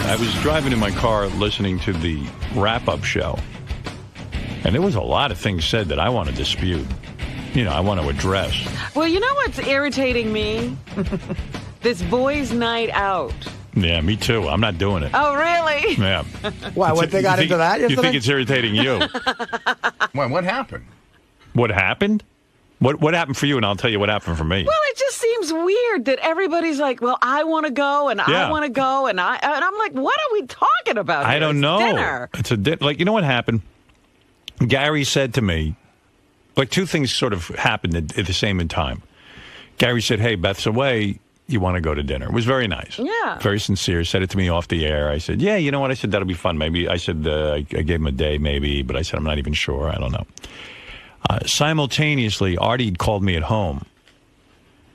I was driving in my car listening to the wrap-up show, and there was a lot of things said that I want to dispute. I want to address. Well, you know what's irritating me? This boys' night out. Yeah, me too. I'm not doing it. Oh, really? Yeah. Why? What, they got into that yesterday? You think it's irritating you? Why, what happened? What happened? What happened for you? And I'll tell you what happened for me. Well, it just seems weird that everybody's like, well, I want to go, and I want to go, and I'm like, what are we talking about here? I don't know. Dinner. It's a dinner. Like, you know what happened? Gary said to me, like, two things sort of happened at the same time. Gary said, hey, Beth's away. You want to go to dinner? It was very nice. Yeah. Very sincere. Said it to me off the air. I said, yeah, you know what? I said, that'll be fun. Maybe. I said, I gave him a day, maybe. But I said, I'm not even sure. I don't know. Simultaneously, Artie called me at home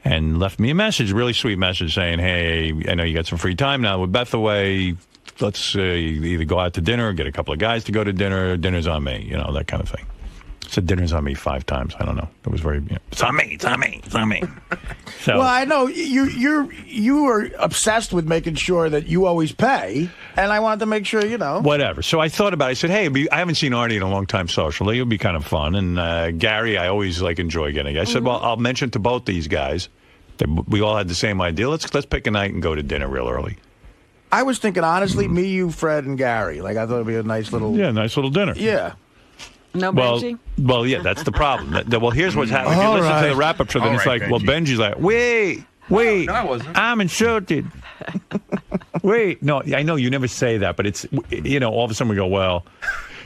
and left me a message, really sweet message saying, hey, I know you got some free time now with Beth away. Let's either go out to dinner or get a couple of guys to go to dinner. Dinner's on me, that kind of thing. Said dinner's on me 5 times. I don't know. It was very, it's on me, it's on me, it's on me. So, well, I know you are obsessed with making sure that you always pay, and I wanted to make sure, Whatever. So I thought about it. I said, hey, I haven't seen Artie in a long time socially. It would be kind of fun. And Gary, I always enjoy getting. I said, well, I'll mention to both these guys that we all had the same idea. Let's pick a night and go to dinner real early. I was thinking, honestly, me, you, Fred, and Gary. I thought it'd be a nice little... Yeah, nice little dinner. Yeah. No Benji? Well, yeah, that's the problem. Well, here's what's happening. If you listen to the wrap-up show, then it's like, Benji. Well, Benji's like, wait, no, I wasn't. I'm insulted. Wait, no, I know you never say that, but it's, all of a sudden we go, well.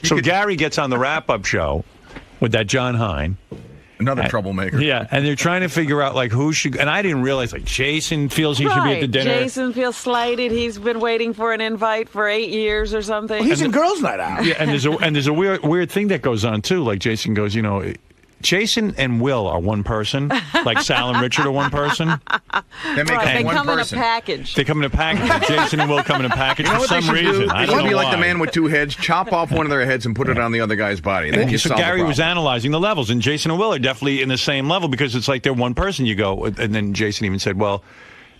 So Gary gets on the wrap-up show with that John Hine. Another troublemaker. Yeah, and they're trying to figure out, who should... And I didn't realize, Jason feels he should be at the dinner. Jason feels slighted. He's been waiting for an invite for 8 years or something. Well, he's in girls' night out. Yeah, and there's a weird thing that goes on, too. Like, Jason goes, Jason and Will are one person, like Sal and Richard are one person. They make They one come person. in a package. They come in a package. Jason and Will come in a package for some reason. I It don't should know be like why. the man with 2 heads. Chop off one of their heads and put it on the other guy's body. Then you So solve the Gary was problem. analyzing the levels, and Jason and Will are definitely in the same level because it's like they're one person. You go, and then Jason even said, well,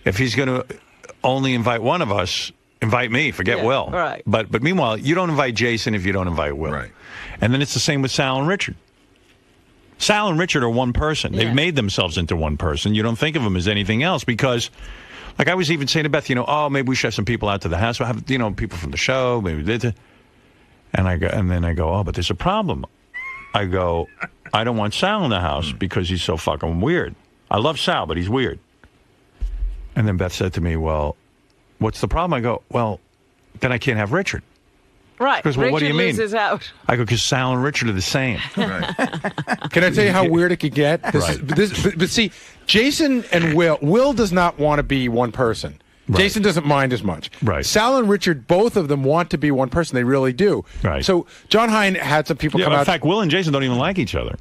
if he's going to only invite one of us, invite me. Forget Will. Right. But meanwhile, you don't invite Jason if you don't invite Will. Right. And then it's the same with Sal and Richard. Sal and Richard are one person. They've made themselves into one person. You don't think of them as anything else because, like I was even saying to Beth, maybe we should have some people out to the house. We'll have, people from the show. Maybe and then I go, oh, but there's a problem. I go, I don't want Sal in the house because he's so fucking weird. I love Sal, but he's weird. And then Beth said to me, well, what's the problem? I go, well, then I can't have Richard. Right. Because, well, Richard what do you mean? loses out. I go, because Sal and Richard are the same. Right. Can I tell you how weird it could get? Right. But see, Jason and Will does not want to be one person. Right. Jason doesn't mind as much. Right. Sal and Richard, both of them want to be one person. They really do. Right. So John Hine had some people come In out. fact, Will and Jason don't even like each other.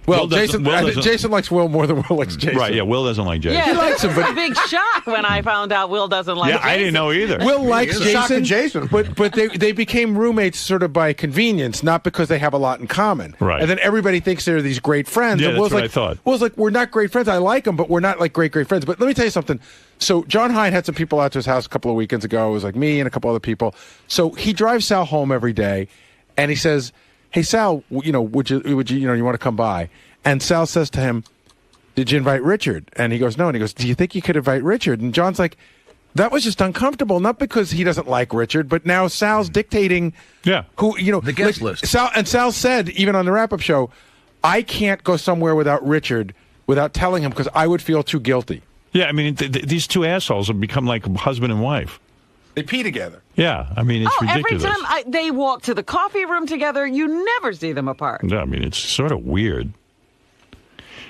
Well, Will doesn't- Jason likes Will more than Will likes Jason. Right, yeah, Will doesn't like Jason. Yeah, He likes him, it was but- a big shock when I found out Will doesn't like Jason. I didn't know either. Will likes It's a shock to Jason, Jason. but they became roommates sort of by convenience, not because they have a lot in common. Right. And then everybody thinks they're these great friends. Yeah, and that's Will's what like, I thought. Will's like, we're not great friends. I like them, but we're not like great friends. But let me tell you something. So John Hine had some people out to his house a couple of weekends ago. It was like me and a couple other people. So he drives Sal home every day, and he says, "Hey Sal, would you want to come by?" And Sal says to him, "Did you invite Richard?" And he goes, "No." And he goes, "Do you think you could invite Richard?" And John's like, that was just uncomfortable, not because he doesn't like Richard, but now Sal's dictating who, the guest list. Sal said, even on the wrap-up show, I can't go somewhere without Richard without telling him because I would feel too guilty. Yeah, I mean, these two assholes have become like husband and wife. They pee together. Yeah, I mean, it's ridiculous. Every time they walk to the coffee room together, you never see them apart. Yeah, I mean, it's sort of weird.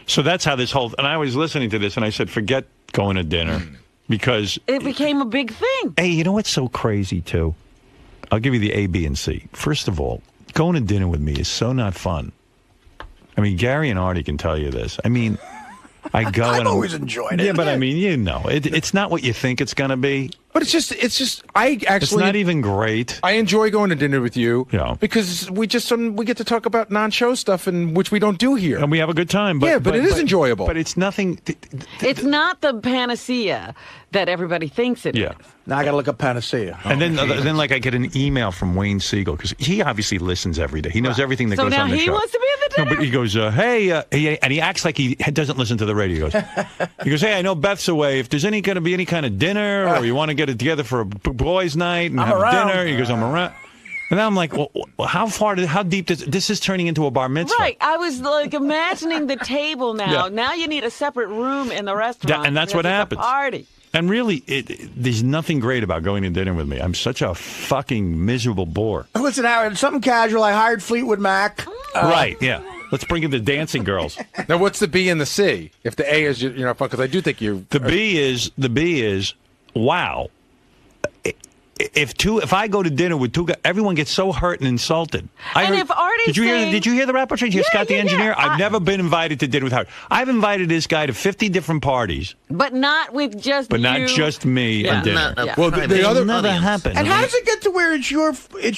So that's how this whole... And I was listening to this, and I said, forget going to dinner, because... It became a big thing. Hey, you know what's so crazy, too? I'll give you the A, B, and C. First of all, going to dinner with me is so not fun. I mean, Gary and Artie can tell you this. I mean... I go I've and always enjoyed it. Yeah, but I mean, it's not what you think it's going to be. But it's just. I actually. It's not even great. I enjoy going to dinner with you. Yeah. Because we get to talk about non-show stuff, which we don't do here. And we have a good time. But it is enjoyable. But it's nothing. It's not the panacea that everybody thinks it is. Now I got to look up panacea. And then, like, I get an email from Wayne Siegel because he obviously listens every day. He knows everything that goes on the show. So now he wants to be at the dinner? No, but he goes, hey, and he acts like he doesn't listen to the radio. He goes, hey, I know Beth's away. If there's going to be any kind of dinner or you want to get it together for a boys' night and I'm have around. dinner, he goes, I'm around. And then I'm like, well, how deep this is turning into a bar mitzvah? Right. I was like imagining the table now. Yeah. Now you need a separate room in the restaurant. And that's what because it's happens. a party. And really, there's nothing great about going to dinner with me. I'm such a fucking miserable bore. Listen, Howard, something casual. I hired Fleetwood Mac. Right, yeah. Let's bring in the dancing girls. Now, what's the B and the C? If the A is you're not fun, because I do think you. The B is wow. If I go to dinner with two guys, everyone gets so hurt and insulted. If Artie's did you hear the rap? Scott the engineer? I've never been invited to dinner with Howard. I've invited this guy to 50 different parties, but not with just but not just me at dinner. Well, the other never happened. And how does it get to where it's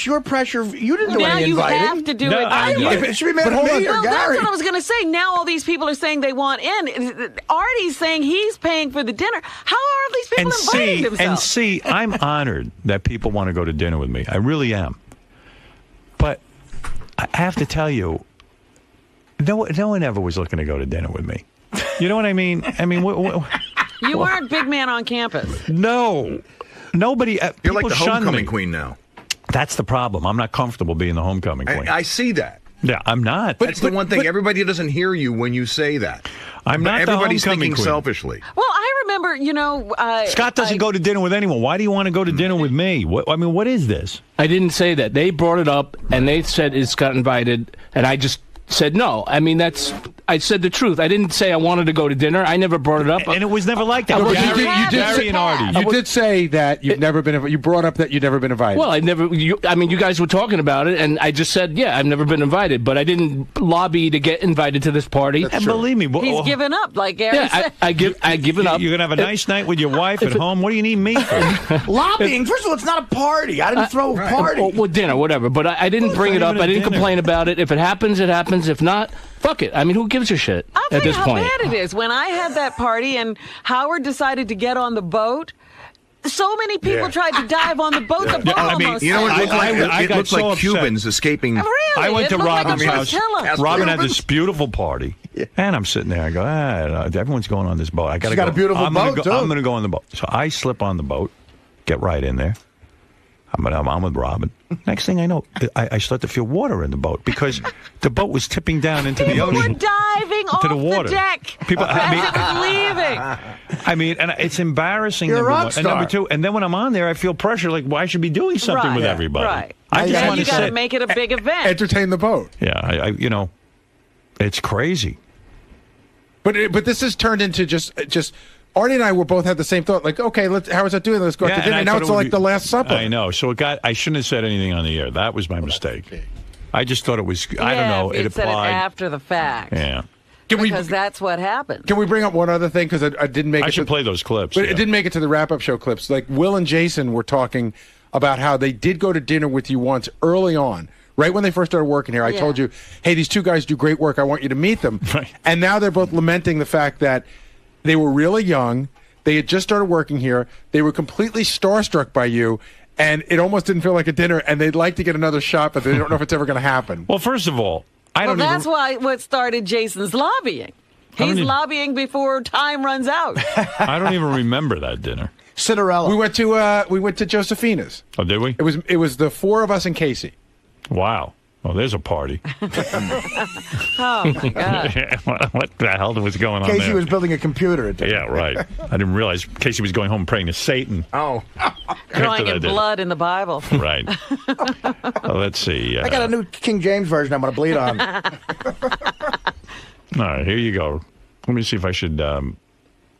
your pressure? You didn't do now any you inviting. have to do No, it. I know. It should be made of me or Well, that's Gary. what I was going to say. Now all these people are saying they want in. Artie's saying he's paying for the dinner. How are all these people inviting themselves? I'm honored that people want to go to dinner with me. I really am. But I have to tell you, no one ever was looking to go to dinner with me. You know what I mean? I mean, you weren't big man on campus. no. Nobody. You're like the homecoming me. queen now. That's the problem. I'm not comfortable being the homecoming queen. I see that. Yeah, I'm not. That's the one thing. Everybody doesn't hear you when you say that. I'm not the Everybody's homecoming thinking queen. selfishly. Well, I remember, Scott doesn't go to dinner with anyone. Why do you want to go to dinner with me? What is this? I didn't say that. They brought it up, and they said it's got invited, and I just said no. I mean, I said the truth. I didn't say I wanted to go to dinner. I never brought it up. And it was never like that. Well, Gary and Artie. You did say that you've never been. You brought up that you'd never been invited. Well, you guys were talking about it, and I just said, yeah, I've never been invited, but I didn't lobby to get invited to this party. And believe me, he's given up, like Gary said. I given up. You're gonna have a nice night with your wife at home. What do you need me for? Lobbying. First of all, it's not a party. I didn't throw a party. Well, dinner, whatever. But I didn't bring it up. I didn't complain about it. If it happens, it happens. If not, fuck it. I mean, who gives a shit I'll tell at this you how point? bad it is. When I had that party and Howard decided to get on the boat, so many people tried to dive on the boat. The boat almost You know what it looked like? I It got looked so like upset. Cubans escaping. Really? I went It to looked like a Robin's house. flotilla. Robin had this beautiful party, and I'm sitting there. I go, everyone's going on this boat. I gotta She's got go. a beautiful boat, too. I'm going to go on the boat. So I slip on the boat, get right in there. I'm with Robin. Next thing I know, I start to feel water in the boat because the boat was tipping down into the People ocean. were diving off the water. the deck People, as it was leaving. I mean, and it's embarrassing. You're a number rock one. And number star. two, and then when I'm on there, I feel pressure. Like, well, I should be doing something Right, with yeah, everybody. right. I just Yeah, want You to got to sit. make it a big event. entertain the boat. Yeah, it's crazy. But this has turned into just. Artie and I were both had the same thought. Like, okay, how is that doing? Let's go out to and dinner. I Now thought it's it would like be- the Last Supper. I know. So I shouldn't have said anything on the air. That was my mistake. I just thought it was. I don't know. It It said it applied. after the fact. Yeah. Because that's what happened. Can we bring up one other thing? Because I didn't make it. I should play those clips. But yeah. it didn't make it to the wrap-up show clips. Like Will and Jason were talking about how they did go to dinner with you once early on. Right when they first started working here, I told you, hey, these two guys do great work. I want you to meet them. Right. And now they're both lamenting the fact that they were really young. They had just started working here. They were completely starstruck by you. And it almost didn't feel like a dinner. And they'd like to get another shot, but they don't know if it's ever going to happen. Well, first of all, I don't that's even. why what started Jason's lobbying. He's lobbying before time runs out. I don't even remember that dinner. Cinderella. We went to Josephina's. Oh, did we? It was the four of us and Casey. Wow. Oh, there's a party. Oh my God. What the hell was going on Casey there? was building a computer at Yeah, right. I didn't realize Casey was going home praying to Satan. Oh. Drawing in After that blood in the Bible. Right. Let's see. I got a new King James version I'm going to bleed on. All right, here you go. Let me see if I should. I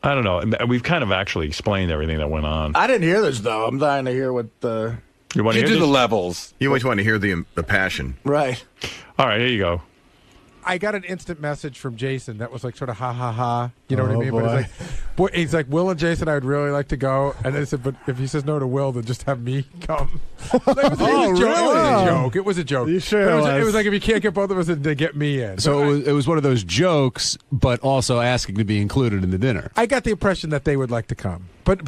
don't know. We've kind of actually explained everything that went on. I didn't hear this, though. I'm dying to hear what the... You want to You hear do this? the levels. You always want to hear the passion. Right. All right, here you go. I got an instant message from Jason that was like sort of ha ha ha. You know what I Oh, mean? But boy. it's like, Boy, he's like, Will and Jason, I would really like to go. And I said, but if he says no to Will, then just have me come. It was a joke. It was a joke. You sure it was like, if you can't get both of us, then get me in. So it was one of those jokes, but also asking to be included in the dinner. I got the impression that they would like to come. But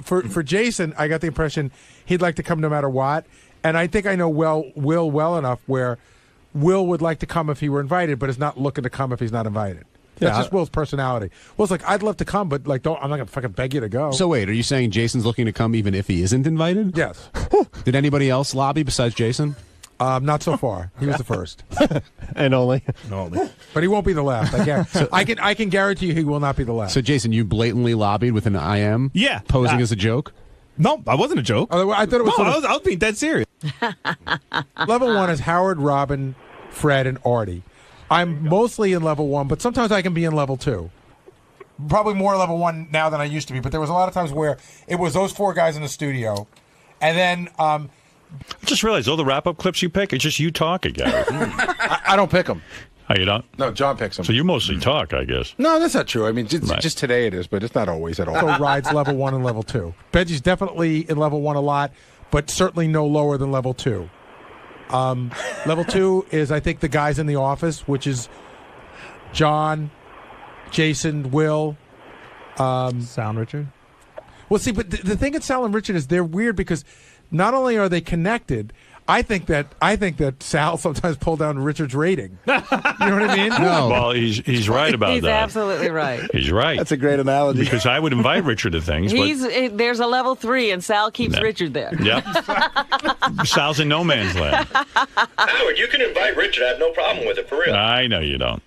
for Jason, I got the impression he'd like to come no matter what. And I think I know Will well enough where Will would like to come if he were invited, but is not looking to come if he's not invited. That's just Will's personality. Will's like, I'd love to come, but like, I'm not gonna fucking beg you to go. So wait, are you saying Jason's looking to come even if he isn't invited? Yes. Did anybody else lobby besides Jason? Not so far. He was the first, and only. But he won't be the last. I can guarantee you he will not be the last. So Jason, you blatantly lobbied with an IM? Yeah, posing as a joke. No, I wasn't a joke. Oh, I thought it was. No, I was being dead serious. Level 1 is Howard, Robin, Fred, and Artie. I'm mostly in level 1, but sometimes I can be in level 2. Probably more level 1 now than I used to be, but there was a lot of times where it was those 4 guys in the studio. And then I just realized all the wrap-up clips you pick, it's just you talking, Gary. I don't pick them. Oh, you don't? No, John picks them. So you mostly talk, I guess. No, that's not true. I mean, just today it is, but it's not always at all. So rides level 1 and level 2. Benji's definitely in level 1 a lot, but certainly no lower than level 2. Level 2 is, I think, the guys in the office, which is John, Jason, Will, Sal and Richard. Well, see, but the thing at Sal and Richard is they're weird because not only are they connected, I think that Sal sometimes pulled down Richard's rating. You know what I mean? No. Well, he's right about He's that. absolutely right. He's right. That's a great analogy. Because I would invite Richard to things. There's a level 3, and Sal keeps Richard there. Yep. Sal's in no man's land. Howard, you can invite Richard. I have no problem with it, for real. I know you don't.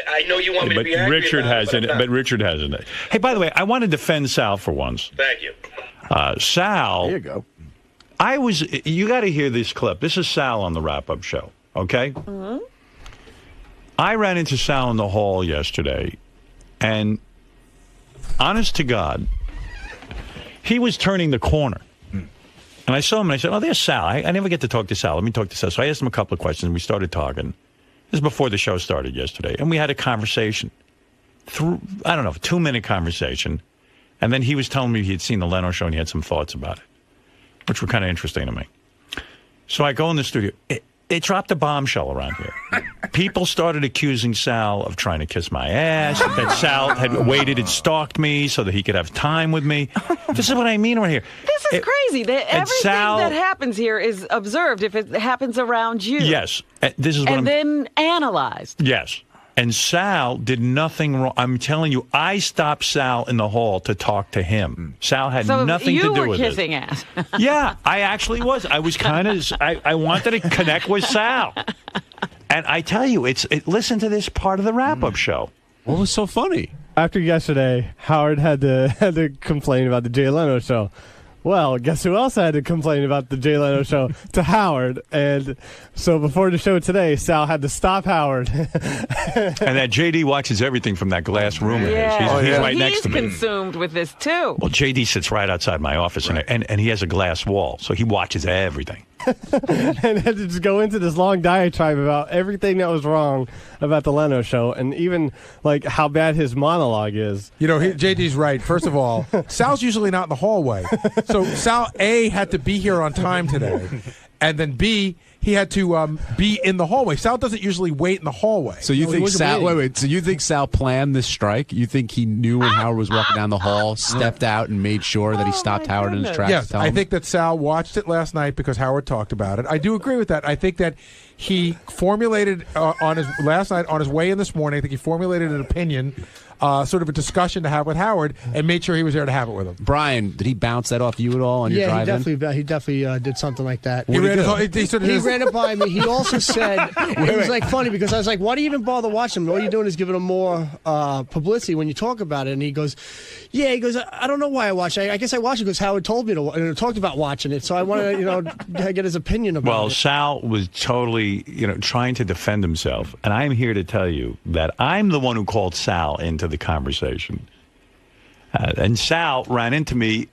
I know you want me to be angry Richard about hasn't. it, But Richard hasn't. Hey, by the way, I want to defend Sal for once. Thank you. Sal. There you go. You got to hear this clip. This is Sal on the wrap-up show, okay? Mm-hmm. I ran into Sal in the hall yesterday, and honest to God, he was turning the corner. And I saw him, and I said, oh, there's Sal. I never get to talk to Sal. Let me talk to Sal. So I asked him a couple of questions, and we started talking. This is before the show started yesterday. And we had a conversation. I don't know, a 2-minute conversation. And then he was telling me he had seen the Leno show, and he had some thoughts about it, which were kind of interesting to me. So I go in the studio. It dropped a bombshell around here. People started accusing Sal of trying to kiss my ass, that Sal had waited and stalked me so that he could have time with me. This is what I mean right here. This is crazy. Everything that happens here is observed if it happens around you. Yes. This is what then analyzed. Yes. And Sal did nothing wrong. I'm telling you, I stopped Sal in the hall to talk to him. Sal had nothing to do with it. So you were kissing ass. Yeah, I actually was. I was kind of, I wanted to connect with Sal. And I tell you, listen to this part of the wrap-up show. What was so funny? After yesterday, Howard had to complain about the Jay Leno show. Well, guess who else had to complain about the Jay Leno show? To Howard. And so before the show today, Sal had to stop Howard. And that JD watches everything from that glass room of his. He's right next to me. He's consumed with this, too. Well, JD sits right outside my office, and he has a glass wall, so he watches everything. And had to just go into this long diatribe about everything that was wrong about the Leno show, and even like how bad his monologue is. You know, JD's right. First of all, Sal's usually not in the hallway, so Sal A had to be here on time today, and then B, he had to be in the hallway. Sal doesn't usually wait in the hallway. So you think Sal? Wait. So you think Sal planned this strike? You think he knew when Howard was walking down the hall, stepped out, and made sure that he stopped Howard in his tracks? Yes, I think that Sal watched it last night because Howard talked about it. I do agree with that. I think that he formulated on his last night on his way in this morning. I think he formulated an opinion. Sort of a discussion to have with Howard, and made sure he was there to have it with him. Brian, did he bounce that off you at all on your drive in? Yeah, he definitely did something like that. He ran it by me. He also said, it was like funny because I was like, why do you even bother watching him? All you're doing is giving him more publicity when you talk about it. And he goes, I don't know why I watch it. I guess I watch it because Howard told me to, and talked about watching it. So I want to, get his opinion about it. Well, Sal was totally, trying to defend himself. And I'm here to tell you that I'm the one who called Sal into the conversation. And Sal ran into me.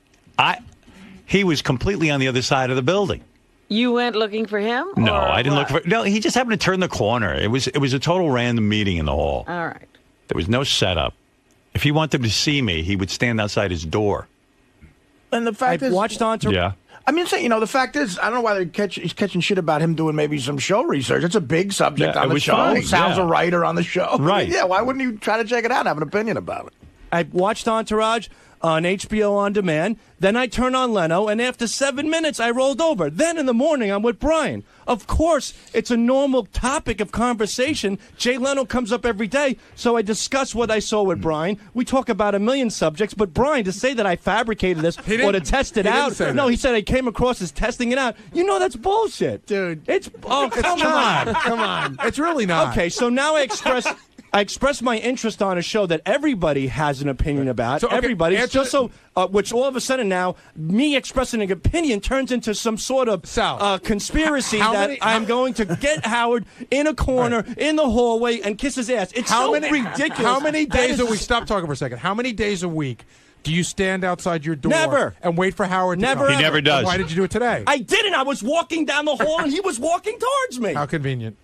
He was completely on the other side of the building. You went looking for him? No, I didn't look for. No, he just happened to turn the corner. It was a total random meeting in the hall. All right. There was no setup. If he wanted to see me, he would stand outside his door. And the fact is, watched Entourage. Yeah. I mean, the fact is, I don't know why he's catching shit about him doing maybe some show research. It's a big subject Yeah, on it the was show. fine, Sal's yeah. a writer on the show. Right. Yeah, why wouldn't you try to check it out and have an opinion about it? I watched Entourage on HBO On Demand. Then I turned on Leno, and after 7 minutes, I rolled over. Then in the morning, I'm with Brian. Of course, it's a normal topic of conversation. Jay Leno comes up every day, so I discuss what I saw with Brian. We talk about a million subjects, but Brian, to say that I fabricated this or to test it out, no, he said I came across as testing it out. You know that's bullshit. Dude. It's, oh, come on. Come on. It's really not. Okay, so now I express my interest on a show that everybody has an opinion about. So, okay, everybody. answer- Just so, which all of a sudden now, me expressing an opinion turns into some sort of conspiracy that I'm going to get Howard in a corner in the hallway and kiss his ass. It's ridiculous. How many days That a week? is- Stop talking for a second. How many days a week do you stand outside your door Never. and wait for Howard to Never, come? He ever. never does. Why did you do it today? I didn't. I was walking down the hall and he was walking towards me. How convenient.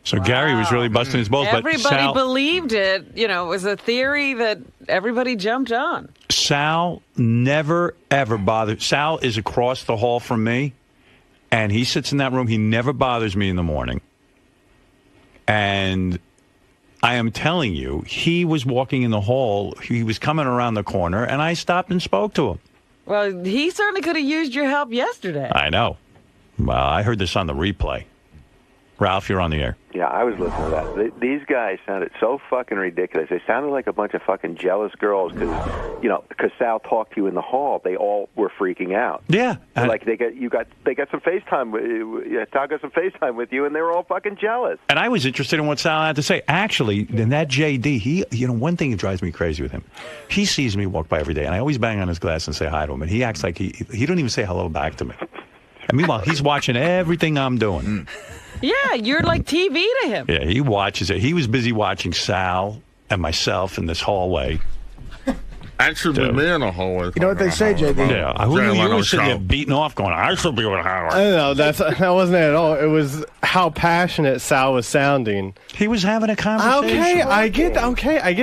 So Gary was really busting his balls. But Everybody Sal, believed it. You know, it was a theory that everybody jumped on. Sal never, ever bothered. Sal is across the hall from me, and he sits in that room. He never bothers me in the morning. And I am telling you, he was walking in the hall. He was coming around the corner, and I stopped and spoke to him. Well, he certainly could have used your help yesterday. I know. Well, I heard this on the replay. Ralph, you're on the air. Yeah, I was listening to that. These guys sounded so fucking ridiculous. They sounded like a bunch of fucking jealous girls because Sal talked to you in the hall. They all were freaking out. Yeah, like they got some FaceTime. Sal got some FaceTime with you, and they were all fucking jealous. And I was interested in what Sal had to say. Actually, in that JD, one thing that drives me crazy with him, he sees me walk by every day, and I always bang on his glass and say hi to him, and he acts like he don't even say hello back to me. And meanwhile, he's watching everything I'm doing. Yeah, you're like TV to him. Yeah, he watches it. He was busy watching Sal and myself in this hallway. I should be in the hallway. You know what they say, JD? Yeah, who knew you were sitting there beating off going, I should be with Howard. I don't know. That wasn't it at all. It was how passionate Sal was sounding. He was having a conversation. Okay, I get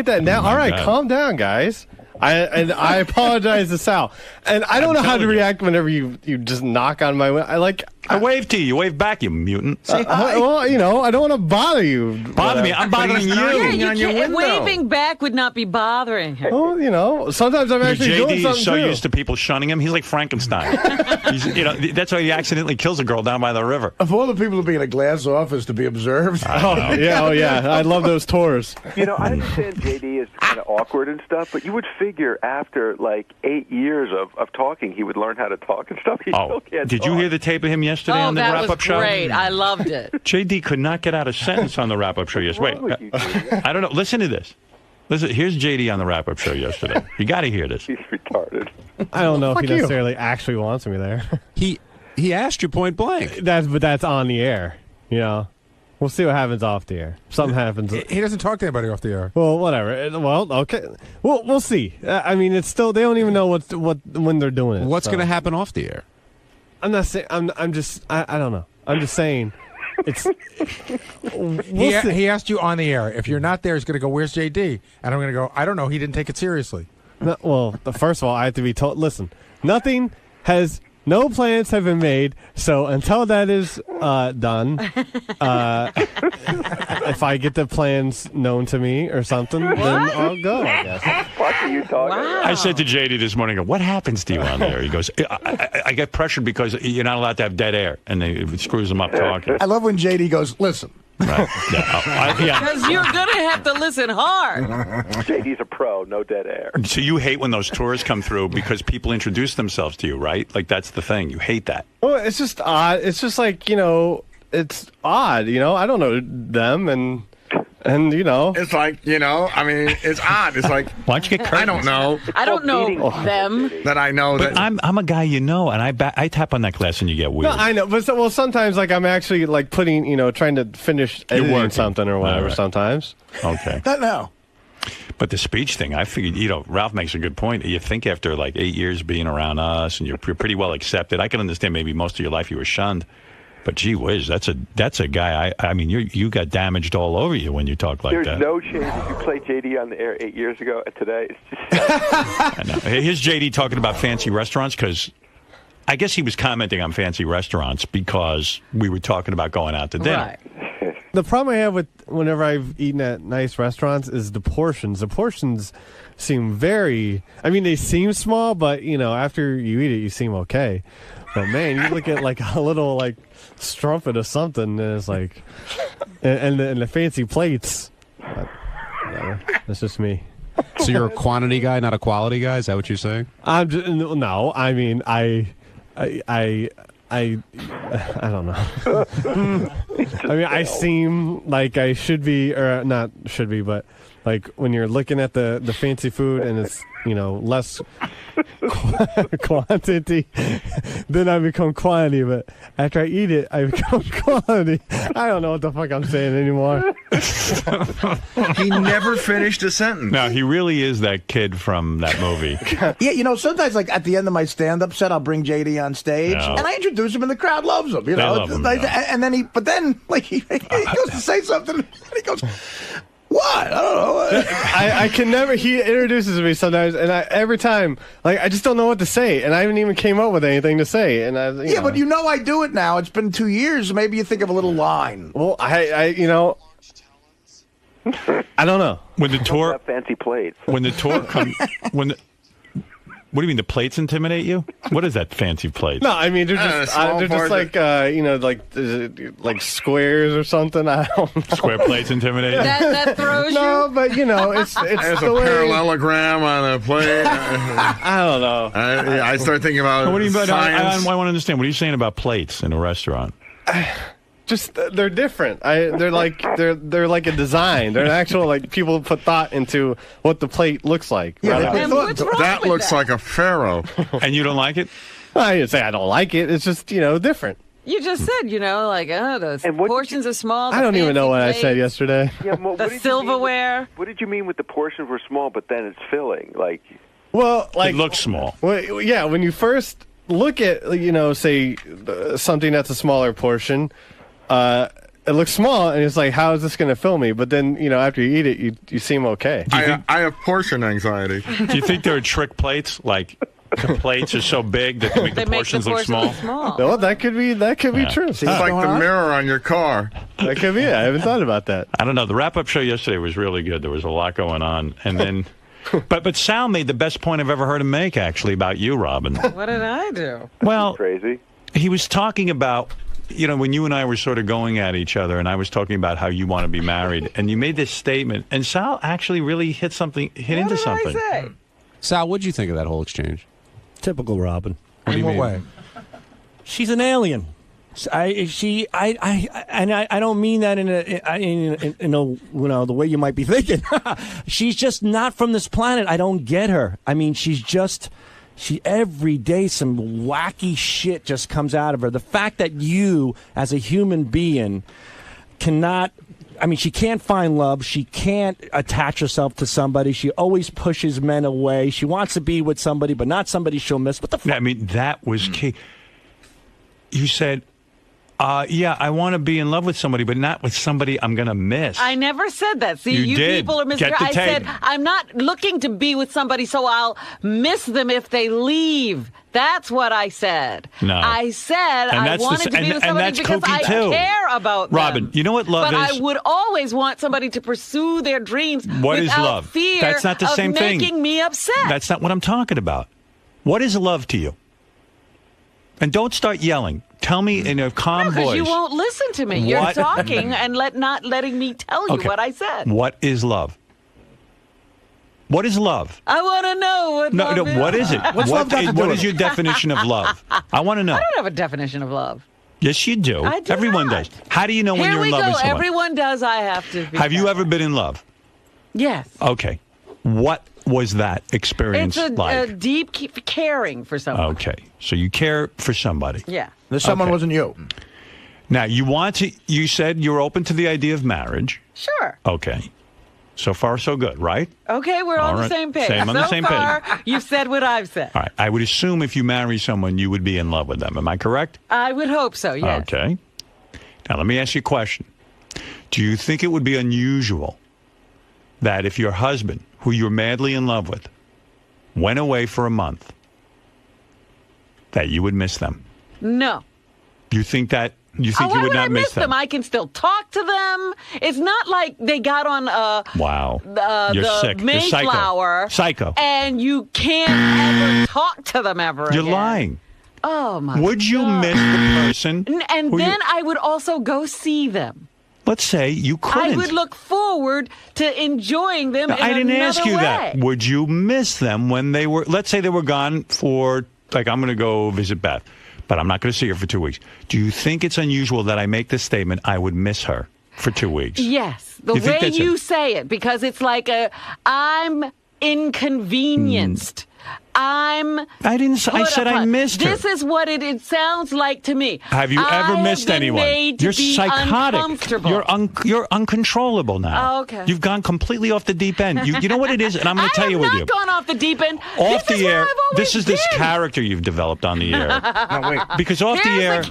that now. All right, God. calm down, guys. I apologize to Sal, and I don't know how to react whenever you just knock on my window. I wave to you. You wave back, you mutant. Well, I don't want to bother you. Bother me. I'm bothering you. Yeah, you can't, waving back would not be bothering him. Well, sometimes I'm actually doing JD something is so too. used to people shunning him. He's like Frankenstein. That's why he accidentally kills a girl down by the river. Of all the people to be in a glass office to be observed. Oh yeah. I love those tours. I understand JD is kind of awkward and stuff, but you would figure after like 8 years of talking, he would learn how to talk and stuff. He still can't Did you talk. hear the tape of him yesterday on the that wrap-up was show? great. I loved it. JD could not get out a sentence on the wrap-up show yesterday. Wait, I don't know. Listen to this. Listen, here's JD on the wrap-up show yesterday. You got to hear this. He's retarded. I don't know if he Fuck you. necessarily actually wants me there. He asked you point blank. But that's on the air. We'll see what happens off the air. Something happens. He doesn't talk to anybody off the air. Well, whatever. Well, okay. We'll see. I mean, it's still they don't even know when they're doing it. What's so. going to happen off the air? I'm not saying. I'm just. I don't know. I'm just saying. It's. He asked you on the air. If you're not there, he's going to go, "Where's JD?" And I'm going to go, "I don't know. He didn't take it seriously." Well, first of all, I have to be told. Listen, no plans have been made. So until that is done, if I get the plans known to me or something, then I'll go. I guess. What are you talking about? I said to JD this morning, I go, what happens to you on there? He goes, I get pressured because you're not allowed to have dead air, and it screws him up talking. I love when JD goes, listen. Right. Yeah. Because you're going to have to listen hard. JD's a pro, no dead air. So you hate when those tours come through because people introduce themselves to you, right? Like, that's the thing. You hate that. Well, it's just odd. It's just like, it's odd. I don't know them, and It's like, it's odd. It's like, why don't you get curtains? I don't know. I don't know them. That I know But that. I'm a guy and I tap on that glass and you get weird. No, I know, but sometimes I'm actually putting, trying to finish editing something or whatever. Right. Sometimes. Okay. Not now. But the speech thing, I figured, Ralph makes a good point. You think after 8 years being around us and you're pretty well accepted, I can understand maybe most of your life you were shunned. But gee whiz, that's a guy. I mean, you got damaged all over you when you talk like There's that. no chance if you played JD on the air 8 years ago and today. It's just I know. Here's JD talking about fancy restaurants because I guess he was commenting on fancy restaurants because we were talking about going out to dinner. Right. The problem I have with whenever I've eaten at nice restaurants is the portions. The portions seem very. I mean, they seem small, but after you eat it, you seem okay. But man, you look at like a little like strumpet or something, and it's like, and the fancy plates. Whatever. That's just me. So you're a quantity guy, not a quality guy? Is that what you're saying? No. I mean, I don't know. I mean, I seem like I should be, or not should be, but like when you're looking at the fancy food and it's less quantity, then I become quantity. But after I eat it, I become quality. I don't know what the fuck I'm saying anymore. He never finished a sentence. No, he really is that kid from that movie. Yeah, sometimes like at the end of my stand-up set, I'll bring JD on stage and I introduce him, and the crowd loves him. They love him, and then he goes to say something, and he goes, "What? I don't know." I can never. He introduces me sometimes, and every time, like, I just don't know what to say, and I haven't even came up with anything to say. And I but I do it now. It's been 2 years. Maybe you think of a little line. Well, I don't know. When the tour fancy plates. When the tour comes, what do you mean the plates intimidate you? What is that fancy plate? No, I mean they're just like squares or something. I don't. Square plates intimidate you? That throws you. No, but it's There's the a way. parallelogram on the plate. I don't know. I start thinking about What do you mean? science. I want to understand. What are you saying about plates in a restaurant? Just they're different. They're like a design. They're an actual like people put thought into what the plate looks like. Yeah, And what's wrong That with looks like a pharaoh. And you don't like it? I didn't say I don't like it. It's just different. You just said, the portions are small. I don't even know what I said yesterday. Yeah, well, The silverware. What did you mean with the portions were small, but then it's filling? Like, Well, like It looks small. Well, yeah, when you first look at say something that's a smaller portion. It looks small, and it's like, how is this going to fill me? But then, after you eat it, you seem okay. I have portion anxiety. Do you think there are trick plates? Like the plates are so big that they make the portions look small? No, that could be true. It's like the mirror on your car. That could be it. I haven't thought about that. I don't know. The wrap-up show yesterday was really good. There was a lot going on, and then, but Sal made the best point I've ever heard him make, actually, about you, Robin. What did I do? Well, crazy. He was talking about. When you and I were sort of going at each other, and I was talking about how you want to be married, and you made this statement, and Sal actually really hit into something. What did I say? Sal, what'd you think of that whole exchange? Typical Robin. What do you mean? Way? She's an alien. I don't mean that in a the way you might be thinking. She's just not from this planet. I don't get her. I mean, she every day some wacky shit just comes out of her. The fact that you, as a human being, cannot. I mean, she can't find love. She can't attach herself to somebody. She always pushes men away. She wants to be with somebody, but not somebody she'll miss. What the fuck? I mean, that was key. You said, I want to be in love with somebody, but not with somebody I'm going to miss. I never said that. See, You did. people are Get the I said, tape. I'm not looking to be with somebody so I'll miss them if they leave. That's what I said. No. I said I wanted to be with somebody because I care about them. Robin, you know what love but is? I would always want somebody to pursue their dreams What is without love? fear That's not the of same thing. making me upset. That's not what I'm talking about. What is love to you? And don't start yelling. Tell me in a calm because voice. you won't listen to me. You're What? talking and not letting me tell you Okay. what I said. What is love? What is love? I want to know what love is. What is it? What's love got to do What with is it? your definition of love? I want to know. I don't have a definition of love. Yes, you do. I do Everyone not. does. How do you know when Here you're we in love go. with someone? Everyone does. I have to. Have you ever been in love? Yes. Okay. What was that experience It's a like? deep caring for someone. Okay. So you care for somebody. Yeah. This someone Okay. wasn't you. Now, you said you're open to the idea of marriage. Sure. Okay. So far, so good, right? Okay, we're All on the right. same page. Same on the same page. far, you've said what I've said. All right. I would assume if you marry someone, you would be in love with them. Am I correct? I would hope so, yes. Okay. Now, let me ask you a question. Do you think it would be unusual that if your husband, who you're madly in love with, went away for a month, that you would miss them? No. You think that? You think you would not miss them? I can still talk to them. It's not like they got on wow. You're the sick. Mayflower. You're psycho. And you can't ever talk to them ever You're again. lying. Oh, my Would you miss the person? And then I would also go see them. Let's say you couldn't. I would look forward to enjoying them in I didn't another ask you way. that. Would you miss them when they were, let's say they were gone for, like, I'm going to go visit Beth, but I'm not going to see her for 2 weeks. Do you think it's unusual that I make this statement, I would miss her for 2 weeks? Yes. The way you say it, because it's like I'm inconvenienced. I said I missed her. This is what it sounds like to me. Have you ever missed anyone? You're psychotic. You're uncontrollable now. Oh, okay. You've gone completely off the deep end. You know what it is, and I'm going to tell you what you. I have not gone off the deep end. Off the air. This is this been. character you've developed on the air. No, wait. Because off the air.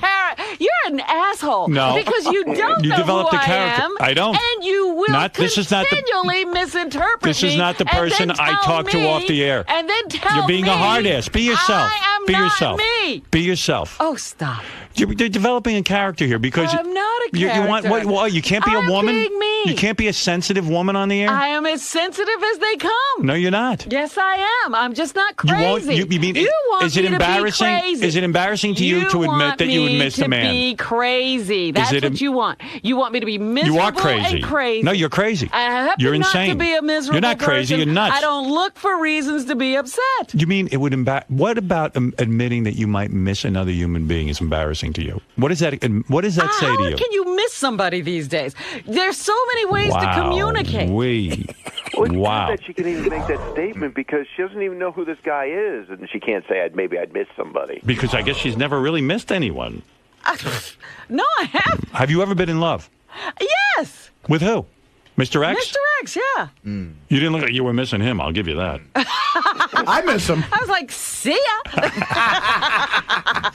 You're an asshole. No. Because you don't You know developed who a character. I am. I don't. And you will continually misinterpret This is not the person I talk to off the air. And then tell You're being me a hard ass. Be yourself. I am Be not yourself. me. Be yourself. Oh, stop. You're developing a character here because I'm not a you want character. what? You can't be a woman. Being me. You can't be a sensitive woman on the air. I am as sensitive as they come. No, you're not. Yes, I am. I'm just not crazy. You mean want is it me embarrassing? To be crazy. Is it embarrassing to you to admit that you would miss a man? Be crazy. That's what you want. You want me to be miserable. You are crazy. And crazy. No, you're crazy. I happen you're not insane. to be a miserable You're not crazy. person. You're nuts. I don't look for reasons to be upset. You mean it would what about admitting that you might miss another human being is embarrassing to you? What does that say to you? How can you miss somebody these days? There's so many ways to communicate. Well, it's good that she can even make that statement because she doesn't even know who this guy is, and she can't say maybe I'd miss somebody. Because I guess she's never really missed anyone. No, I haven't. Have you ever been in love? Yes. With who? Mr. X? Mr. X, yeah. You didn't look like you were missing him. I'll give you that. I miss him. I was like, see ya.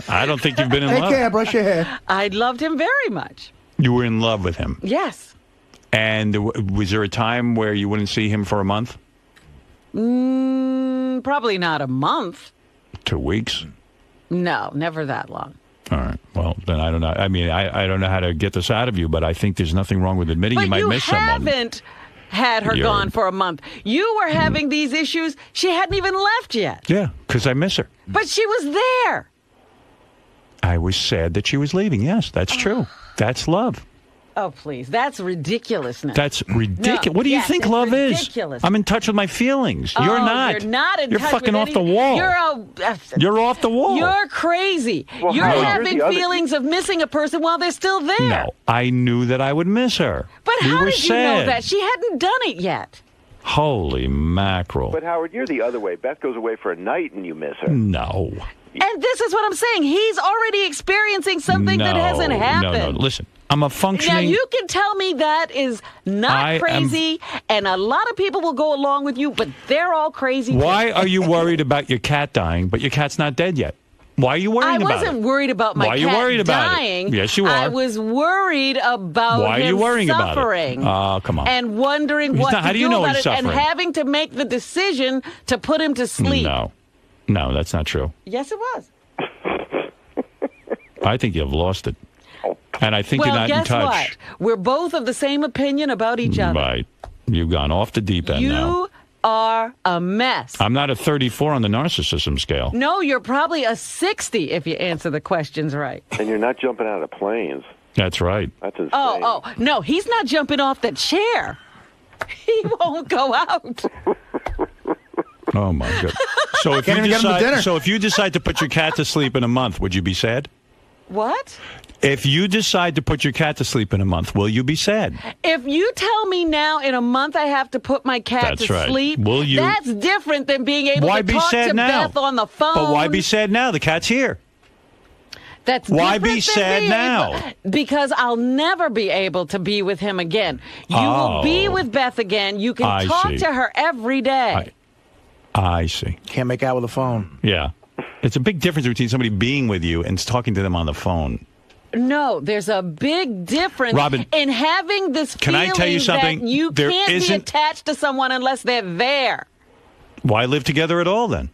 I don't think you've been in love. Hey, brush your hair. I loved him very much. You were in love with him? Yes. And was there a time where you wouldn't see him for a month? Probably not a month. 2 weeks? No, never that long. All right. Well, then I don't know. I mean, I don't know how to get this out of you, but I think there's nothing wrong with admitting you might miss someone. But you haven't had her gone for a month. You were having these issues. She hadn't even left yet. Yeah, because I miss her. But she was there. I was sad that she was leaving. Yes, that's true. That's love. Oh, please. That's ridiculousness. That's ridiculous. No, what do you think love ridiculous. is? I'm in touch with my feelings. You're not. You're not in You're touch fucking with off the wall. You're off the wall. You're crazy. Well, you're having you're feelings of missing a person while they're still there. No, I knew that I would miss her. But we how were did you know sad. that? She hadn't done it yet. Holy mackerel. But, Howard, you're the other way. Beth goes away for a night and you miss her. No. And this is what I'm saying. He's already experiencing something that hasn't happened. No. Listen, I'm a functioning... Now, you can tell me that is not crazy, and a lot of people will go along with you, but they're all crazy. Why are you worried about your cat dying, but your cat's not dead yet? Why are you worried about it? I wasn't worried about my cat dying. Yes, you are. I was worried about Why are you him worrying suffering. About it? Oh, come on. And wondering what how to do you do know about he's it, and suffering? having to make the decision to put him to sleep. No, that's not true. Yes, it was. I think you've lost it. And I think you're not in touch. Well, guess what? We're both of the same opinion about each other. Right. You've gone off the deep end now. You are a mess. I'm not a 34 on the narcissism scale. No, you're probably a 60 if you answer the questions right. And you're not jumping out of planes. That's right. That's insane. Oh, no, he's not jumping off the chair. He won't go out. Oh, my God. So if you decide to put your cat to sleep in a month, would you be sad? What? If you decide to put your cat to sleep in a month, will you be sad? If you tell me now in a month I have to put my cat to sleep, will you? That's different than being able to talk to Beth on the phone. But why be sad now? The cat's here. That's why be sad now? Because I'll never be able to be with him again. You will be with Beth again. You can talk to her every day. I see. Can't make out with a phone. Yeah. It's a big difference between somebody being with you and talking to them on the phone. No, there's a big difference Robin, in having this can feeling I tell you something? that you can't be attached to someone unless they're there. Why live together at all, then?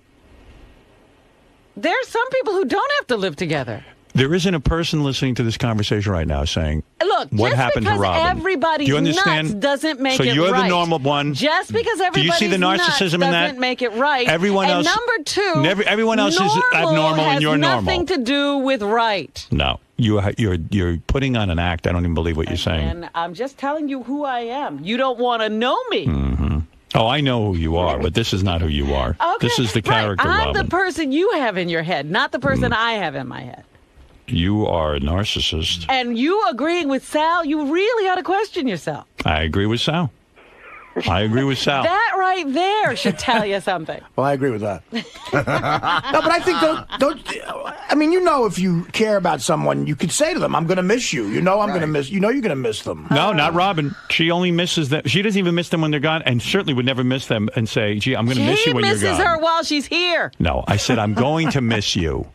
There are some people who don't have to live together. There isn't a person listening to this conversation right now saying, look, what happened to Robin? Everybody's Do you understand? nuts doesn't make so it right. So you're the normal one. Just because everybody's Do you see the narcissism in that? Doesn't make it right. Everyone else, number two, everyone else is abnormal and you're normal. Has nothing to do with right. No, you're putting on an act. I don't even believe what you're saying. And I'm just telling you who I am. You don't want to know me. Mm-hmm. Oh, I know who you are, but this is not who you are. Okay, this is the character, I'm Robin. the person you have in your head, not the person I have in my head. You are a narcissist. And you agreeing with Sal, you really ought to question yourself. I agree with Sal. That right there should tell you something. Well, I agree with that. No, but I think I mean, if you care about someone, you could say to them, I'm going to miss you. I'm going to miss, you're going to miss them. No, not Robin. She only misses them. She doesn't even miss them when they're gone, and certainly would never miss them and say, gee, I'm going to miss you when you're gone. She misses her while she's here. No, I said, I'm going to miss you.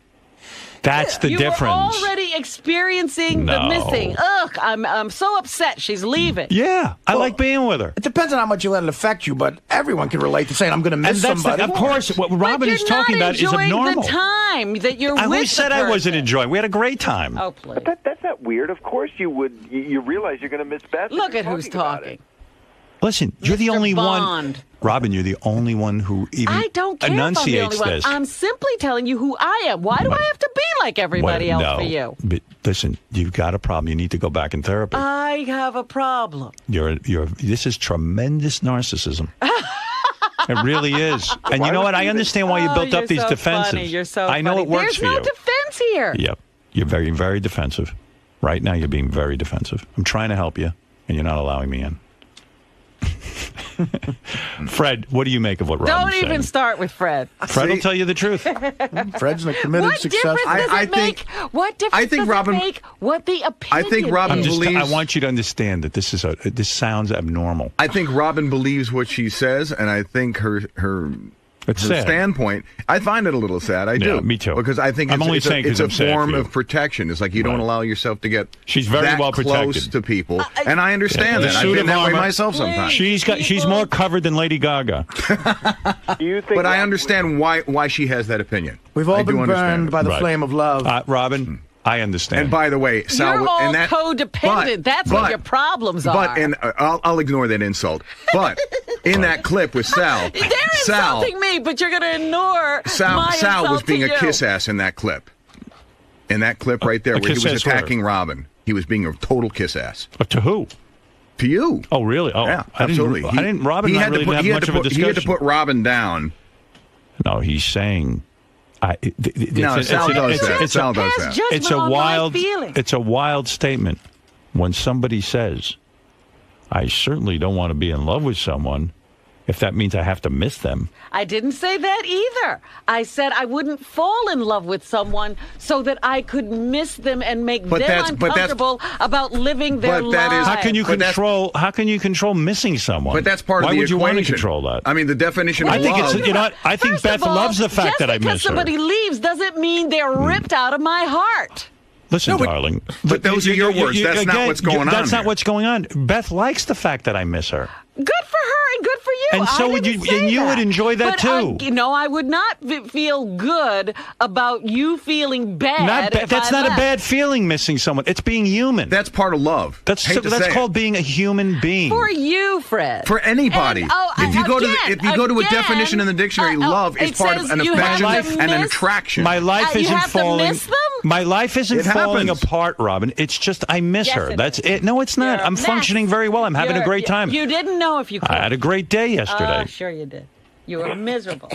That's the difference. You're already experiencing the missing. Ugh, I'm so upset she's leaving. Yeah, I like being with her. It depends on how much you let it affect you, but everyone can relate to saying, I'm going to miss somebody. Of course, what Robin is talking about is abnormal. The time that you're with Who said I wasn't enjoying? We had a great time. Oh, please. But that's not weird. Of course you would. You realize you're going to miss Beth. Look at who's talking. Listen, you're the only Bond. one. Robin, you're the only one who even I don't care enunciates if I'm the only this. one. I'm simply telling you who I am. Why do I have to be like everybody else for you? But listen, you've got a problem. You need to go back in therapy. I have a problem. This is tremendous narcissism. It really is. And you know what? I understand why you built up these defenses. Funny. You're so I know funny. it works for you. There's no defense here. Yep. You're very, very defensive. Right now, you're being very defensive. I'm trying to help you, and you're not allowing me in. Fred, what do you make of what Robin's saying? Don't even start with Fred. Fred will tell you the truth. Fred's a committed, successful. What difference does it make what the opinion I think Robin believes. I want you to understand that this sounds abnormal. I think Robin believes what she says, and I think her standpoint, I find it a little sad. I do. Me too. Because I think it's a form of protection. It's like you don't allow yourself to get She's very well protected. close to people. And I understand that. I've been that way myself sometimes. She's more covered than Lady Gaga. But I understand why she has that opinion. We've all been burned by the flame of love. Robin, I understand. And by the way, Sal, you're all codependent. That's what your problems are. I'll ignore that insult. But in that clip with Sal, they're insulting me, but you're going to ignore my Sal was being a kiss ass in that clip. In that clip right there, where he was attacking Robin, he was being a total kiss ass. To who? To you. Oh, really? Oh, yeah, absolutely. Robin he had really didn't have much of a discussion. He had to put Robin down. No, he's saying. Sal does that. Sal does that. It's a wild statement when somebody says, "I certainly don't want to be in love with someone if that means I have to miss them." I didn't say that either. I said I wouldn't fall in love with someone so that I could miss them and make them uncomfortable about living their lives. How can you control missing someone? But that's part of the equation. Why would you want to control that? I mean, the definition of love. I think Beth loves the fact that I miss her. Just because somebody leaves doesn't mean they're ripped out of my heart. Listen, darling. But those are your words. That's not what's going on. That's not what's going on. Beth likes the fact that I miss her. Good for her and good for you. And so would you, and you would enjoy that too. I would not feel good about you feeling bad. That's not a bad feeling, missing someone. It's being human. That's part of love. That's called being a human being. For you, Fred. For anybody. If you go to a definition in the dictionary, love is part of an affection and an attraction. My life isn't falling. Miss them? My life isn't falling apart, Robin. It's just I miss her. That's it. No, it's not. I'm functioning very well. I'm having a great time. You didn't know if you could. I had a great day yesterday. Oh, sure you did. You were miserable.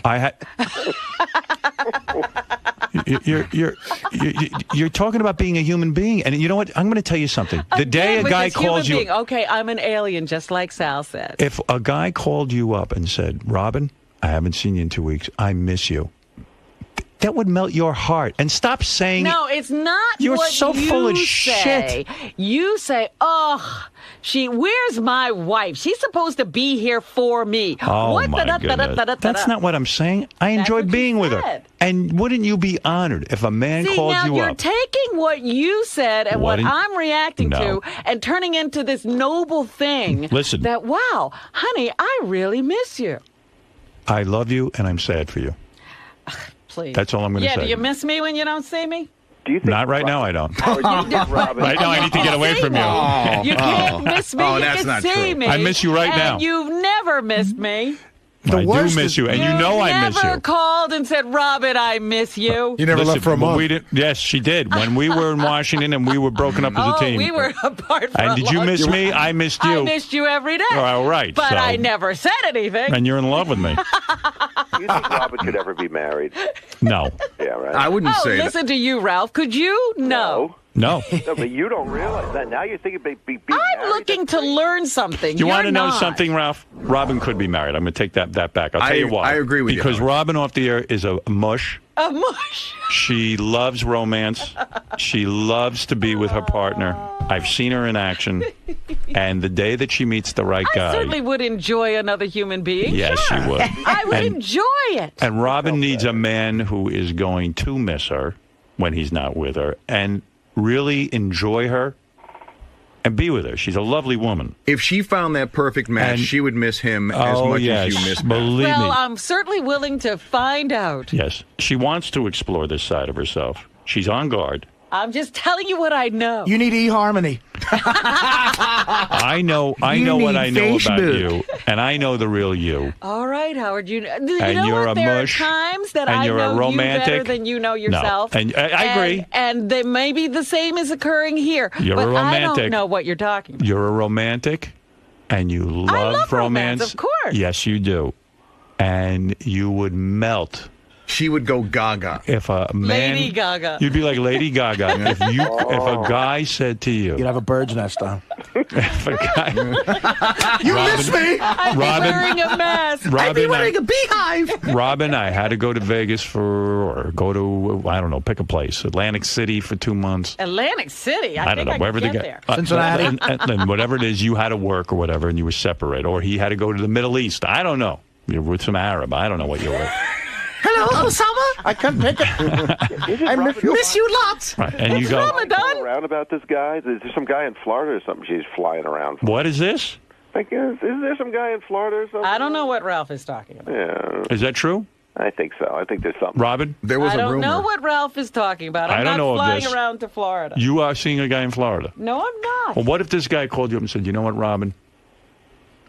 You're talking about being a human being, and you know what? I'm going to tell you something. The day a guy calls you, okay, I'm an alien, just like Sal said. If a guy called you up and said, "Robin, I haven't seen you in 2 weeks. I miss you," that would melt your heart. And stop saying. No, it's not. You're what so you full of say. shit. You say, "Oh, where's my wife? She's supposed to be here for me." Oh my goodness. That's not what I'm saying. I enjoy being with her. And wouldn't you be honored if a man called you you're up? taking what you said and what I'm reacting to and turning into this noble thing. Listen. That, wow, honey, I really miss you. I love you, and I'm sad for you. Please. That's all I'm going to say. Yeah, do you miss me when you don't see me? Do you think Not right now, I don't. Right now, I need to get away from you. You can't miss me. You can see me. I miss you right now. And you've never missed me. I do miss you, and you know I miss you. You never called and said, Robin, I miss you. You never left for a month. Yes, she did. When we were in Washington and we were broken up as a team. We were apart for And did you miss me? I missed you. I missed you every day. All right. But I never said anything. And you're in love with me. Do you think Robin could ever be married? No. Yeah, right. I wouldn't say that. Listen to you, Ralph. Could you? No. No. No, but you don't realize that. Now you're thinking about being I'm married. looking to learn something. You want to know not. something, Ralph? Robin could be married. I'm going to take that back. I'll tell you why. I agree with you. Because Robin off the air is a mush. A mush. She loves romance. She loves to be with her partner. I've seen her in action. And the day that she meets the right guy. I certainly would enjoy another human being. Yes, sure. she would. I would enjoy it. And Robin needs a man who is going to miss her when he's not with her and really enjoy her and be with her. She's a lovely woman. If she found that perfect match, she would miss him as much as you miss him. Believe me. I'm certainly willing to find out. Yes. She wants to explore this side of herself. She's on guard. I'm just telling you what I know. You need eHarmony. I know what I know about you, and I know the real you. All right, Howard. You know you're what? a There mush, are times that and I you're know a romantic. you better than you know yourself. No. And I agree. And maybe the same is occurring here. You're but a romantic. I don't know what you're talking about. You're a romantic, and you love romance, of course. Yes, you do. And you would melt. She would go gaga. If a man, Lady Gaga. You'd be like Lady Gaga. If a guy said to you, you'd have a bird's nest on. If a guy, you miss me. I'm wearing a mask. I'd be wearing a beehive. Robin, I had to go to Vegas or go to, I don't know, pick a place. Atlantic City for 2 months. Atlantic City? I don't know, wherever get the there. Cincinnati. And whatever it is, you had to work or whatever, and you were separate. Or he had to go to the Middle East. I don't know. You're with some Arab. I don't know what you were. Hello, Osama. I can't pick it. I miss you lots. Right. And you go around about this guy. Is there some guy in Florida or something she's flying around for? What is this? Like, is there some guy in Florida or something? I don't know what Ralph is talking about. Yeah. Is that true? I think so. I think there's something. Robin? There was I a rumor. don't know what Ralph is talking about. I'm I don't not know of flying this. around to Florida. You are seeing a guy in Florida. No, I'm not. Well, what if this guy called you up and said, you know what, Robin?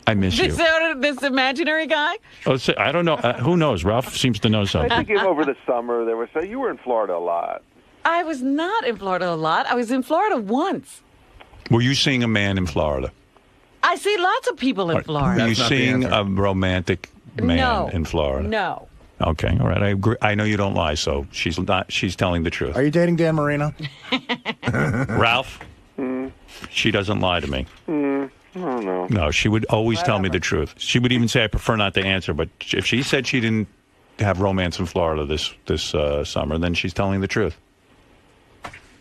I miss you. This imaginary guy? Oh, I don't know. Who knows? Ralph seems to know something. I think over the summer there was. So you were in Florida a lot. I was not in Florida a lot. I was in Florida once. Were you seeing a man in Florida? I see lots of people in Florida. Were you seeing a romantic man in Florida? No. Okay, all right. I agree. I know you don't lie, so she's not. She's telling the truth. Are you dating Dan Marino? Ralph? She doesn't lie to me. Oh, no. No, she would always tell me the truth. She would even say, I prefer not to answer, but if she said she didn't have romance in Florida this summer, then she's telling the truth.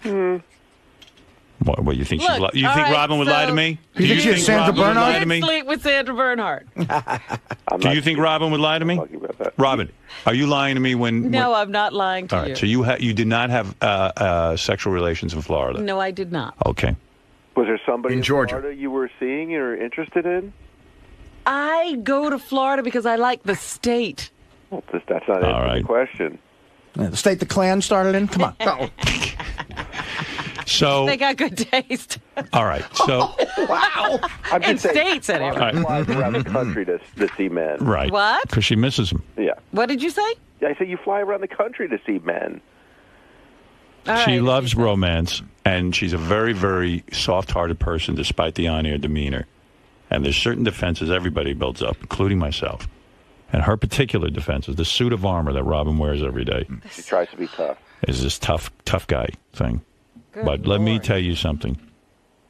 What you think? Look, You think Robin would lie to me? You think she's Sandra Robin would lie to Bernhard? me? Sleep with Sandra Bernhard. Do you think Robin would lie to me? Robin, are you lying to me when... No, I'm not lying to All right, you. so you did not have sexual relations in Florida? No, I did not. Okay. Was there somebody in Georgia Florida you were seeing or interested in? I go to Florida because I like the state. Well, that's not answering the question. The state the Klan started in? Come on. So They got good taste. All right. So wow. I'm In just saying, states, anyway. Robin flies around the country to see men. Right. What? Because she misses him. Yeah. What did you say? Yeah, I said you fly around the country to see men. She loves romance, and she's a very, very soft-hearted person despite the on-air demeanor. And there's certain defenses everybody builds up, including myself. And her particular defense is the suit of armor that Robin wears every day. She tries to be tough. Is this tough guy thing. Good but let me Lord. tell you something.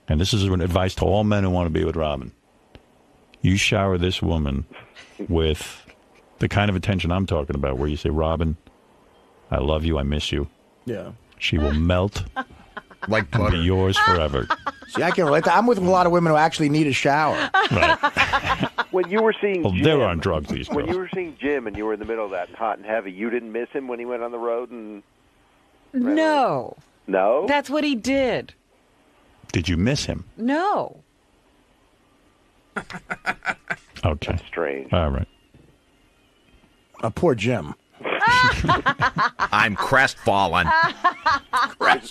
And this is an advice to all men who want to be with Robin. You shower this woman with the kind of attention I'm talking about, where you say, Robin, I love you, I miss you. Yeah. She will melt like and be yours forever. See, I can relate to that. I'm with a lot of women who actually need a shower. Right. When you were seeing Jim, they're on drugs, these girls. When you were seeing Jim and you were in the middle of that and hot and heavy, you didn't miss him when he went on the road and... No. No? That's what he did. Did you miss him? No. Okay. That's strange. All right. Poor Jim. I'm crestfallen. This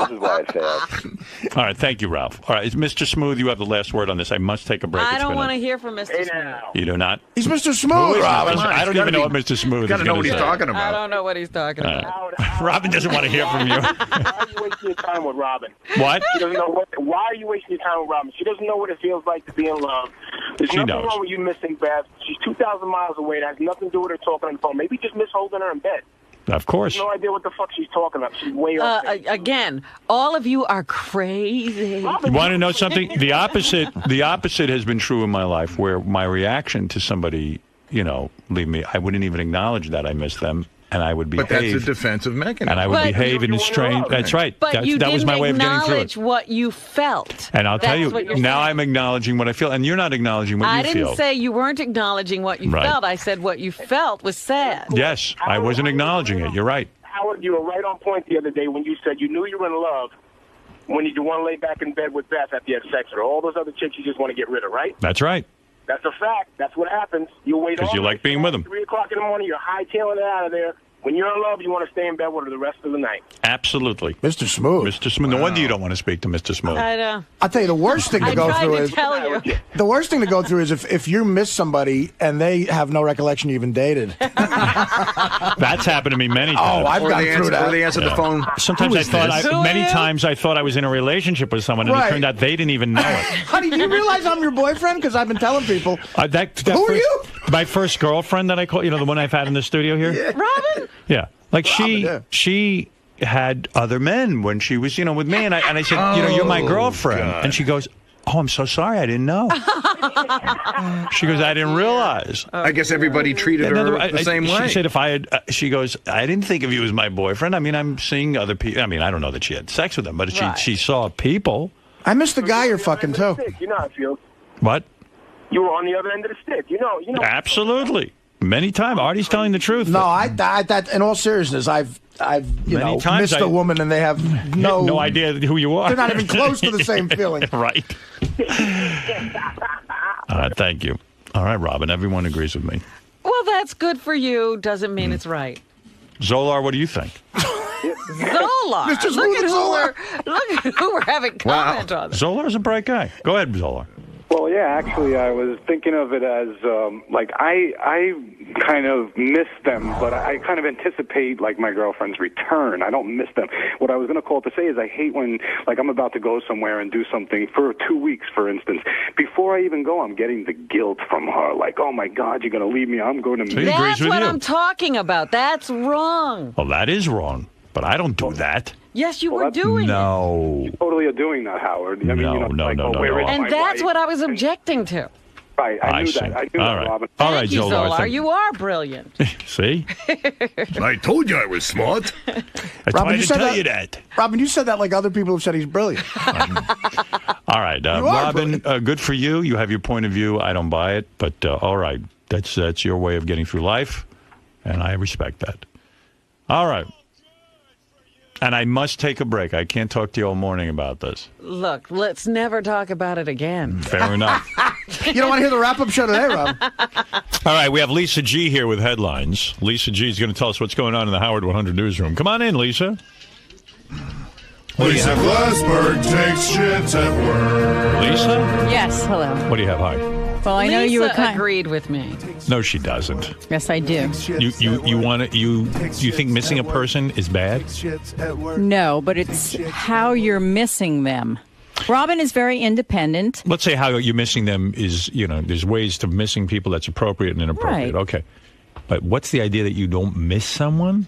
is why I failed. All right, thank you, Ralph. All right, Mr. Smooth, you have the last word on this. I must take a break. I don't want to hear from Mr. Smooth. You do not? He's Mr. Smooth, Robin. I don't even know what Mr. Smooth is going to say. Got to know what he's talking about. I don't know what he's talking about. Robin doesn't want to hear from you. Why are you wasting your time with Robin? What? She doesn't know what. Why are you wasting your time with Robin? She doesn't know what it feels like to be in love. There's She nothing knows. wrong with you missing Beth. She's 2,000 miles away. That has nothing to do with her talking on the phone. Maybe just miss holding her in bed. Of course. No idea what the fuck she's talking about. She's way off. Again, all of you are crazy. You want to know something? The opposite has been true in my life, where my reaction to somebody, leave me, I wouldn't even acknowledge that I miss them, and I would behave. But that's a defensive mechanism. And I would behave in a strange. That's right. But that was my way of getting through it. acknowledge what you felt. And I'll tell That's you, what you're now saying. I'm acknowledging what I feel, and you're not acknowledging what I you feel. didn't say you weren't acknowledging what you Right. felt. I said what you felt was sad. Yes, I wasn't acknowledging it. You're right. Howard, you were right on point the other day when you said you knew you were in love when you want to lay back in bed with Beth after you had sex with her. All those other chicks you just want to get rid of, right? That's right. That's a fact. That's what happens. You wait Because all you like being with them. 3 o'clock in the morning, you're hightailing it out of there. When you're in love, you want to stay in bed with her the rest of the night. Absolutely. Mr. Smooth. Mr. Smooth. No wonder you don't want to speak to Mr. Smooth. I know. I'll tell you, the worst thing to go through is... The worst thing to go through is if you miss somebody and they have no recollection you even dated. That's happened to me many times. Oh, I've gone through that. Or they answered the phone. Sometimes many times I thought I was in a relationship with someone, and it turned out they didn't even know it. Honey, do you realize I'm your boyfriend? Because I've been telling people. Who are you? My first girlfriend that I called, the one I've had in the studio here? Yeah. Robin? Yeah. Like Robin, she had other men when she was, with me, and I said, you're my girlfriend. God. And she goes, oh, I'm so sorry, I didn't know. She goes, I didn't realize. I guess everybody treated her the same way. She said if I had, she goes, I didn't think of you as my boyfriend. I mean, I'm seeing other people. I mean, I don't know that she had sex with them, but she saw people. I miss the guy you're fucking too. You know how it feels. What? You were on the other end of the stick. You know. Absolutely. Many times. Artie's telling the truth. No, that in all seriousness, I've Many times missed a woman and they have no idea who you are. They're not even close to the same feeling. Right. Thank you. All right, Robin. Everyone agrees with me. Well, that's good for you. Doesn't mean it's right. Zolar, what do you think? Zolar. Mr. Look at Zolar. who we're having comment on. Zolar's a bright guy. Go ahead, Zolar. Well, yeah, actually, I was thinking of it as, I kind of miss them, but I kind of anticipate, my girlfriend's return. I don't miss them. What I was going to call to say is I hate when, I'm about to go somewhere and do something for 2 weeks, for instance. Before I even go, I'm getting the guilt from her, oh, my God, you're going to leave me. I'm going to miss That's what I'm talking about. That's wrong. Well, that is wrong, but I don't do that. Yes, you were doing No. You totally are doing that, Howard. I mean, No. And that's what I was objecting to. Right, I knew see. that. I knew All that, right. Robin. All right, Thank you, Zolar. Zolar. You are brilliant. See? I told you I was smart. I Robin, tried to tell you that. Robin, you said that like other people have said he's brilliant. All right, Robin, good for you. You have your point of view. I don't buy it, but all right. That's your way of getting through life, and I respect that. All right. And I must take a break. I can't talk to you all morning about this. Look, let's never talk about it again. Fair enough. You don't want to hear the wrap-up show today, Rob? All right, we have Lisa G here with headlines. Lisa G is going to tell us what's going on in the Howard 100 newsroom. Come on in, Lisa. Lisa Glassberg takes shit at work. Lisa? Yes, hello. What do you have, hi? Well, I know you were agreed with me. No, she doesn't. Yes, I do. You think missing a person is bad? No, but it's how you're missing them. Robin is very independent. Let's say how you're missing them is, there's ways to missing people that's appropriate and inappropriate. Right. Okay. But what's the idea that you don't miss someone?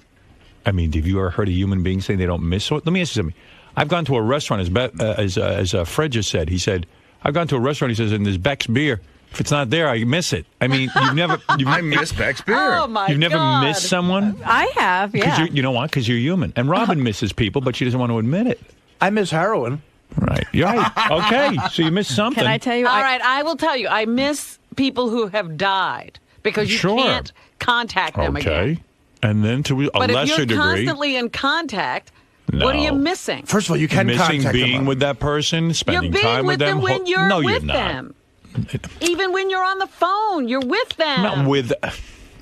I mean, have you ever heard a human being say they don't miss someone? Let me ask you something. I've gone to a restaurant, as Fred just said. He said, I've gone to a restaurant, he says, and there's Beck's beer. If it's not there, I miss it. I mean, I miss Beck's beer. Oh, my You've never God. missed someone? I have, yeah. You know what? Because you're human. And Robin misses people, but she doesn't want to admit it. I miss heroin. Right. Yeah. Okay. So you missed something. Can I tell you? All right, I will tell you. I miss people who have died because you can't contact them again. And then to a lesser degree. But if you're constantly in contact, what are you missing? First of all, you can contact being them. with that person, spending time with them. When you're no, with you're them. Even when you're on the phone, you're with them. Not with.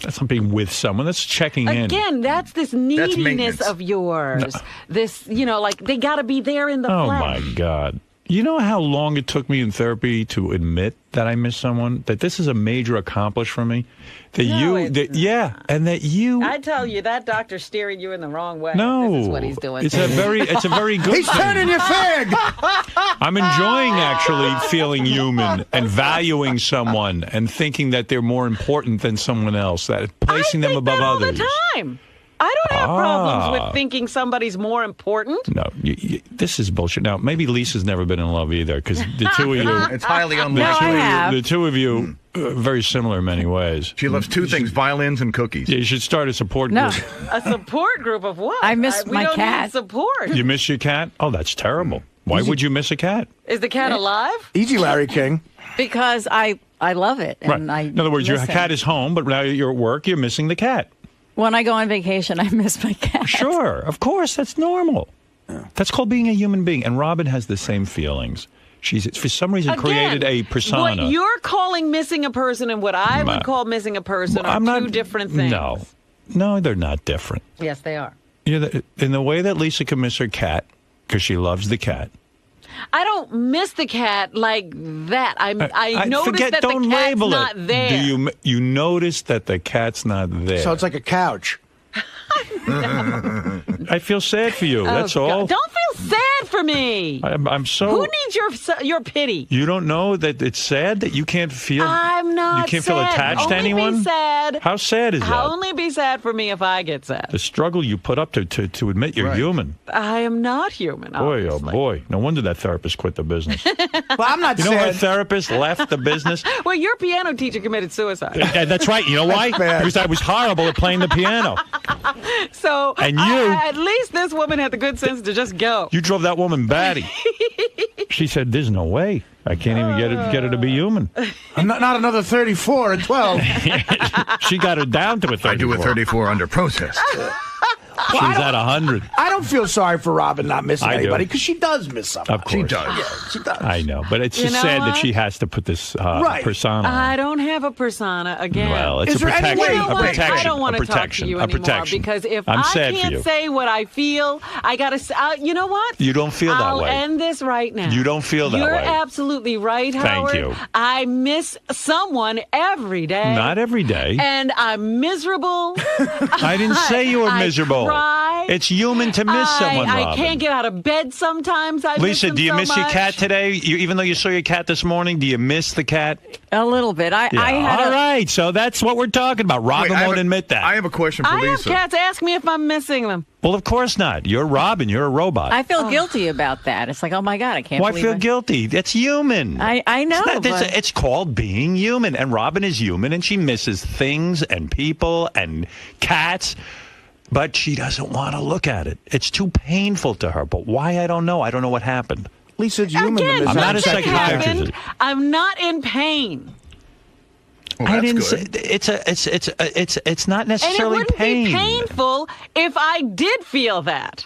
That's not being with someone. That's checking in. Again, that's this neediness of yours. No. This, like they got to be there in the flesh. Oh, my God. You know how long it took me in therapy to admit that I miss someone? That this is a major accomplishment for me? And that you... I tell you, that doctor's steering you in the wrong way. No. This is what he's doing. It's a very good He's thing. turning your fig! I'm enjoying actually feeling human and valuing someone and thinking that they're more important than someone else, that placing them above others. I think that all the time. I don't have problems with thinking somebody's more important. No, this is bullshit. Now, maybe Lisa's never been in love either, because the two of you... It's highly unlikely. The two of you are very similar in many ways. She loves two things, violins and cookies. Yeah, you should start a support group. A support group of what? I miss my cat. We don't need support. You miss your cat? Oh, that's terrible. Why would you miss a cat? Is the cat alive? Easy, Larry King. Because I love it. And right. In other words, your cat is home, but now you're at work, you're missing the cat. When I go on vacation, I miss my cat. Sure, of course, that's normal. Yeah. That's called being a human being. And Robin has the same feelings. She's, for some reason, created a persona. What you're calling missing a person and what I would call missing a person are two different things. No, they're not different. Yes, they are. In the way that Lisa can miss her cat, because she loves the cat. I don't miss the cat like that. I notice that the cat's not there. You notice that the cat's not there. So it's like a couch. I feel sad for you. That's all. Don't feel sad for me. I'm so. Who needs your pity? You don't know that it's sad that you can't feel. I'm not. You can't feel attached to anyone. Be sad. How sad is that? I'll only be sad for me if I get sad. The struggle you put up to admit you're human. I am not human. Boy, obviously. Oh boy! No wonder that therapist quit the business. Well, I'm not. You know why a therapist left the business? Well, your piano teacher committed suicide. That's right. You know why? Because I was horrible at playing the piano. So, and you, at least this woman had the good sense to just go. You drove that woman batty. She said, "There's no way. I can't even get her to be human." Not another 34 and 12. She got her down to a 34. I do a 34 under protest. She's at 100. I don't feel sorry for Robin not missing anybody because she does miss somebody. Of course. She does. Yeah, she does. I know, but it's just sad that she has to put this persona on. I don't have a persona again. Well, it's a protection. I don't want to talk to you anymore because if I can't say what I feel, I got to. You know what? You don't feel that way. I'll end this right now. You don't feel that way. You're absolutely right, Howard. Thank you. I miss someone every day. Not every day. And I'm miserable. I didn't say you were miserable. It's human to miss someone, Robin. I can't get out of bed sometimes. Lisa, do you miss your cat today? Even though you saw your cat this morning, do you miss the cat? A little bit. All right, so that's what we're talking about. Robin won't admit that. I have a question for Lisa. I have cats ask me if I'm missing them. Well, of course not. You're Robin. You're a robot. I feel guilty about that. It's like, oh, my God, I can't believe Why feel guilty? That's human. I know. It's called being human. And Robin is human, and she misses things and people and cats. But she doesn't want to look at it. It's too painful to her. But why, I don't know. I don't know what happened. Lisa, it's human. Again, I'm not a psychiatrist. I'm not in pain. Well, I didn't say it's not necessarily and it wouldn't be painful if I did feel that.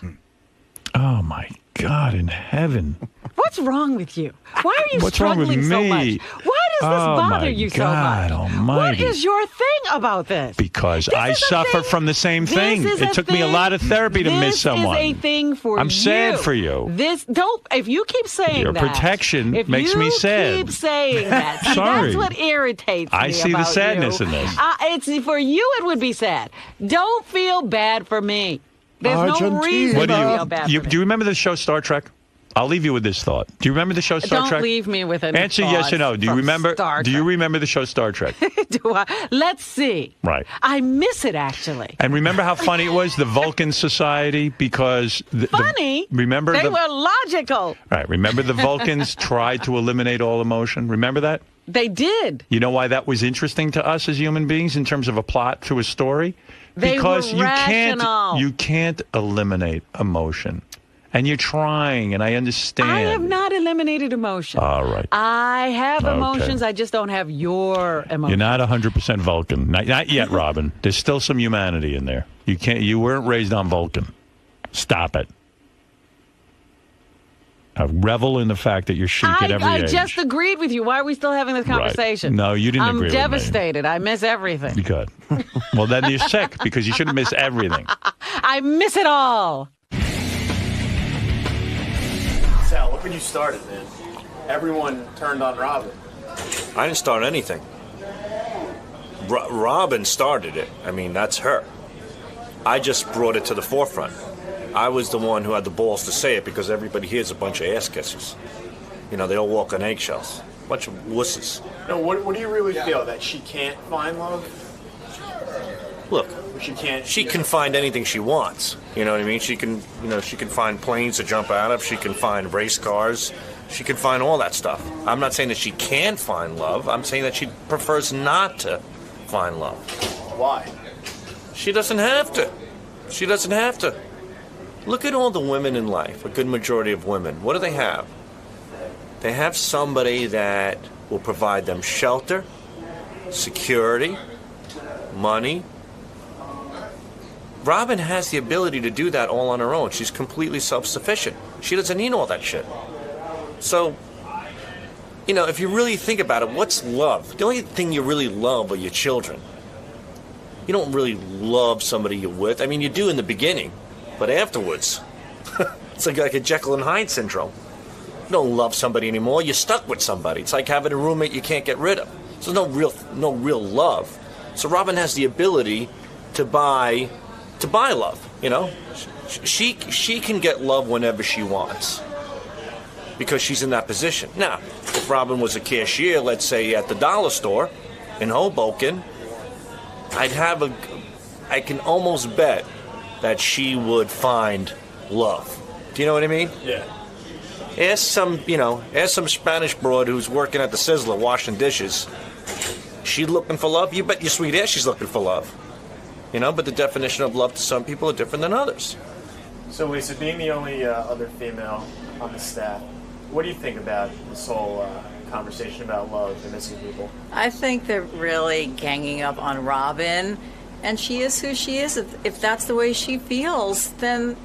Oh my God in heaven. What's wrong with you? Why are you struggling so much? Why does this bother you so much? Almighty. What is your thing about this? Because I suffer from the same thing. It took me a lot of therapy to miss someone. This is a thing for you. I'm sad for you. If you keep saying your protection makes me sad. If you keep saying that, sorry. That's what irritates me I see the sadness in this. It's for you. It would be sad. Don't feel bad for me. There's no reason to feel bad for me. Do you remember the show Star Trek? I'll leave you with this thought. Do you remember the show Star Trek? Don't leave me with an answer yes or no. Do you remember? Do you remember the show Star Trek? Do I? Let's see. Right. I miss it actually. And remember how funny it was, the Vulcan Society, because remember they were logical. Right. Remember the Vulcans tried to eliminate all emotion. Remember that? They did. You know why that was interesting to us as human beings in terms of a plot to a story? Because you can't eliminate emotion. And you're trying, and I understand. I have not eliminated emotion. All right. I have emotions. I just don't have your emotions. You're not 100% Vulcan. Not yet, Robin. There's still some humanity in there. You weren't raised on Vulcan. Stop it. I revel in the fact that you're chic at every age. I just agreed with you. Why are we still having this conversation? Right. No, you didn't agree with me. I'm devastated. I miss everything. Good. Well, then you're sick because you shouldn't miss everything. I miss it all. Sal, look when you started, man. Everyone turned on Robin. I didn't start anything. Robin started it. I mean, that's her. I just brought it to the forefront. I was the one who had the balls to say it because everybody here is a bunch of ass kissers. You know, they all walk on eggshells. A bunch of wusses. No, what do you really feel? That she can't find love? Look, she can find anything she wants. You know what I mean? She can find planes to jump out of. She can find race cars. She can find all that stuff. I'm not saying that she can find love. I'm saying that she prefers not to find love. Why? She doesn't have to. She doesn't have to. Look at all the women in life, a good majority of women. What do they have? They have somebody that will provide them shelter, security, money. Robin has the ability to do that all on her own. She's completely self-sufficient. She doesn't need all that shit. So, you know, if you really think about it, what's love? The only thing you really love are your children. You don't really love somebody you're with. I mean, you do in the beginning, but afterwards, it's like a Jekyll and Hyde syndrome. You don't love somebody anymore. You're stuck with somebody. It's like having a roommate you can't get rid of. So there's no real love. So Robin has the ability to buy love. You know, she can get love whenever she wants because she's in that position. Now, if Robin was a cashier, let's say at the dollar store in Hoboken, I can almost bet that she would find love. Do you know what I mean? Yeah. Ask some Spanish broad who's working at the Sizzler washing dishes. She looking for love? You bet your sweet ass she's looking for love. You know, but the definition of love to some people are different than others. So, Lisa, being the only other female on the staff, what do you think about this whole conversation about love and missing people? I think they're really ganging up on Robin, and she is who she is. If that's the way she feels, then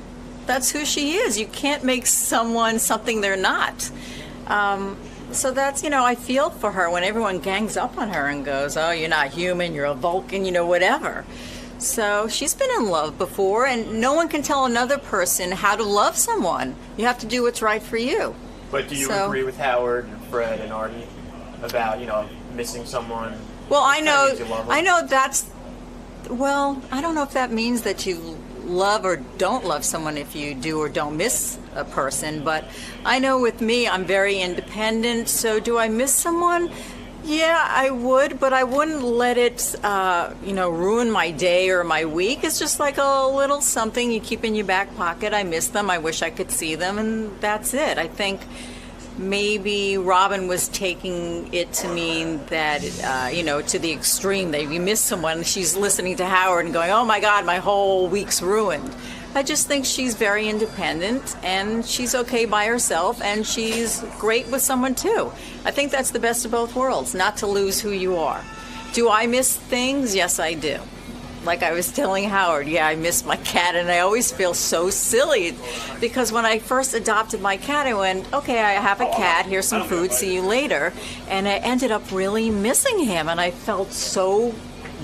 that's who she is. You can't make someone something they're not. So that's, you know, I feel for her when everyone gangs up on her and goes, oh, you're not human, you're a Vulcan, you know, whatever. So she's been in love before, and no one can tell another person how to love someone. You have to do what's right for you. But do you agree with Howard and Fred and Artie about, you know, missing someone? Well, I know that's, well, I don't know if that means that you love or don't love someone if you do or don't miss a person, but I know with me, I'm very independent, so do I miss someone? Yeah, I would, but I wouldn't let it, ruin my day or my week. It's just like a little something you keep in your back pocket. I miss them. I wish I could see them, and that's it. I think maybe Robin was taking it to mean that, to the extreme, that if you miss someone, she's listening to Howard and going, oh my God, my whole week's ruined. I just think she's very independent, and she's okay by herself, and she's great with someone too. I think that's the best of both worlds, not to lose who you are. Do I miss things? Yes, I do. Like I was telling Howard, yeah, I miss my cat, and I always feel so silly because when I first adopted my cat, I went, okay, I have a cat, here's some food, see you later. And I ended up really missing him, and I felt so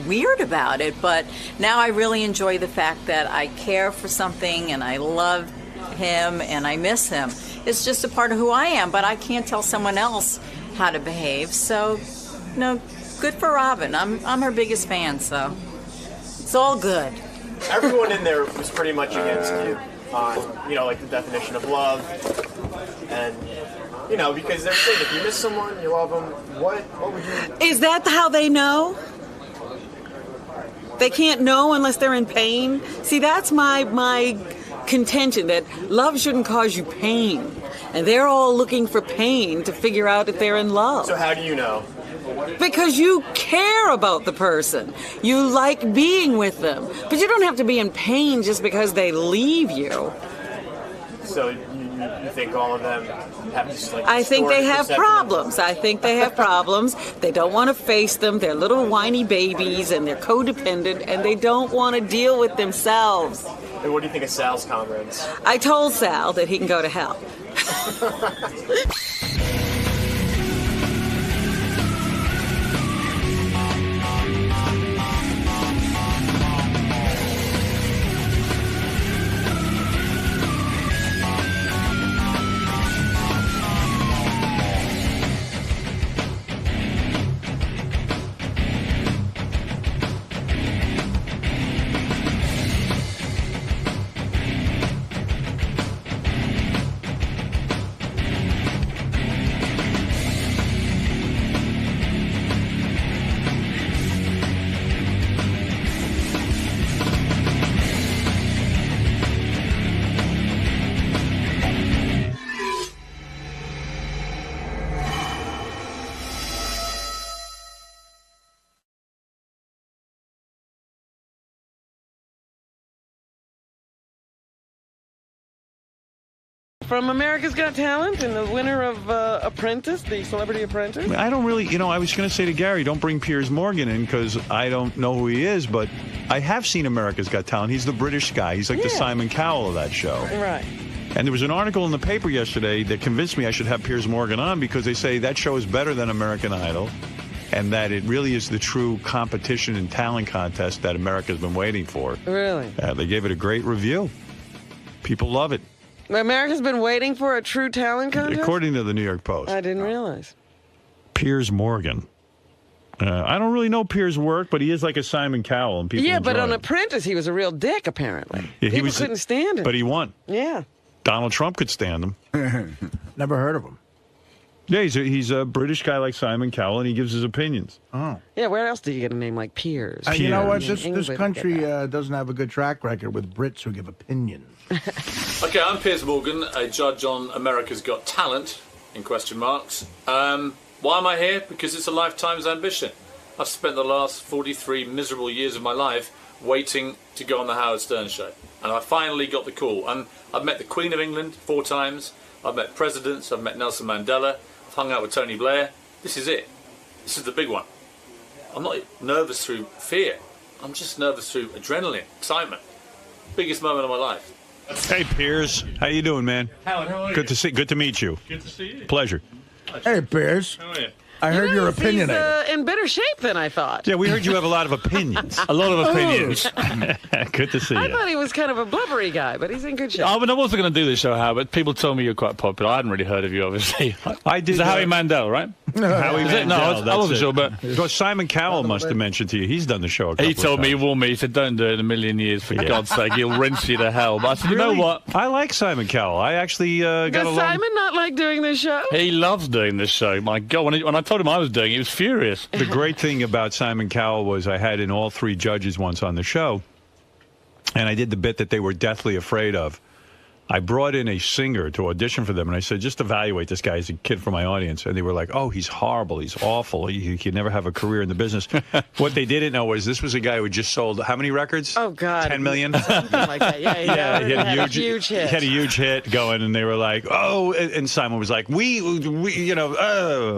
weird about it, but now I really enjoy the fact that I care for something and I love him and I miss him. It's just a part of who I am, but I can't tell someone else how to behave. So, good for Robin. I'm her biggest fan, so it's all good. Everyone in there was pretty much against you on, like the definition of love, and because they're saying if you miss someone, you love them. What would you? Is that how they know? They can't know unless they're in pain. See, that's my contention, that love shouldn't cause you pain. And they're all looking for pain to figure out if they're in love. So how do you know? Because you care about the person. You like being with them. But you don't have to be in pain just because they leave you. So you think all of them have just like... I think they have perception? problems. I think they have problems. They don't want to face them. They're little whiny babies, and they're codependent, and they don't want to deal with themselves. And what do you think of Sal's comments? I told Sal that he can go to hell. From America's Got Talent and the winner of Apprentice, the Celebrity Apprentice? I don't really, I was going to say to Gary, don't bring Piers Morgan in because I don't know who he is, but I have seen America's Got Talent. He's the British guy. He's like the Simon Cowell of that show. Right. And there was an article in the paper yesterday that convinced me I should have Piers Morgan on because they say that show is better than American Idol and that it really is the true competition and talent contest that America's been waiting for. Really? They gave it a great review. People love it. America's been waiting for a true talent contest? According to the New York Post. I didn't realize. Piers Morgan. I don't really know Piers' work, but he is like a Simon Cowell. And people but enjoy on it. Apprentice, he was a real dick, apparently. Yeah, People couldn't stand him. But he won. Yeah. Donald Trump could stand him. Never heard of him. Yeah, he's a British guy like Simon Cowell, and he gives his opinions. Oh. Yeah, where else do you get a name like Piers? You know what? This country doesn't have a good track record with Brits who give opinions. Okay, I'm Piers Morgan, a judge on America's Got Talent, in question marks. Why am I here? Because it's a lifetime's ambition. I've spent the last 43 miserable years of my life waiting to go on the Howard Stern show. And I finally got the call. And I've met the Queen of England 4 times. I've met presidents. I've met Nelson Mandela. I've hung out with Tony Blair. This is it. This is the big one. I'm not nervous through fear. I'm just nervous through adrenaline, excitement. Biggest moment of my life. Hey, Piers. How you doing, man? Howard, how are you? Good to meet you. Good to see you. Pleasure. Hey, Piers. How are you? I heard you're opinionated. He's in better shape than I thought. Yeah, we heard you have a lot of opinions. A lot of opinions. Good to see you. I thought he was kind of a blubbery guy, but he's in good shape. I wasn't going to do this show, Howard, but people told me you're quite popular. I hadn't really heard of you, obviously. I did. Is it Howie Mandel, right? Howie Mandel. No, I wasn't sure, but... Because Simon Cowell must have mentioned to you. He's done the show a couple He told of times. me, he warned me, he said, don't do it in a million years, for God's sake. He'll rinse you to hell. But I said, you know what? I like Simon Cowell. I actually got Does along... Simon not like doing this show? He loves doing this show. My God, when I told him I was doing it, he was furious. The great thing about Simon Cowell was I had in all 3 judges once on the show, and I did the bit that they were deathly afraid of. I brought in a singer to audition for them, and I said, just evaluate this guy as a kid for my audience. And they were like, oh, he's horrible. He's awful. He could never have a career in the business. What they didn't know was this was a guy who had just sold how many records? Oh, God. 10 million? Something like that. Yeah, he had a huge hit. He had a huge hit going, and they were like, oh, and Simon was like, we oh.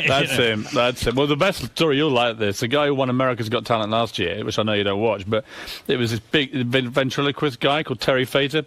That's him. That's him. Well, the best story, you'll like this. The guy who won America's Got Talent last year, which I know you don't watch, but it was this big ventriloquist guy called Terry Fator.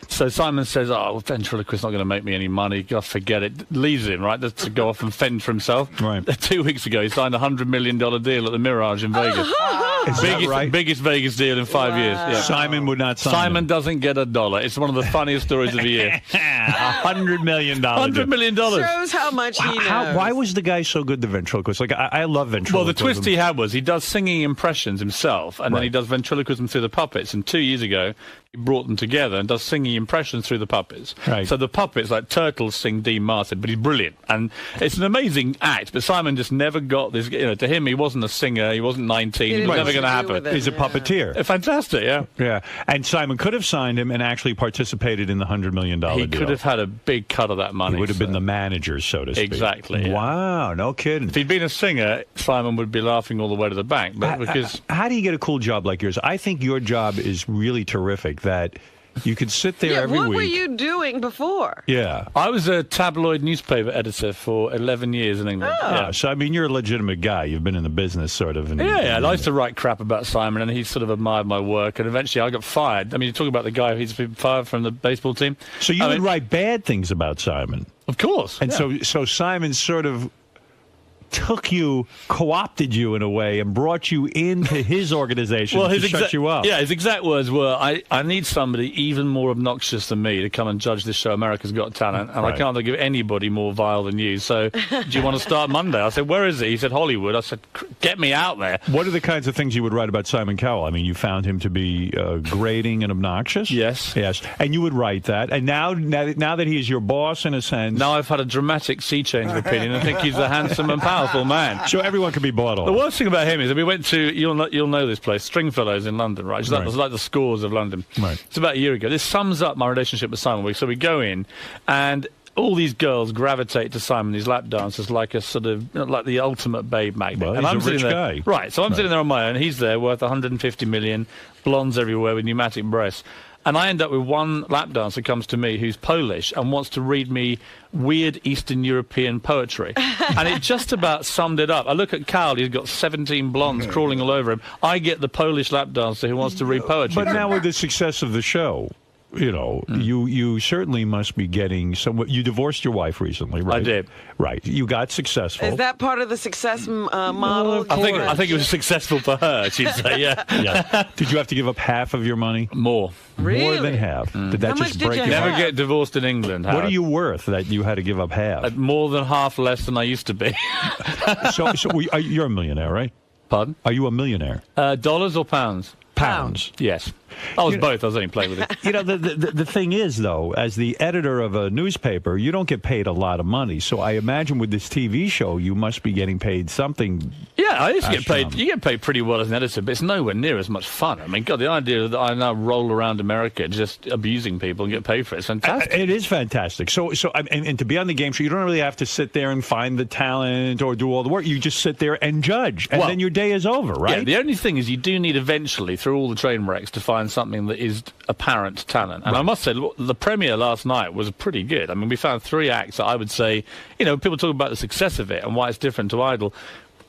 So Simon says, oh, ventriloquist's not going to make me any money. Gosh, forget it. Leaves him, right, to go off and fend for himself. Right. 2 weeks ago, he signed a $100 million deal at the Mirage in Vegas. Is that right? Biggest Vegas deal in 5 years. Yeah. Simon would not sign Simon him. doesn't get $1. It's one of the funniest stories of the year. $100 million. $100 million. Shows how much he knows. Why was the guy so good, the ventriloquist? Like, I love ventriloquism. Well, the twist he had was he does singing impressions himself, and then he does ventriloquism through the puppets. And 2 years ago, he brought them together and does singing impressions through the puppets. Right. So the puppets, like turtles, sing Dean Martin, but he's brilliant. And it's an amazing act, but Simon just never got this. To him, he wasn't a singer, he wasn't 19, it was never going to happen. He's a puppeteer. Fantastic, yeah. Yeah. And Simon could have signed him and actually participated in the $100 million deal. He could have had a big cut of that money. He would have been the manager, so to speak. Exactly. Yeah. Wow, no kidding. If he'd been a singer, Simon would be laughing all the way to the bank. But because how do you get a cool job like yours? I think your job is really terrific, that You could sit there every week. week. What were you doing before? Yeah. I was a tabloid newspaper editor for 11 years in England. Oh. Yeah, so I mean, you're a legitimate guy. You've been in the business, sort of. Yeah, I used to write crap about Simon, and he sort of admired my work, and eventually I got fired. I mean, you talk about the guy who's been fired from the baseball team. So you would write bad things about Simon? Of course. And so Simon sort of took you, co-opted you in a way, and brought you into his organization to shut you up. Yeah, his exact words were, I need somebody even more obnoxious than me to come and judge this show, America's Got Talent, and I can't think of anybody more vile than you. So do you want to start Monday? I said, where is it? He said, Hollywood. I said, get me out there. What are the kinds of things you would write about Simon Cowell? I mean, you found him to be grating and obnoxious? Yes. Yes. And you would write that. And now that he is your boss, in a sense... Now I've had a dramatic sea change of opinion. I think he's a handsome and powerful man. So everyone can be bought off. The worst thing about him is that we went to, you'll know this place, Stringfellows in London, right? It's like the Scores of London. Right. It's about a year ago. This sums up my relationship with Simon. So we go in, and all these girls gravitate to Simon, these lap dancers, like a sort of, like the ultimate babe magnet. Well, and he's a rich guy. Right, so I'm sitting there on my own. He's there, worth 150 million, blondes everywhere with pneumatic breasts. And I end up with one lap dancer comes to me who's Polish and wants to read me weird Eastern European poetry. And it just about summed it up. I look at Cowell, he's got 17 blondes crawling all over him. I get the Polish lap dancer who wants to read poetry. But now with the success of the show, you know, you certainly must be getting some. You divorced your wife recently, right? I did. Right. You got successful. Is that part of the success model? I think it was successful for her, she'd say, yeah. Did you have to give up half of your money? More. Really? More than half. Did that just break you? Never get divorced in England, Howard. What are you worth that you had to give up half? More than half less than I used to be. so you're a millionaire, right? Pardon? Are you a millionaire? Dollars or pounds? Pounds. Yes. I was both. I was only playing with it. You know, the thing is, though, as the editor of a newspaper, you don't get paid a lot of money. So I imagine with this TV show, you must be getting paid something. Yeah, I used to get paid. You get paid pretty well as an editor, but it's nowhere near as much fun. I mean, God, the idea that I now roll around America just abusing people and get paid for it's fantastic. It is fantastic. So and to be on the game show, you don't really have to sit there and find the talent or do all the work. You just sit there and judge, and then your day is over, right? Yeah, the only thing is you do need eventually, through all the train wrecks, to find something that is apparent talent. And I must say, the premiere last night was pretty good. I mean, we found 3 acts that I would say, you know, people talk about the success of it and why it's different to Idol.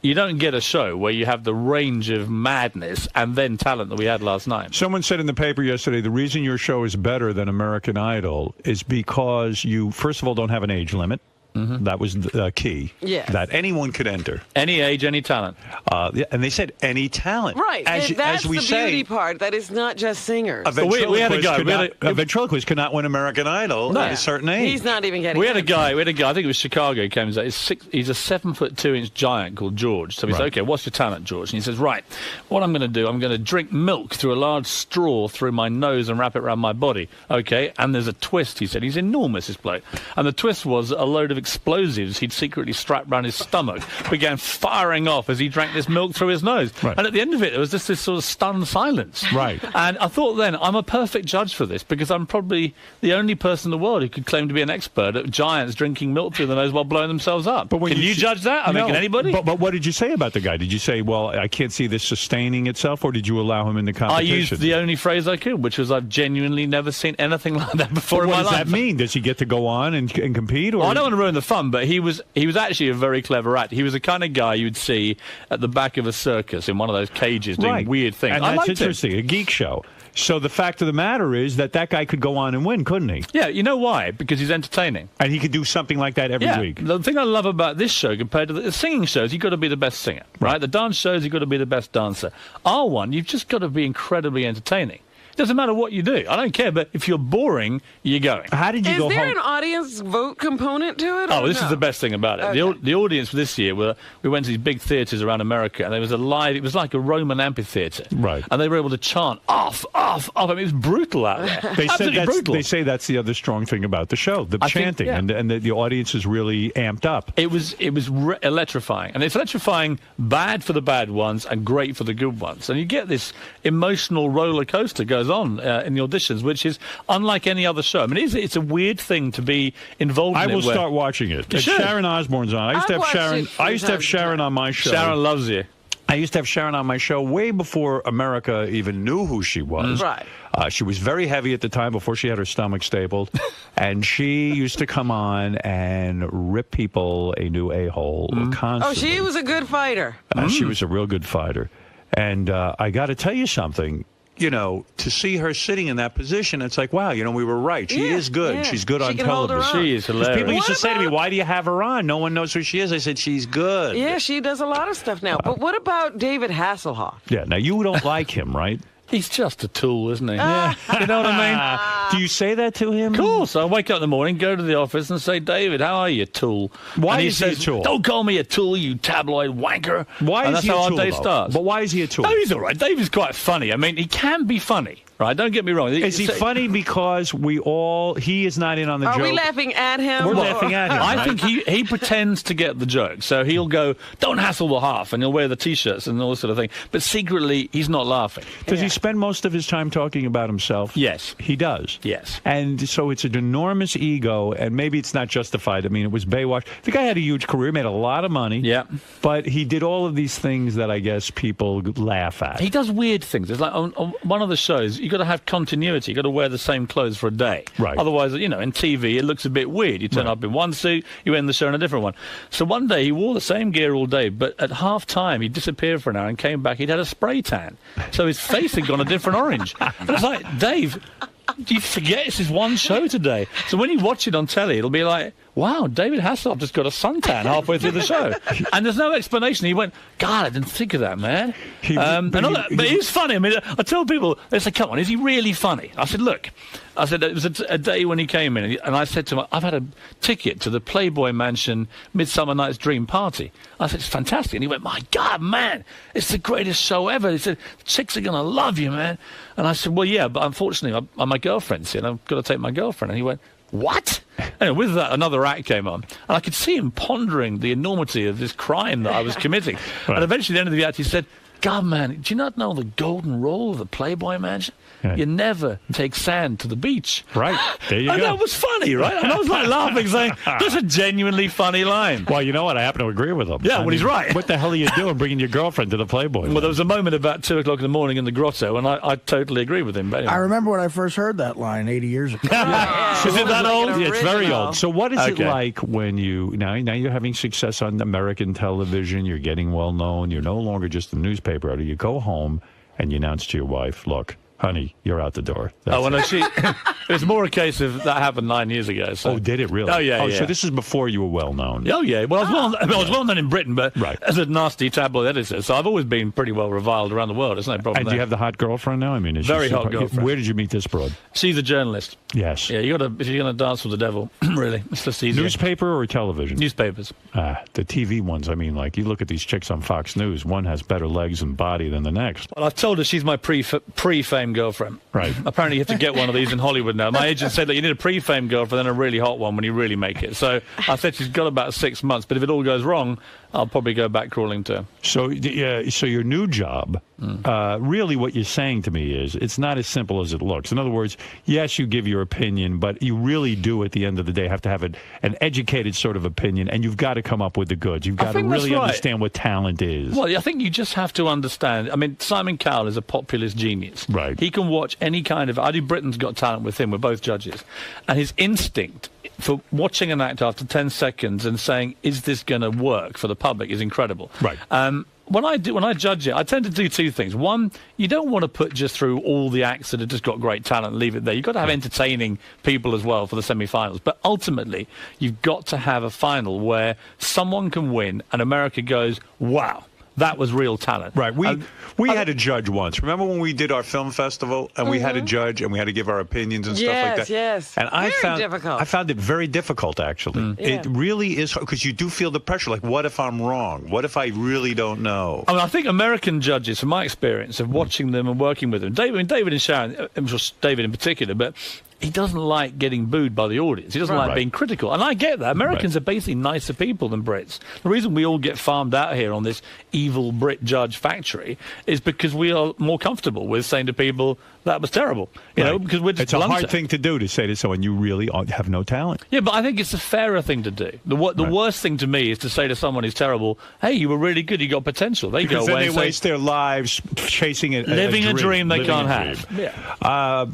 You don't get a show where you have the range of madness and then talent that we had last night. Someone said in the paper yesterday, the reason your show is better than American Idol is because you, first of all, don't have an age limit. That was the key. Yes. That anyone could enter. Any age, any talent. And they said any talent. Right. That's we the beauty part. That is not just singers. We had a guy. A ventriloquist could not win American Idol at a certain age. He's not even getting We had a guy, I think it was Chicago, came and said, he's a 7'2" giant called George. So we said, okay, what's your talent, George? And he says, right, what I'm going to do, I'm going to drink milk through a large straw through my nose and wrap it around my body. Okay, and there's a twist, he said. He's enormous, this bloke. And the twist was a load of explosives he'd secretly strapped around his stomach began firing off as he drank this milk through his nose. Right. And at the end of it, there was just this sort of stunned silence. Right. And I thought then, I'm a perfect judge for this because I'm probably the only person in the world who could claim to be an expert at giants drinking milk through the nose while blowing themselves up. But can you judge that? I mean, can anybody? But what did you say about the guy? Did you say, well, I can't see this sustaining itself, or did you allow him in the competition? I used the only phrase I could, which was I've genuinely never seen anything like that before in my life. What does that mean? Does he get to go on and compete? Or? Well, I don't want to ruin the fun, but he was actually a very clever actor. He was the kind of guy you'd see at the back of a circus in one of those cages doing weird things. And that's interesting, a geek show. So the fact of the matter is that guy could go on and win, couldn't he? Yeah, you know why? Because he's entertaining. And he could do something like that every week. The thing I love about this show compared to the singing shows, you've got to be the best singer, right? The dance shows, you've got to be the best dancer. Our one, you've just got to be incredibly entertaining. Doesn't matter what you do. I don't care, but if you're boring, you're going. How did you go home? Is there an audience vote component to it? Oh, this is the best thing about it. Okay. The audience for this year, we went to these big theatres around America, and there was it was like a Roman amphitheatre. Right. And they were able to chant, off, off, off. I mean, it was brutal out there. Absolutely brutal. They say that's the other strong thing about the show, the chanting, and the audience is really amped up. It was electrifying. And it's electrifying bad for the bad ones and great for the good ones. And you get this emotional roller coaster goes on in the auditions, which is unlike any other show. I mean, it's a weird thing to be involved in. I will start watching it. Sharon Osbourne's on. I used to have Sharon on my show. Sharon loves you. I used to have Sharon on my show way before America even knew who she was. Right. She was very heavy at the time before she had her stomach stapled, and she used to come on and rip people a new a-hole constantly. Oh, she was a good fighter. She was a real good fighter. And I got to tell you something. You know, to see her sitting in that position, it's like, wow, you know, we were right. She is good. She's good on television. She is hilarious. People used to say to me, why do you have her on? No one knows who she is. I said, she's good. Yeah, she does a lot of stuff now. But what about David Hasselhoff? Yeah, now you don't like him, right? He's just a tool, isn't he? Yeah. You know what I mean? Do you say that to him? Of course. I wake up in the morning, go to the office and say, David, how are you, tool? Why and is he a tool? Don't call me a tool, you tabloid wanker. Why is he a tool, that's how our day though? starts. But why is he a tool? Oh, he's all right. David's quite funny. I mean, he can be funny. Right, don't get me wrong. Is he funny because he is not in on the joke? Are we laughing at him? We're laughing at him. I think he pretends to get the joke. So he'll go, don't hassle the half, and he'll wear the T-shirts and all this sort of thing. But secretly, he's not laughing. Does he spend most of his time talking about himself? Yes. He does? Yes. And so it's an enormous ego, and maybe it's not justified. I mean, it was Baywatch. The guy had a huge career, made a lot of money. Yeah. But he did all of these things that I guess people laugh at. He does weird things. It's like on one of the shows, you've got to have continuity. You've got to wear the same clothes for a day. Right. Otherwise, you know, in TV, it looks a bit weird. You turn up in one suit, you end the show in a different one. So one day, he wore the same gear all day, but at half-time, he disappeared for an hour and came back. He'd had a spray tan. So his face had gone a different orange. And it's like, Dave, do you forget it's his one show today? So when you watch it on telly, it'll be like, wow, David Hasselhoff just got a suntan halfway through the show. And there's no explanation. He went, God, I didn't think of that, man. But he's funny. I mean, I tell people, they say, come on, is he really funny? I said, look, it was a day when he came in, and I said to him, I've had a ticket to the Playboy Mansion Midsummer Night's Dream party. I said, it's fantastic. And he went, my God, man, it's the greatest show ever. He said, chicks are going to love you, man. And I said, well, yeah, but unfortunately, my girlfriend's here, and I've got to take my girlfriend. And he went, what? And with that, another act came on, and I could see him pondering the enormity of this crime that I was committing. Right. And eventually, at the end of the act, he said, God, man, do you not know the golden rule of the Playboy Mansion? Yeah. You never take sand to the beach. Right. There you go. And that was funny, right? And I was like laughing, saying, that's a genuinely funny line. Well, you know what? I happen to agree with him. Yeah, he's right. What the hell are you doing bringing your girlfriend to the Playboy? Well, there was a moment about 2 o'clock in the morning in the grotto, and I totally agree with him. But anyway. I remember when I first heard that line 80 years ago. Is it that old? Yeah, it's very old. So what is it like when now you're having success on American television, you're getting well known, you're no longer just a newspaper editor, you go home and you announce to your wife, look, honey, you're out the door. It was more a case of that happened 9 years ago. So. Oh, did it really? Oh, yeah. So this is before you were well known. Oh, yeah. Well, I was well known in Britain, but as a nasty tabloid editor, so I've always been pretty well reviled around the world. There's no problem. And do you have the hot girlfriend now? I mean, very hot girlfriend. Where did you meet this broad? She's a journalist. Yes. Yeah, if you're going to dance with the devil, really, it's just easier. Newspaper or television? Newspapers. The TV ones. I mean, like you look at these chicks on Fox News. One has better legs and body than the next. Well, I've told her she's my pre-fame girlfriend. Right. Apparently, you have to get one of these in Hollywood now. My agent said that you need a pre-fame girlfriend and a really hot one when you really make it. So I said she's got about 6 months, but if it all goes wrong, I'll probably go back crawling to her. So your new job, really what you're saying to me is it's not as simple as it looks. In other words, yes, you give your opinion, but you really do at the end of the day have to have an educated sort of opinion, and you've got to come up with the goods. You've got to really understand what talent is. Well, I think you just have to understand. I mean, Simon Cowell is a populist genius. Right. He can watch any kind of... I do Britain's Got Talent with him. We're both judges. And his instinct for watching an act after 10 seconds and saying, is this going to work for the public is incredible. Right. When I judge it, I tend to do two things. One, you don't want to put just through all the acts that have just got great talent and leave it there. You've got to have entertaining people as well for the semi-finals. But ultimately, you've got to have a final where someone can win and America goes, wow. That was real talent. Right. We had a judge once. Remember when we did our film festival and we had a judge and we had to give our opinions and stuff like that? Yes, and I found it very difficult, actually. It really is, because you do feel the pressure. Like, what if I'm wrong? What if I really don't know? I mean, I think American judges, from my experience of watching them and working with them, David and Sharon, I'm sure David in particular, but he doesn't like getting booed by the audience. He doesn't like being critical. And I get that. Americans are basically nicer people than Brits. The reason we all get farmed out here on this evil Brit judge factory is because we are more comfortable with saying to people, that was terrible. You know, because we're just It's a hard thing to do, to say to someone, you really have no talent. Yeah, but I think it's a fairer thing to do. The worst thing to me is to say to someone who's terrible, hey, you were really good, you got potential. They Because go then away they and say, waste their lives chasing living a dream they living can't a have. dream. Yeah.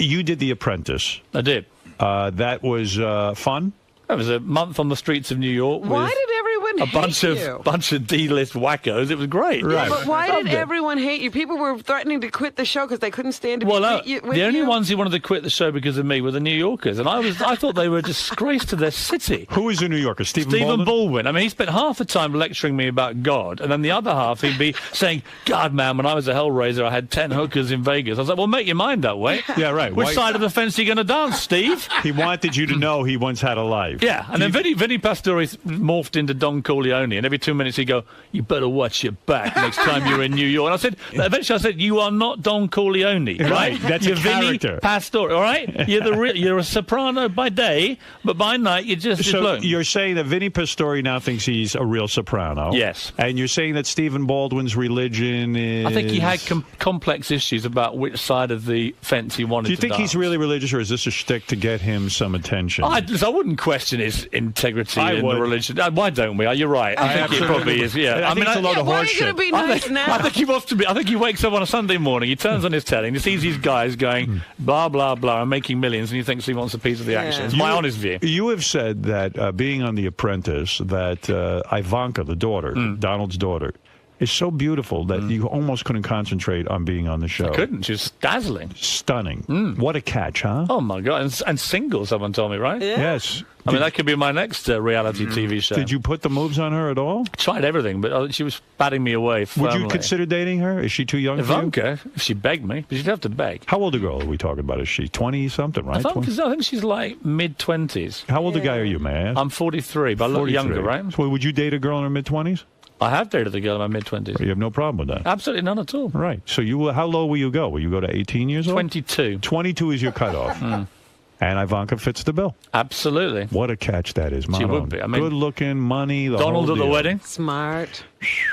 You did The Apprentice. I did. That was fun? That was a month on the streets of New York. Why with did everyone a hate bunch of D-list wackos? It was great. Yeah, but why did everyone hate you? People were threatening to quit the show because they couldn't stand to Well, be with the only you. ones who wanted to quit the show because of me were the New Yorkers, and I thought they were a disgrace to their city. Who was a New Yorker? Stephen Baldwin. I mean, he spent half the time lecturing me about God, and then the other half he'd be saying, God, man, when I was a Hellraiser, I had 10 hookers in Vegas. I was like, well, make your mind that way. Yeah, right. Which side of the fence are you going to dance, Steve? He wanted you to know he once had a life. Yeah, and then Vinny Pastore morphed into Don Corleone, and every 2 minutes he'd go, you better watch your back next time you're in New York. And I said, eventually I said, you are not Don Corleone, right? That's you're a Vinny character. Pastore, all right? You're a soprano by day, but by night you're just So blown. you're saying that Vinny Pastore now thinks he's a real soprano. Yes. And you're saying that Stephen Baldwin's religion is... I think he had complex issues about which side of the fence he wanted to Do you think dance. he's really religious, or is this a shtick to get him some attention? I wouldn't question his integrity I in would. the religion. Why don't we? You're right. I think he probably is. Yeah, I think it's a load of why are horse you going shit. to be nice now? I think he wants to be. I think he wakes up on a Sunday morning, he turns on his telly, and he sees these guys going blah blah blah and making millions, and he thinks he wants a piece of the action. It's my honest view. You have said that being on The Apprentice, that Ivanka, the daughter, Donald's daughter, is so beautiful that you almost couldn't concentrate on being on the show. I couldn't. She was dazzling. Stunning. What a catch, huh? Oh, my God. And single, someone told me, right? Yeah. Yes. I mean, that could be my next reality TV show. Did you put the moves on her at all? Tried everything, but she was batting me away firmly. Would you consider dating her? Is she too young for you? Ivanka, if she begged me, but she'd have to beg. How old a girl are we talking about? Is she 20-something, right? I think she's like mid-20s. How old a guy are you, may I ask? I'm 43, but I look younger, right? So would you date a girl in her mid-20s? I have dated a girl in my mid-20s. You have no problem with that? Absolutely none at all. Right. So how low will you go? Will you go to 18 years old? 22. 22 is your cutoff. And Ivanka fits the bill. Absolutely. What a catch that is, She would be. I mean, good-looking, money, the Donald whole at the deal. wedding. Smart.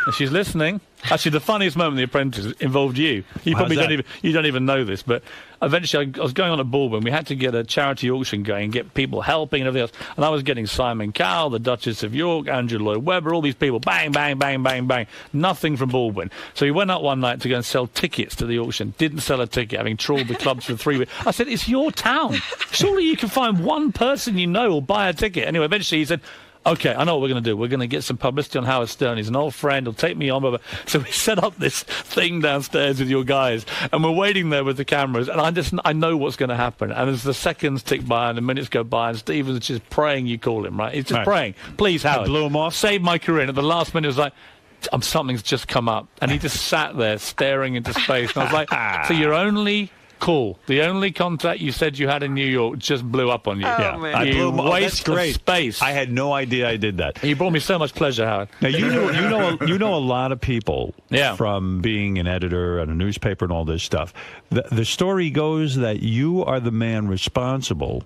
And she's listening. Actually, the funniest moment in The Apprentice involved you. You probably don't even know this, but eventually I was going on at Baldwin. We had to get a charity auction going and get people helping and everything else. And I was getting Simon Cowell, the Duchess of York, Andrew Lloyd Webber, all these people. Bang, bang, bang, bang, bang. Nothing from Baldwin. So we went out one night to go and sell tickets to the auction. Didn't sell a ticket, having trawled the clubs for 3 weeks. I said, it's your town. Surely you can find one person you know will buy a ticket. Anyway, eventually he said, okay, I know what we're going to do. We're going to get some publicity on Howard Stern. He's an old friend. He'll take me on. Blah, blah. So we set up this thing downstairs with your guys, and we're waiting there with the cameras, and I know what's going to happen. And as the seconds tick by and the minutes go by, and Stephen's just praying you call him, right? He's just praying. Please, Howard. I blew him off. Save my career. And at the last minute, it was like, something's just come up. And he just sat there staring into space. And I was like, so you're only... Cool. The only contact you said you had in New York just blew up on you. Oh, man. I blew him. Waste That's great. of space. I had no idea I did that. And you brought me so much pleasure, Howard. Now you know a lot of people from being an editor at a newspaper and all this stuff. The story goes that you are the man responsible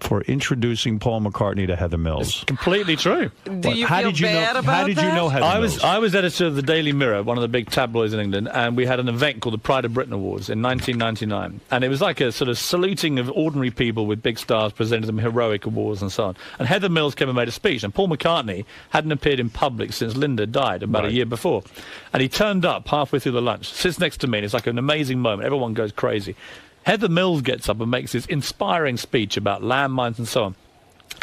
for introducing Paul McCartney to Heather Mills. It's completely true. Do you feel bad about that? How did you know Heather Mills? I was editor of the Daily Mirror, one of the big tabloids in England, and we had an event called the Pride of Britain Awards in 1999. And it was like a sort of saluting of ordinary people with big stars, presenting them heroic awards and so on. And Heather Mills came and made a speech, and Paul McCartney hadn't appeared in public since Linda died about a year before. And he turned up halfway through the lunch, sits next to me, and it's like an amazing moment. Everyone goes crazy. Heather Mills gets up and makes this inspiring speech about landmines and so on.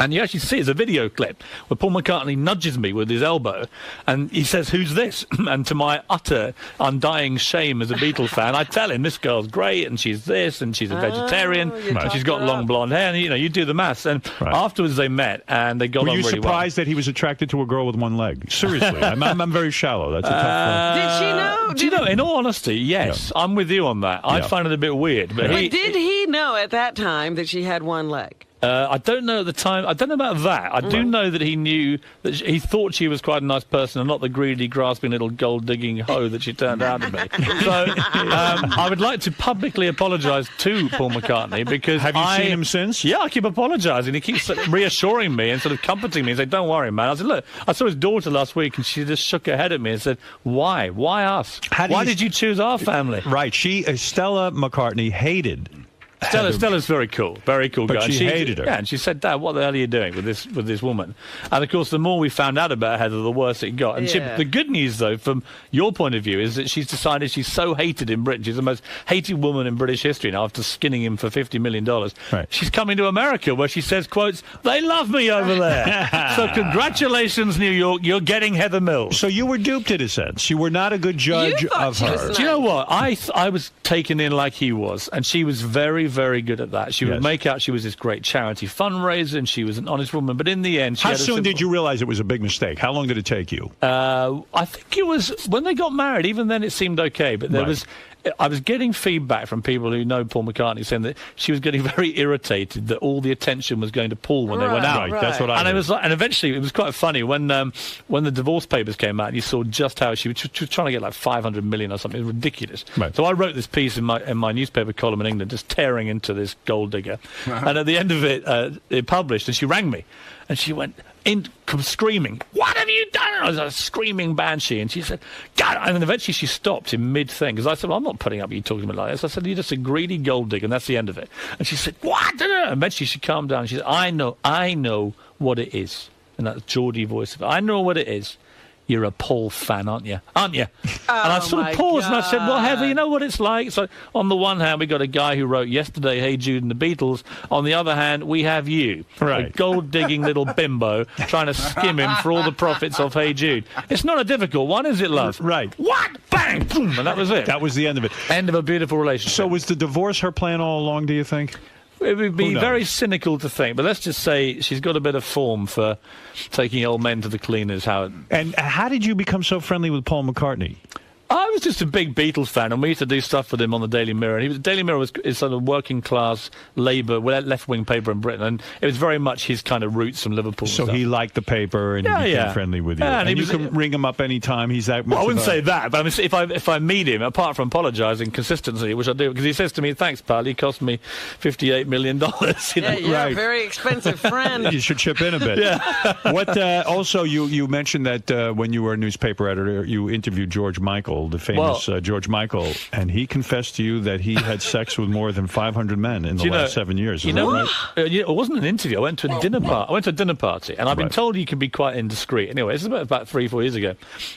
And you actually see, it's a video clip where Paul McCartney nudges me with his elbow and he says, who's this? And to my utter undying shame as a Beatles fan, I tell him, this girl's great and she's this and she's a vegetarian and she's got long blonde hair. And, you do the maths. And afterwards they met and they got on really well. Were you surprised that he was attracted to a girl with one leg? Seriously. I'm very shallow. That's a tough one. Did she know? Do you know, in all honesty, yes. Yeah. I'm with you on that. I find it a bit weird. But did he know at that time that she had one leg? I don't know at the time. I don't know about that. I do know that he knew that he thought she was quite a nice person and not the greedy, grasping little gold-digging hoe that she turned out to be. So I would like to publicly apologise to Paul McCartney because Have you seen him since? Yeah, I keep apologising. He keeps reassuring me and sort of comforting me and saying, "Don't worry, man." I said, "Look, I saw his daughter last week and she just shook her head at me and said, why? Why us? Why did you choose our family?" Right. Stella McCartney hated. Stella's very cool But guy. She hated her. Yeah, and she said, "Dad, what the hell are you doing with this woman?" And of course, the more we found out about Heather, the worse it got. And the good news, though, from your point of view, is that she's decided she's so hated in Britain. She's the most hated woman in British history now after skinning him for $50 million. Right. She's coming to America where she says, quotes, "They love me over there." So congratulations, New York. You're getting Heather Mills. So you were duped in a sense. You were not a good judge of her. Do you know what? I was taken in like he was, and she was very, very good at that. She would make out she was this great charity fundraiser, and she was an honest woman. But in the end, how soon did you realize it was a big mistake? How long did it take you? I think it was when they got married. Even then, it seemed okay. But there was. I was getting feedback from people who know Paul McCartney saying that she was getting very irritated that all the attention was going to Paul when they went out. Right. That's what I. And it was like, and eventually it was quite funny when the divorce papers came out. And you saw just how she was trying to get like 500 million or something. It was ridiculous. Right. So I wrote this piece in my newspaper column in England, just tearing into this gold digger. And at the end of it, it published, and she rang me, and she went screaming, "What have you done?" I was a screaming banshee, and she said, "God!" And then eventually she stopped in mid-thing, because I said, "Well, I'm not putting up with you talking to me like this." I said, "You're just a greedy gold digger," and that's the end of it. And she said, "What?" And eventually she calmed down, and she said, I know what it is." And that Geordie voice of it. "I know what it is. You're a Paul fan, aren't you? And I sort of paused and I said, "Well, Heather, you know what it's like?" So on the one hand, we got a guy who wrote Yesterday, Hey Jude and the Beatles. On the other hand, we have you, a gold-digging little bimbo, trying to skim him for all the profits of Hey Jude. It's not a difficult one, is it, love? Right. What? Bang! Boom! And that was it. That was the end of it. End of a beautiful relationship. So was the divorce her plan all along, do you think? It would be very cynical to think, but let's just say she's got a bit of form for taking old men to the cleaners, Howard. And how did you become so friendly with Paul McCartney? I was just a big Beatles fan, and we used to do stuff with him on the Daily Mirror. And Daily Mirror is sort of working class Labour, left-wing paper in Britain, and it was very much his kind of roots from Liverpool. So he liked the paper and he became friendly with you. Yeah, and you can ring him up anytime. He's that much. Well, I wouldn't say that, but I mean, if I meet him, apart from apologising consistently, which I do, because he says to me, "Thanks, pal, you cost me $58 million." You know? You're a very expensive friend. You should chip in a bit. What? Also, you mentioned that when you were a newspaper editor, you interviewed George Michael, the famous George Michael, and he confessed to you that he had sex with more than 500 men in the last 7 years. You know, it wasn't an interview. I went to a dinner party. And I've been told you can be quite indiscreet. Anyway, it's about 3-4 years ago,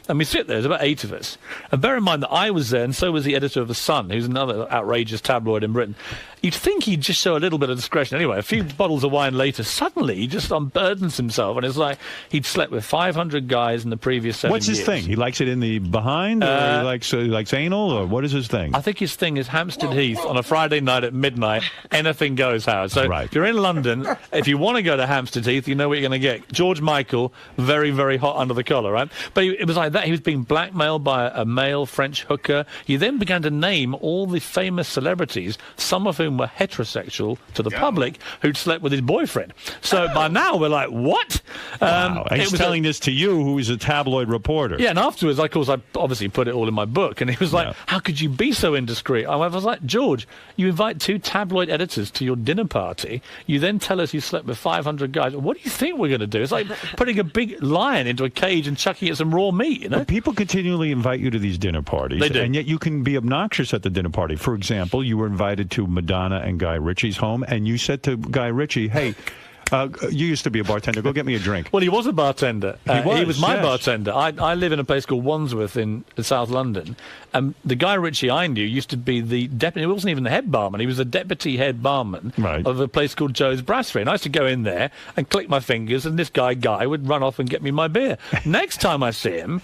and we sit there. There's about 8 of us, and bear in mind that I was there, and so was the editor of The Sun, who's another outrageous tabloid in Britain. You'd think he'd just show a little bit of discretion. Anyway, a few bottles of wine later, suddenly he just unburdens himself, and it's like he'd slept with 500 guys in the previous 7 years. What's his thing? He likes it in the behind, or he likes anal, or what is his thing? I think his thing is Hampstead Heath on a Friday night at midnight. Anything goes, Howard. So if you're in London, if you want to go to Hampstead Heath, you know what you're going to get. George Michael, very, very hot under the collar, right? But it was like that. He was being blackmailed by a male French hooker. He then began to name all the famous celebrities, some of whom were heterosexual to the public, who'd slept with his boyfriend. So by now we're like, what? Wow. He's telling this to you, who is a tabloid reporter. Yeah, and afterwards, of course, I obviously put it all in my book, and he was like, "How could you be so indiscreet?" I was like, "George, you invite 2 tabloid editors to your dinner party. You then tell us you slept with 500 guys. What do you think we're going to do? It's like putting a big lion into a cage and chucking it some raw meat, you know?" But people continually invite you to these dinner parties. They do. And yet you can be obnoxious at the dinner party. For example, you were invited to Madonna and Guy Ritchie's home, and you said to Guy Ritchie, "Hey, you used to be a bartender. Go get me a drink." Well, he was a bartender. He was my yes. bartender. I live in a place called Wandsworth in South London. The Guy Ritchie I knew used to be the deputy. He wasn't even the head barman. He was the deputy head barman of a place called Joe's Brasserie. And I used to go in there and click my fingers, and this Guy would run off and get me my beer. Next time I see him,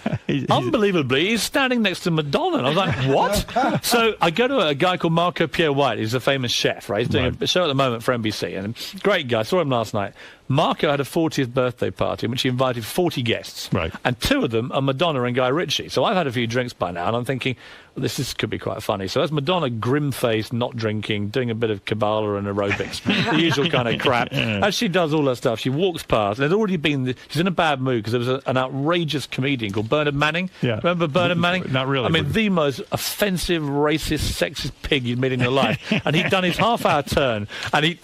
unbelievably, he's standing next to Madonna. And I was like, what? So I go to a guy called Marco Pierre White. He's a famous chef, right? He's doing a show at the moment for NBC. And great guy. I saw him last night. Marco had a 40th birthday party in which he invited 40 guests. Right. And 2 of them are Madonna and Guy Ritchie. So I've had a few drinks by now, and I'm thinking, well, could be quite funny. So there's Madonna, grim-faced, not drinking, doing a bit of Kabbalah and aerobics, the usual kind of crap. As she does all her stuff, she walks past, and there's already been... She's in a bad mood because there was an outrageous comedian called Bernard Manning. Yeah. Remember Bernard Manning? Not really. I mean, the most offensive, racist, sexist pig you'd met in your life. And he'd done his half-hour turn, and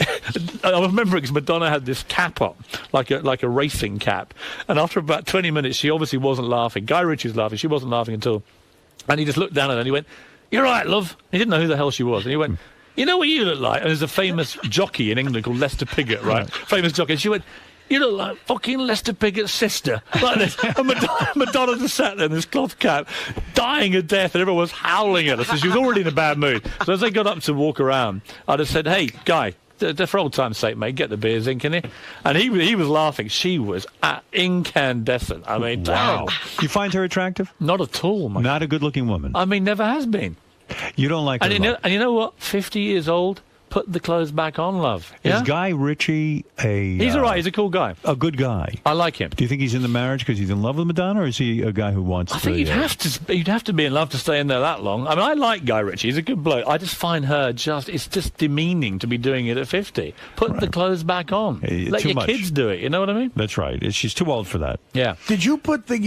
I remember because Madonna had this cap on, like a racing cap. And after about 20 minutes, she obviously wasn't laughing. Guy Ritchie was laughing. She wasn't laughing at all. And he just looked down at her and he went, "You're right, love." He didn't know who the hell she was. And he went, "You know what you look like?" And there's a famous jockey in England called Lester Piggott, right? Famous jockey. And she went, "You look like fucking Lester Piggott's sister." Like this. And Madonna just sat there in this cloth cap, dying of death, and everyone was howling at her. So she was already in a bad mood. So as they got up to walk around, I just said, "Hey, Guy, for old time's sake, mate, get the beers in, can you?" And he was laughing. She was incandescent. I mean, wow. You find her attractive? Not at all, mate. Not a good-looking woman. I mean, never has been. You don't like her. And you know what? 50 years old. Put the clothes back on, love. Yeah? Is Guy Ritchie a... He's all right. He's a cool guy. A good guy. I like him. Do you think he's in the marriage because he's in love with Madonna, or is he a guy who wants to... I think you'd have to be in love to stay in there that long. I mean, I like Guy Ritchie. He's a good bloke. I just find her it's just demeaning to be doing it at 50. Put the clothes back on. Let your kids do it. You know what I mean? That's right. She's too old for that. Yeah. Did you put the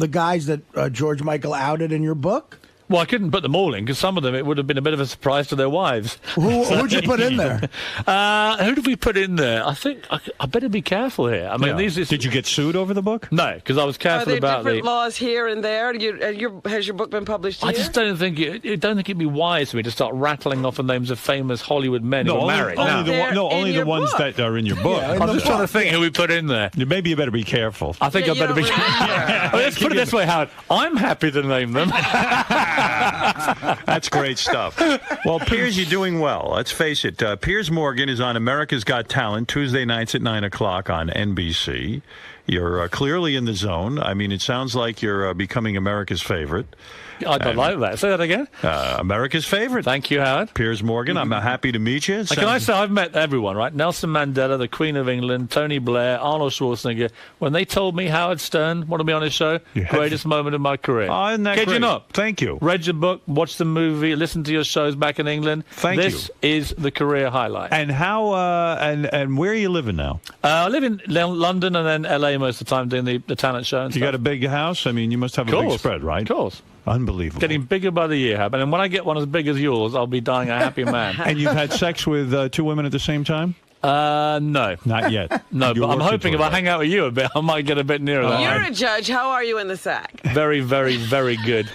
guys that George Michael outed in your book? Well, I couldn't put them all in because some of them it would have been a bit of a surprise to their wives. Who'd you put in there? Who did we put in there? I think I better be careful here. I mean, did you get sued over the book? No, because I was careful about Are there different laws here and there? Has your book been published here? I just don't think it'd be wise for me to start rattling off the names of famous Hollywood men who are married. Only the ones that are in your book. Yeah, I'm just trying to think who we put in there. Maybe you better be careful. I think I better be careful. Let's put it this way, Howard. I'm happy to name them. That's great stuff. Well, Piers, you're doing well. Let's face it. Piers Morgan is on America's Got Talent Tuesday nights at 9 o'clock on NBC. You're clearly in the zone. I mean, it sounds like you're becoming America's favorite. I don't like that. Say that again. America's favorite. Thank you, Howard. Piers Morgan, I'm happy to meet you. Can I say I've met everyone, right? Nelson Mandela, the Queen of England, Tony Blair, Arnold Schwarzenegger. When they told me Howard Stern wanted me on his show, greatest moment of my career. Oh, isn't that Kid great? you not. Thank you. Read your book, watched the movie, listened to your shows back in England. Thank you. This is the career highlight. And how? And where are you living now? I live in London and then LA most of the time doing the talent show. And you got a big house? I mean, you must have a big spread, right? Of course. Unbelievable. Getting bigger by the year, Hab. And when I get one as big as yours, I'll be dying a happy man. And you've had sex with 2 women at the same time? No. Not yet. No, but I'm hoping if I hang out with you a bit, I might get a bit nearer that. You're a judge. How are you in the sack? Very, very, very good.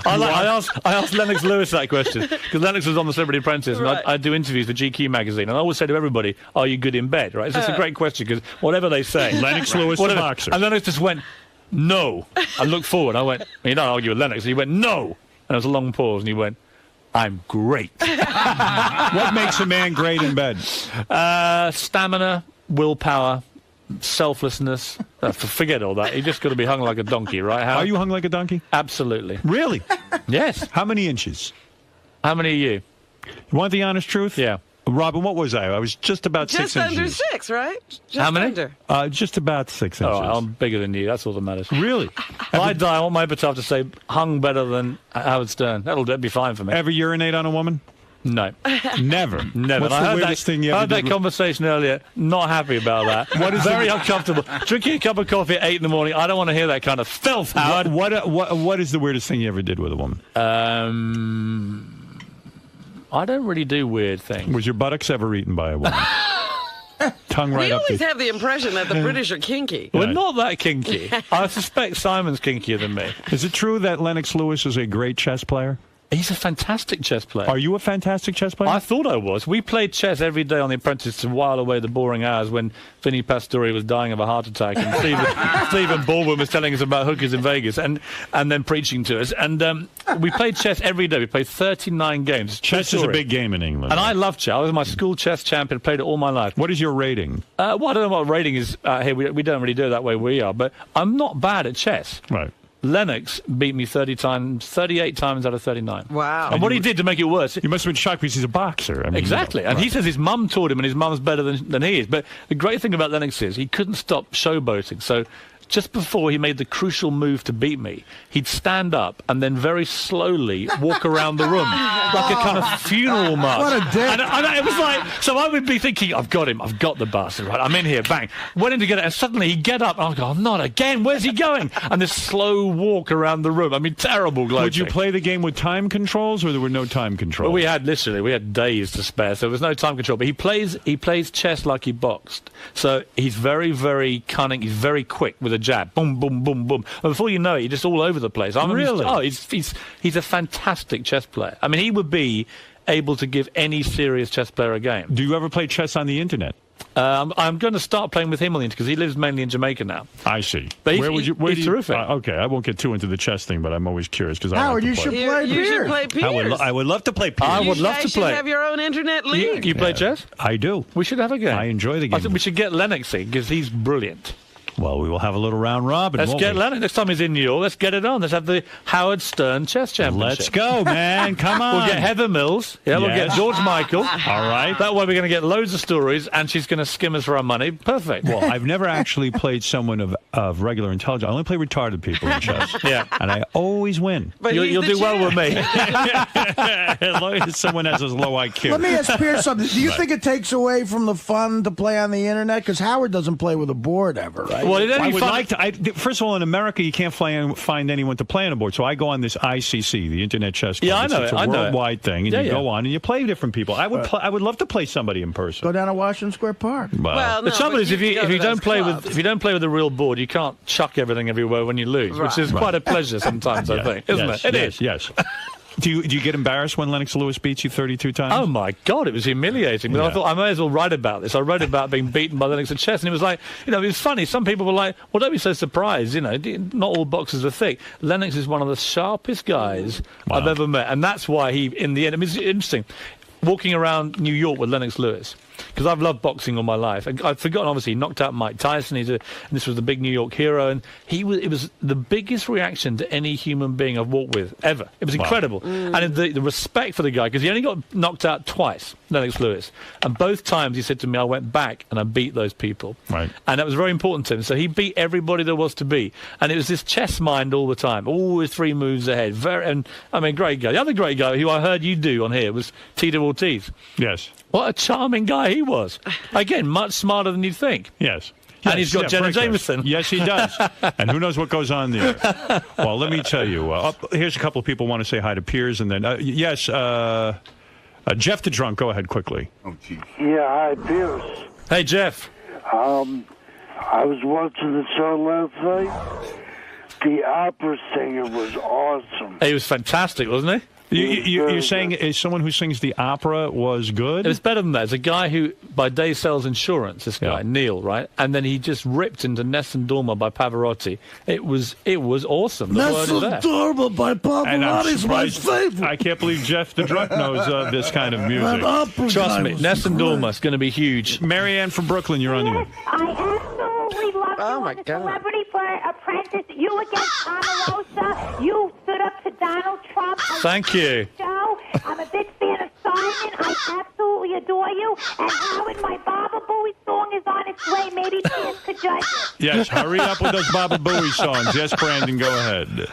I asked Lennox Lewis that question because Lennox was on The Celebrity Apprentice, and I do interviews for GQ magazine, and I always say to everybody, "Are you good in bed?" Right? It's just a great question because whatever they say, Lennox Lewis, the boxer, and Lennox just went, "No." I looked forward. I went, "You don't argue with Lennox." And he went, "No." And there was a long pause, and he went, "I'm great." What makes a man great in bed? Stamina, willpower, selflessness. Forget all that. You just got to be hung like a donkey, right? Are you hung like a donkey? Absolutely. Really? Yes. How many inches? How many are you? You want the honest truth? Yeah. Robin, what was I? I was just about 6 inches. Just under 6, right? Just How many? Under. Just about 6 inches. Oh, I'm bigger than you. That's all that matters. Really? If I die, I want my epitaph to say, hung better than Howard Stern. That'd be fine for me. Ever urinate on a woman? No. Never? Never. What's the weirdest thing you ever did? I had that conversation earlier. Not happy about that. What is very uncomfortable. Drinking a cup of coffee at 8 in the morning. I don't want to hear that kind of filth, Howard. What is the weirdest thing you ever did with a woman? I don't really do weird things. Was your buttocks ever eaten by a woman? Tongue right we up always have the impression that the British are kinky. We're not that kinky. I suspect Simon's kinkier than me. Is it true that Lennox Lewis is a great chess player? He's a fantastic chess player. Are you a fantastic chess player? I thought I was. We played chess every day on The Apprentice to while away the boring hours when Vinnie Pastore was dying of a heart attack and Stephen Baldwin was telling us about hookers in Vegas and then preaching to us. And we played chess every day. We played 39 games. Chess is a big game in England. And I love chess. I was my school chess champion. Played it all my life. What is your rating? Well, I don't know what rating is here. We don't really do it that way where we are. But I'm not bad at chess. Right. Lennox beat me 38 times out of 39. Wow. And what he did to make it worse... You must have been shocked because he's a boxer. I mean, exactly. And he says his mum taught him, and his mum's better than he is. But the great thing about Lennox is he couldn't stop showboating. So just before he made the crucial move to beat me, he'd stand up and then very slowly walk around the room like a kind of funeral march. What a dick. And it was like, so I would be thinking, I've got him, I've got the bastard, right? I'm in here, bang. Went in to get it, and suddenly he'd get up, and I'd go, oh, not again, where's he going? And this slow walk around the room. I mean, terrible gloating. Would you play the game with time controls, or there were no time controls? Well, we had days to spare, so there was no time control. But he plays chess like he boxed. So he's very, very cunning. He's very quick with a jab. Boom, boom, boom, boom. And before you know it, you're just all over the place. Really? He's a fantastic chess player. I mean, he would be able to give any serious chess player a game. Do you ever play chess on the internet? I'm going to start playing with him on the internet because he lives mainly in Jamaica now. I see. But he's terrific. Okay, I won't get too into the chess thing, but I'm always curious because Howard, you should play You should play Piers. I would love to play Piers. I would love to play. You should have your own internet league. You play chess? I do. We should have a game. I enjoy the game. I think we should get Lennox in because he's brilliant. Well, we will have a little round robin. Let's get Lennox. Next time he's in New York, let's get it on. Let's have the Howard Stern Chess Championship. Let's go, man. Come on. We'll get Heather Mills. Yeah, we'll get George Michael. All right. That way we're going to get loads of stories, and she's going to skim us for our money. Perfect. Well, I've never actually played someone of regular intelligence. I only play retarded people in chess. Yeah. And I always win. But you'll do well with me. As long as someone has a low IQ. Let me ask Pierce something. Do you think it takes away from the fun to play on the internet? Because Howard doesn't play with a board ever, right? Well, I would like to. First of all, in America, you can't find anyone to play on a board. So I go on this ICC, the Internet Chess Club. Yeah, I know it's it. a worldwide thing, and you go on and you play different people. I would love to play somebody in person. Go down to Washington Square Park. Well, the trouble is, if you don't play with a real board, you can't chuck everything everywhere when you lose, which is quite a pleasure sometimes. I think, isn't it? It is. Yes. Do you get embarrassed when Lennox Lewis beats you 32 times? Oh, my God, it was humiliating. But I thought I may as well write about this. I wrote about being beaten by Lennox at chess, and it was like, it was funny. Some people were like, well, don't be so surprised. Not all boxers are thick. Lennox is one of the sharpest guys I've ever met, and that's why he, in the end, I mean, it's interesting. Walking around New York with Lennox Lewis, because I've loved boxing all my life. And I've forgotten, obviously, he knocked out Mike Tyson. And this was the big New York hero. And it was the biggest reaction to any human being I've walked with, ever. It was incredible. And the respect for the guy, because he only got knocked out twice, Lennox Lewis. And both times he said to me, I went back and I beat those people. Right. And that was very important to him. So he beat everybody there was to beat. And it was this chess mind all the time, always 3 moves ahead. Great guy. The other great guy who I heard you do on here was Tito Ortiz. Yes. What a charming guy he was. Again, much smarter than you'd think. Yes. And he's got Jenna Jameson. Yes, he does. And who knows what goes on there. Well, let me tell you. Here's a couple of people want to say hi to Piers. And then, Jeff the Drunk, go ahead quickly. Oh, geez. Yeah, hi, Piers. Hey, Jeff. I was watching the show last night. The opera singer was awesome. He was fantastic, wasn't he? You're saying someone who sings the opera was good? It was better than that. It's a guy who, by day, sells insurance, this guy, Neil, right? And then he just ripped into Nessun Dorma by Pavarotti. It was awesome. Nessun Dorma by Pavarotti is my favorite. I can't believe Jeff the Drunk knows this kind of music. Trust me, Nessun Dorma is going to be huge. Marianne from Brooklyn, you're on the air. I absolutely love you. Celebrity for Apprentice. You against Omarosa. You stood up to Donald Trump. Thank you. I'm a big fan of Simon. I absolutely adore you. And Howard, my Baba Booey song is on its way. Maybe Piers could judge it. Yes, hurry up with those Baba Booey songs. Yes, Brandon, go ahead.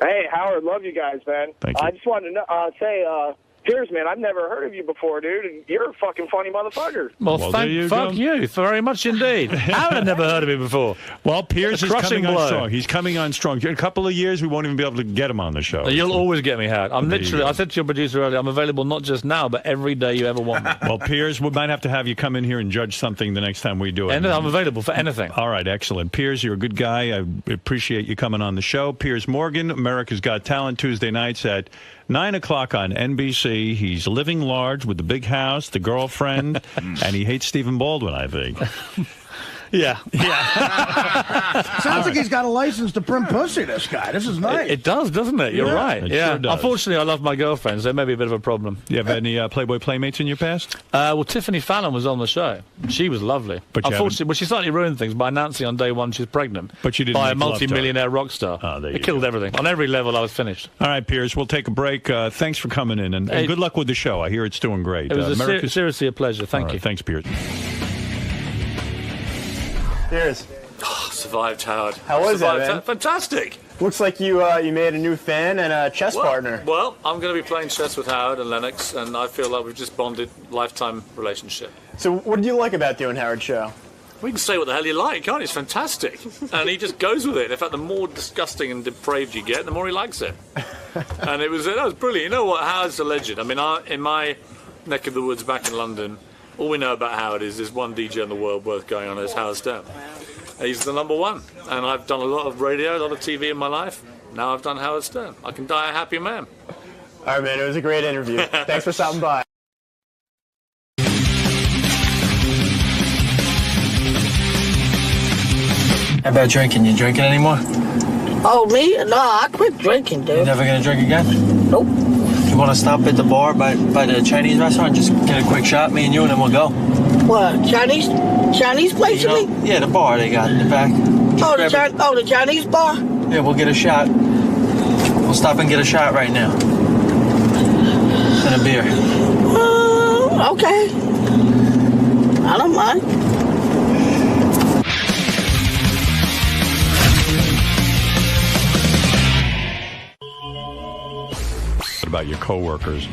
Hey, Howard, love you guys, man. Thank you. I just wanted to say, Piers, man, I've never heard of you before, dude, and you're a fucking funny motherfucker. Well, fuck you very much indeed. Howard had never heard of him before. Well, Piers is coming on strong. He's coming on strong. In a couple of years, we won't even be able to get him on the show. You'll always get me, Howard. I said to your producer earlier, I'm available not just now, but every day you ever want me. Well, Piers, we might have to have you come in here and judge something the next time we do it. I'm available for anything. All right, excellent. Piers, you're a good guy. I appreciate you coming on the show. Piers Morgan, America's Got Talent, Tuesday nights at 9 o'clock on NBC. He's living large with the big house, the girlfriend, and he hates Stephen Baldwin, I think. Yeah. Sounds like he's got a license to print pussy, this guy. This is nice. It does, doesn't it? You're right. It Yeah. sure does. Unfortunately, I love my girlfriends. There may be a bit of a problem. You have any Playboy Playmates in your past? Well, Tiffany Fallon was on the show. She was lovely. But you unfortunately, she slightly ruined things by announcing on day one she's pregnant. But you didn't by a make love to her. multi-millionaire rock star. It killed everything. On every level, I was finished. All right, Piers, we'll take a break. Thanks for coming in, and good luck with the show. I hear it's doing great. It was seriously a pleasure. Thank you. Thanks, Piers. Cheers. Survived, Howard. How was that, man? Fantastic. Looks like you made a new fan and a chess partner. Well, I'm going to be playing chess with Howard and Lennox, and I feel like we've just bonded, lifetime relationship. So what do you like about doing Howard's show? We can say what the hell you like, can't you? It's fantastic. And he just goes with it. In fact, the more disgusting and depraved you get, the more he likes it. And that was brilliant. You know what? Howard's a legend. I mean, in my neck of the woods back in London, all we know about Howard is there's one DJ in the world worth going on, it's Howard Stern. He's the number one. And I've done a lot of radio, a lot of TV in my life. Now I've done Howard Stern. I can die a happy man. All right, man. It was a great interview. Thanks for stopping by. How about drinking? You drinking anymore? Oh, me? No, I quit drinking, dude. You never gonna drink again? Nope. You wanna stop at the bar by the Chinese restaurant? Just get a quick shot, me and you, and then we'll go. What, Chinese place, you mean? Yeah, the bar they got in the back. The Chinese bar? Yeah, we'll get a shot. We'll stop and get a shot right now. And a beer. Okay. I don't mind. About your coworkers,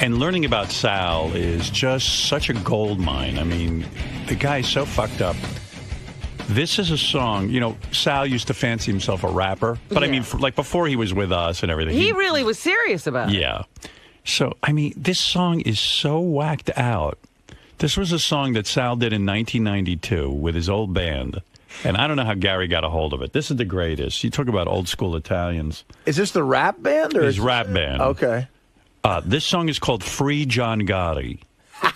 and learning about Sal is just such a gold mine. I mean, the guy's so fucked up. This is a song, Sal used to fancy himself a rapper, but I mean, like before he was with us and everything. He really was serious about it. Yeah. So, I mean, this song is so whacked out. This was a song that Sal did in 1992 with his old band. And I don't know how Gary got a hold of it. This is the greatest. You talk about old school Italians. Is this the rap band? Or his rap band. Okay. This song is called Free John Gotti.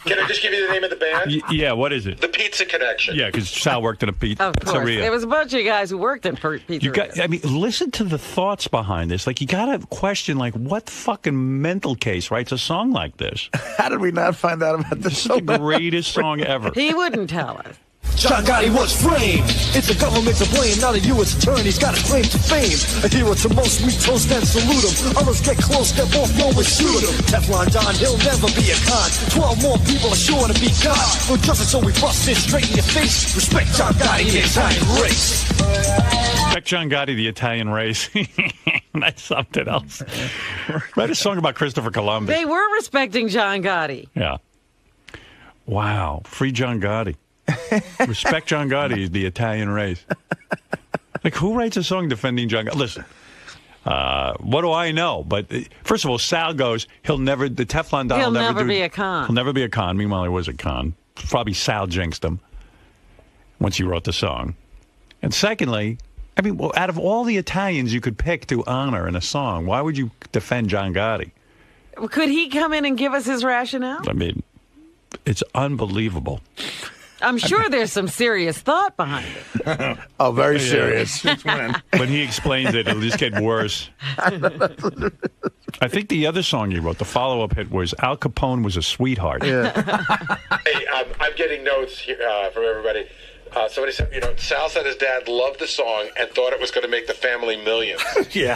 Can I just give you the name of the band? Yeah, what is it? The Pizza Connection. Yeah, because Sal worked in a pizzeria. Of course. There was a bunch of guys who worked in pizzeria. Listen to the thoughts behind this. Like, you got to question, like, what fucking mental case writes a song like this? How did we not find out about this? This is the greatest song ever. He wouldn't tell us. John Gotti was framed. It's the government to blame, not a U.S. attorney's got a claim to fame. A hero to most, we toast and salute him. Others get close, step off, go and shoot him. Teflon Don, he'll never be a con. 12 more people are sure to be gone. No justice, so we bust it straight in your face. Respect John Gotti, the Italian race. Respect John Gotti, the Italian race. That's something else. Write a song about Christopher Columbus. They were respecting John Gotti. Yeah. Wow. Free John Gotti. Respect John Gotti, the Italian race. Like, who writes a song defending John Gotti? Listen, what do I know? But first of all, Sal goes, the Teflon Don will never be a con. He'll never be a con. Meanwhile, he was a con. Probably Sal jinxed him once he wrote the song. And secondly, I mean, well, out of all the Italians you could pick to honor in a song, why would you defend John Gotti? Could he come in and give us his rationale? I mean, it's unbelievable. I'm sure there's some serious thought behind it. Oh, very serious. When he explains it, it'll just get worse. I think the other song he wrote, the follow-up hit, was Al Capone was a sweetheart. Hey, I'm getting notes here, from everybody. Somebody said, Sal said his dad loved the song and thought it was going to make the family millions. Yeah.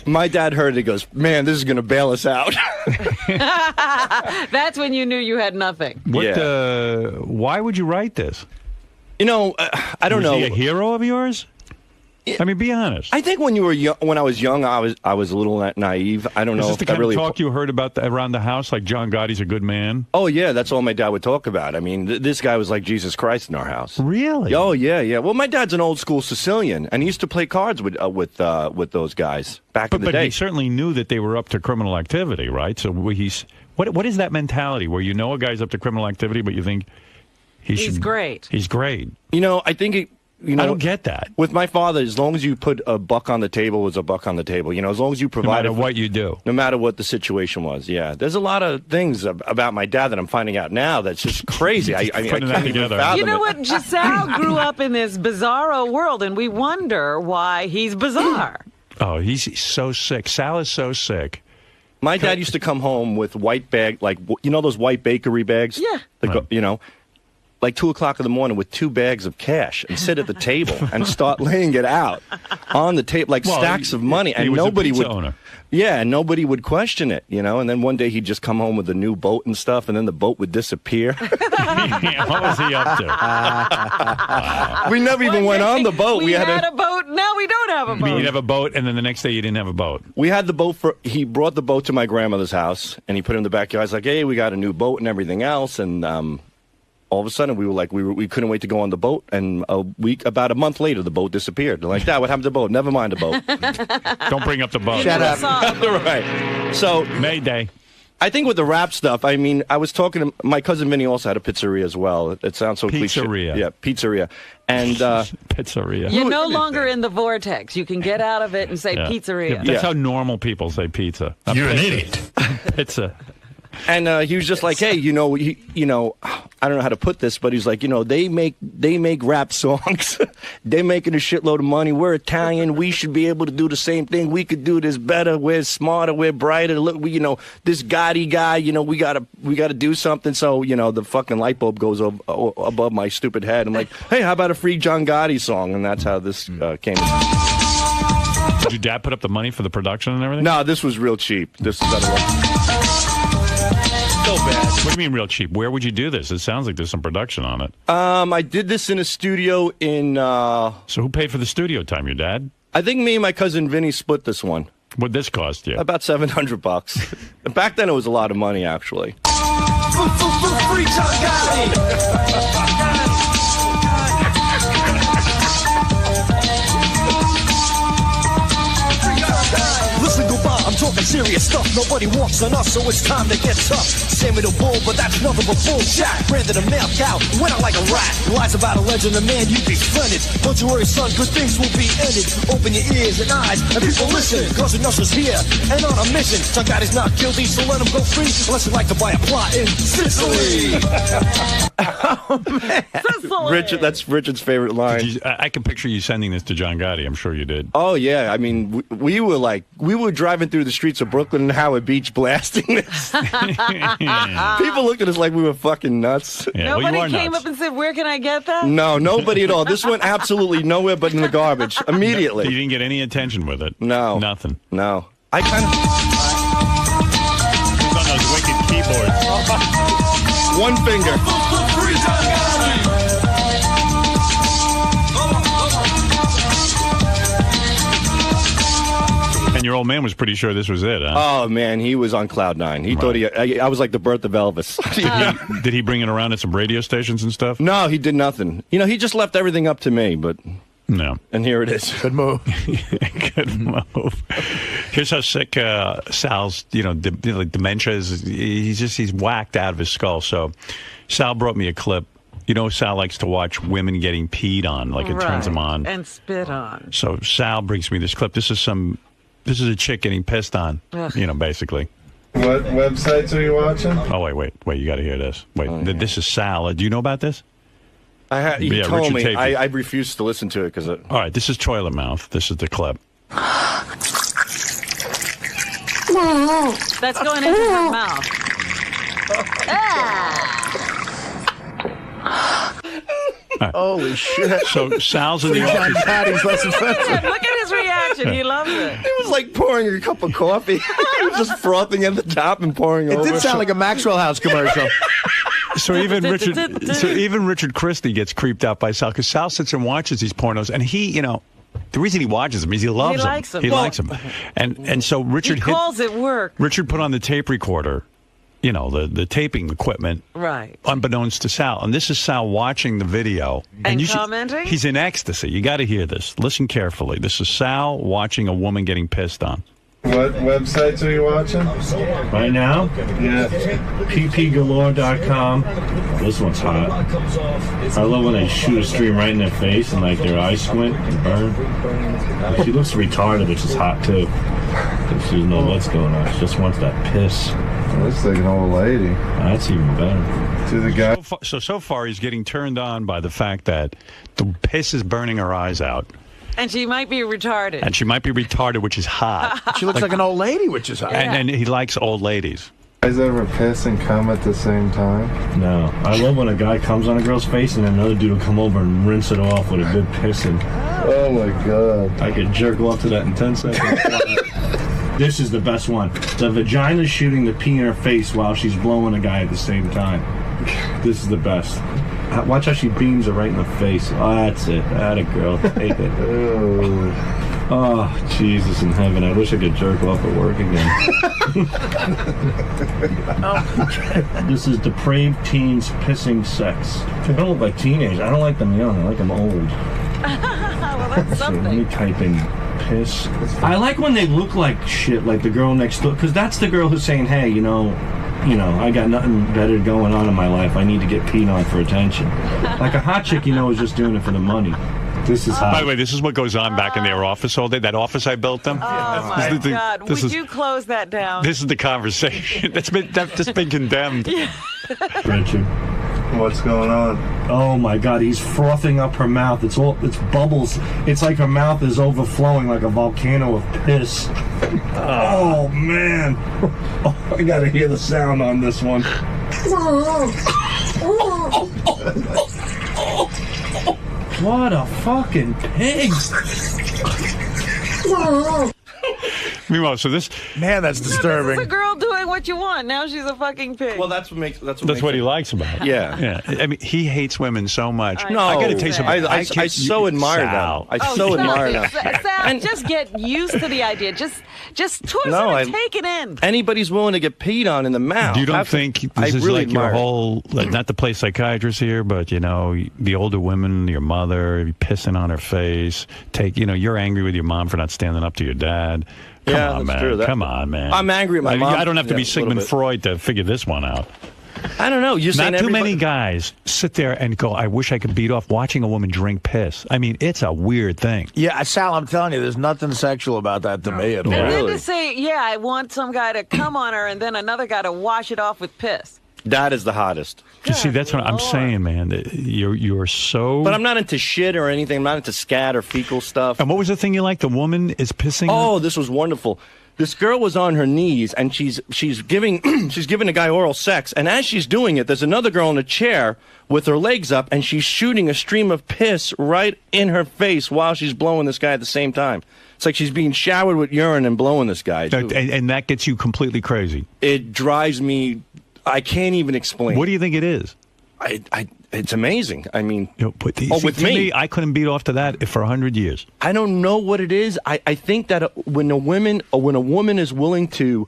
My dad heard it. He goes, man, this is going to bail us out. That's when you knew you had nothing. Why would you write this? I don't know. Was he a hero of yours? I mean, be honest. I think when I was young, I was a little naive. I don't know. Is this if the kind really of talk you heard about around the house, like John Gotti's a good man? Oh yeah, that's all my dad would talk about. I mean, this guy was like Jesus Christ in our house. Really? Oh yeah. Well, my dad's an old school Sicilian, and he used to play cards with those guys back in the day. But he certainly knew that they were up to criminal activity, right? So what is that mentality where a guy's up to criminal activity, but you think he's great? He's great. I think you know, I don't get that. With my father, as long as you put a buck on the table, it was a buck on the table. You know, as long as you provide. No matter what you do. No matter what the situation was, yeah. There's a lot of things about my dad that I'm finding out now that's just crazy. I can't even fathom You know it. what? Giselle grew up in this bizarro world, and we wonder why he's bizarre. Oh, he's so sick. Sal is so sick. My dad used to come home with white bag, like, you know those white bakery bags? Yeah. You know, like 2 o'clock in the morning with 2 bags of cash and sit at the table and start laying it out on the table, like stacks of money. And nobody would. Owner. Yeah, and nobody would question it, you know. And then one day he'd just come home with a new boat and stuff, and then the boat would disappear. What was he up to? We never even went on the boat. We had a boat. Now we don't have a You boat. mean you'd have a boat, and then the next day you didn't have a boat? We had the boat he brought the boat to my grandmother's house, and he put it in the backyard. I was like, hey, we got a new boat and everything else. And all of a sudden, we were like, we couldn't wait to go on the boat. And about a month later, the boat disappeared. They're like, Dad, what happened to the boat? Never mind the boat. Don't bring up the boat. Shut up. Right. So Mayday. I think with the rap stuff, I mean, I was talking to my cousin Vinny also had a pizzeria as well. It sounds so cliche. Pizzeria. Yeah, pizzeria. And pizzeria. You're no longer in the vortex. You can get out of it and say pizzeria. Yeah, that's how normal people say pizza. You're an idiot. Pizza. And he was just like, hey, you know, I don't know how to put this, but he's like, you know, they make rap songs. They're making a shitload of money. We're Italian. We should be able to do the same thing. We could do this better. We're smarter. We're brighter. Look, you know, this Gotti guy, you know, we gotta do something. So, you know, the fucking light bulb goes above my stupid head. I'm like, hey, how about a free John Gotti song? And that's how this came. Did your dad put up the money for the production and everything? No, this was real cheap. This is so bad. What do you mean real cheap? Where would you do this? It sounds like there's some production on it. I did this in a studio in... So who paid for the studio time? Your dad? I think me and my cousin Vinny split this one. What'd this cost you? About $700. Back then it was a lot of money, actually. Free John Gotti. Listen, goodbye, I'm talking serious stuff. Nobody walks on us, so it's time to get tough. Sammy the Bull, but that's nothing but bullshit. Brandon the milk cow, went out like a rat. Lies about a legend, a man you befriended. Don't you worry, son, good things will be ended. Open your ears and eyes, and people listen. Cause Usher's here, and on a mission. John Gotti's not guilty, so let him go free. Unless you like to buy a plot in Sicily. Richard, that's Richard's favorite line. I can picture you sending this to John Gotti. I'm sure you did. Oh, yeah. I mean, we were driving through the streets of Brooklyn and Howard Beach blasting this. People looked at us like we were fucking nuts. Yeah, Nobody came up and said, where can I get that? No, nobody at all. This went absolutely nowhere but in the garbage immediately. You didn't get any attention with it? No. Nothing? No. I kind of... on those wicked keyboards. One finger. And your old man was pretty sure this was it, huh? Oh, man, he was on cloud nine. He thought I was like the birth of Elvis. Did he bring it around at some radio stations and stuff? No, he did nothing. You know, he just left everything up to me, but... No. And here it is. Good move. Good move. Here's how sick Sal's, dementia is. He's whacked out of his skull. So Sal brought me a clip. You know, Sal likes to watch women getting peed on. Like, it turns him on. And spit on. So Sal brings me this clip. This is a chick getting pissed on, basically. What websites are you watching? Oh, wait. You got to hear this. Wait, this is Sal. Do you know about this? He told me. I refused to listen to it because... All right, this is Toilet Mouth. This is the clip. That's going into her mouth. Holy shit. So Sal's in the office. Patty's less offensive. Look at his reaction. He loves it. It was like pouring a cup of coffee. He was just frothing at the top and pouring over. It did sound like a Maxwell House commercial. So even Richard Christie gets creeped out by Sal because Sal sits and watches these pornos, and he, the reason he watches them is he loves them. Likes them. He likes them, and so Richard calls it work. Richard put on the tape recorder, the taping equipment, right? Unbeknownst to Sal, and this is Sal watching the video and commenting. He's in ecstasy. You got to hear this. Listen carefully. This is Sal watching a woman getting pissed on. What websites are you watching? Right now? Yeah. ppgalore.com. This one's hot. I love when they shoot a stream right in their face and like their eyes squint and burn. She looks retarded, which is hot too. She doesn't know what's going on. She just wants that piss. Looks like an old lady. That's even better. To the guy. So far, he's getting turned on by the fact that the piss is burning her eyes out. And she might be retarded. And she might be retarded, which is hot. She looks like an old lady, which is hot. And he likes old ladies. You guys ever piss and come at the same time? No. I love when a guy comes on a girl's face and then another dude will come over and rinse it off with a good pissing. Oh my god. I could jerk off to that in 10 seconds. This is the best one. The vagina's shooting the pee in her face while she's blowing a guy at the same time. This is the best. Watch how she beams her right in the face. Oh, that's it. Atta girl. Take it. Oh, Jesus in heaven. I wish I could jerk off at work again. This is depraved teens pissing sex. They don't look like teenagers. I don't like them young. I like them old. Well, that's something. Let me type in piss. I like when they look like shit, like the girl next door, because that's the girl who's saying, hey, you know, I got nothing better going on in my life. I need to get peed on for attention. Like a hot chick, is just doing it for the money. This is hot. By the way, this is what goes on back in their office all day. That office I built them. Oh my God! Would you close that down? This is the conversation that's been condemned. Richard, what's going on? Oh my God! He's frothing up her mouth. It's bubbles. It's like her mouth is overflowing like a volcano of piss. Oh man! Oh, I gotta hear the sound on this one. What a fucking pig! Meanwhile, so this that's disturbing. This is a girl doing what you want. Now she's a fucking pig. Well, that's what he likes about it. Yeah. I mean, he hates women so much. No, I got to tell you something. I so admire Sal. them. I so admire them. Sal, just get used to the idea. Just twist it and take it in. Anybody's willing to get peed on in the mouth. You don't think this is like your whole, not to play psychiatrist here, but, the older women, your mother, pissing on her face, you're angry with your mom for not standing up to your dad. Come on, man. True. Come on, man. I'm angry at my mom. I don't have to be Sigmund Freud to figure this one out. I don't know. You're Not too many guys sit there and go, I wish I could beat off watching a woman drink piss. I mean, it's a weird thing. Yeah, Sal, I'm telling you, there's nothing sexual about that to me at all. And then to say, I want some guy to come on her and then another guy to wash it off with piss. That is the hottest. You see, that's what I'm saying, man. You're so... But I'm not into shit or anything. I'm not into scat or fecal stuff. And what was the thing you liked? The woman is pissing? Oh, this was wonderful. This girl was on her knees, and she's giving a guy oral sex. And as she's doing it, there's another girl in a chair with her legs up, and she's shooting a stream of piss right in her face while she's blowing this guy at the same time. It's like she's being showered with urine and blowing this guy. And that gets you completely crazy. It drives me... I can't even explain. What do you think it is? It's amazing. I mean, with me, I couldn't beat off to that for 100 years. I don't know what it is. I think that when a woman is willing to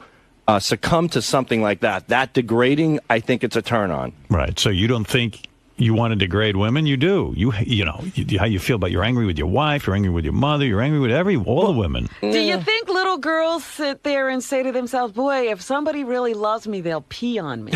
succumb to something like that degrading, I think it's a turn on. Right. So you don't think you want to degrade women? You do. How you feel about you're angry with your wife, you're angry with your mother, you're angry with all the women. Do you think little girls sit there and say to themselves, boy, if somebody really loves me, they'll pee on me?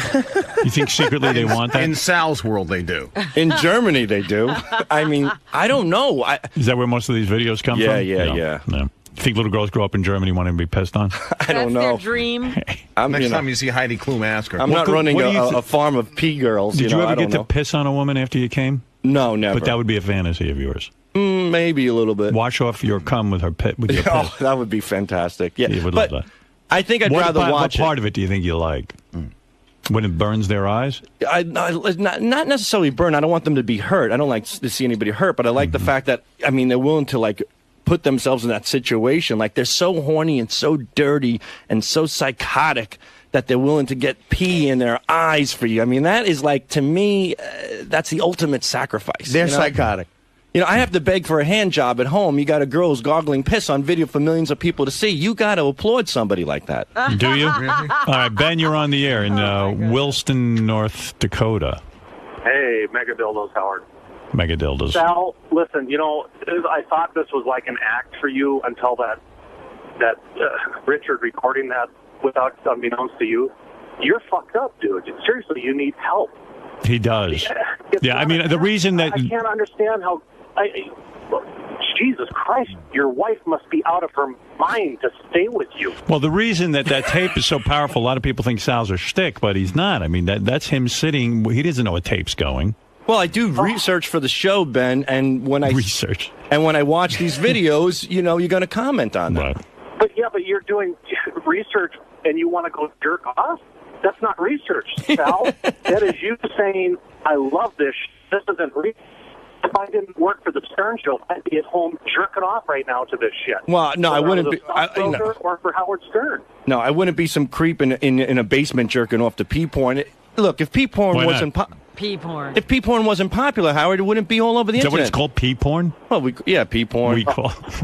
You think secretly they want that? In Sal's world, they do. In Germany, they do. I mean, I don't know. Is that where most of these videos come from? Yeah. No. You think little girls grow up in Germany wanting to be pissed on? I don't know. That's their dream. Next time you see Heidi Klum, ask her. I'm not running a farm of pee girls. Did you ever get to piss on a woman after you came? No, never. But that would be a fantasy of yours. Maybe a little bit. Wash off your cum with your piss. Oh, that would be fantastic. Yeah, you would love that. I think I'd rather watch it. What part of it do you think you like? When it burns their eyes? Not necessarily burn. I don't want them to be hurt. I don't like to see anybody hurt, but I like the fact that, they're willing to, put themselves in that situation. Like, they're so horny and so dirty and so psychotic that they're willing to get pee in their eyes for you. I mean, that is, to me, that's the ultimate sacrifice. They're psychotic. I have to beg for a hand job at home. You got a girl who's gargling piss on video for millions of people to see. You got to applaud somebody like that. Do you? All right, Ben, you're on the air in Williston, North Dakota. Hey, Mega Dildos, Howard. Mega Dildos. Sal, listen, I thought this was like an act for you until that that Richard recording that without unbeknownst to you, you're fucked up, dude. Seriously, you need help. He does. Yeah, I mean, the reason that... I can't understand how... Jesus Christ, your wife must be out of her mind to stay with you. Well, the reason that tape is so powerful, a lot of people think Sal's a shtick, but he's not. I mean, that's him sitting... He doesn't know a tape's going. Well, I do research for the show, Ben, and when I watch these videos, you know, you're going to comment on them. But you're doing research and you want to go jerk off? That's not research, Sal. That is you saying, I love this. This isn't research. If I didn't work for the Stern Show, I'd be at home jerking off right now to this shit. Well, no, I wouldn't be. Or for Howard Stern. No, I wouldn't be some creep in a basement jerking off to pee porn. Look, if pee porn wasn't pee porn. If pee porn wasn't popular, Howard, it wouldn't be all over the internet. Is that what it's called, pee porn? Well, pee porn.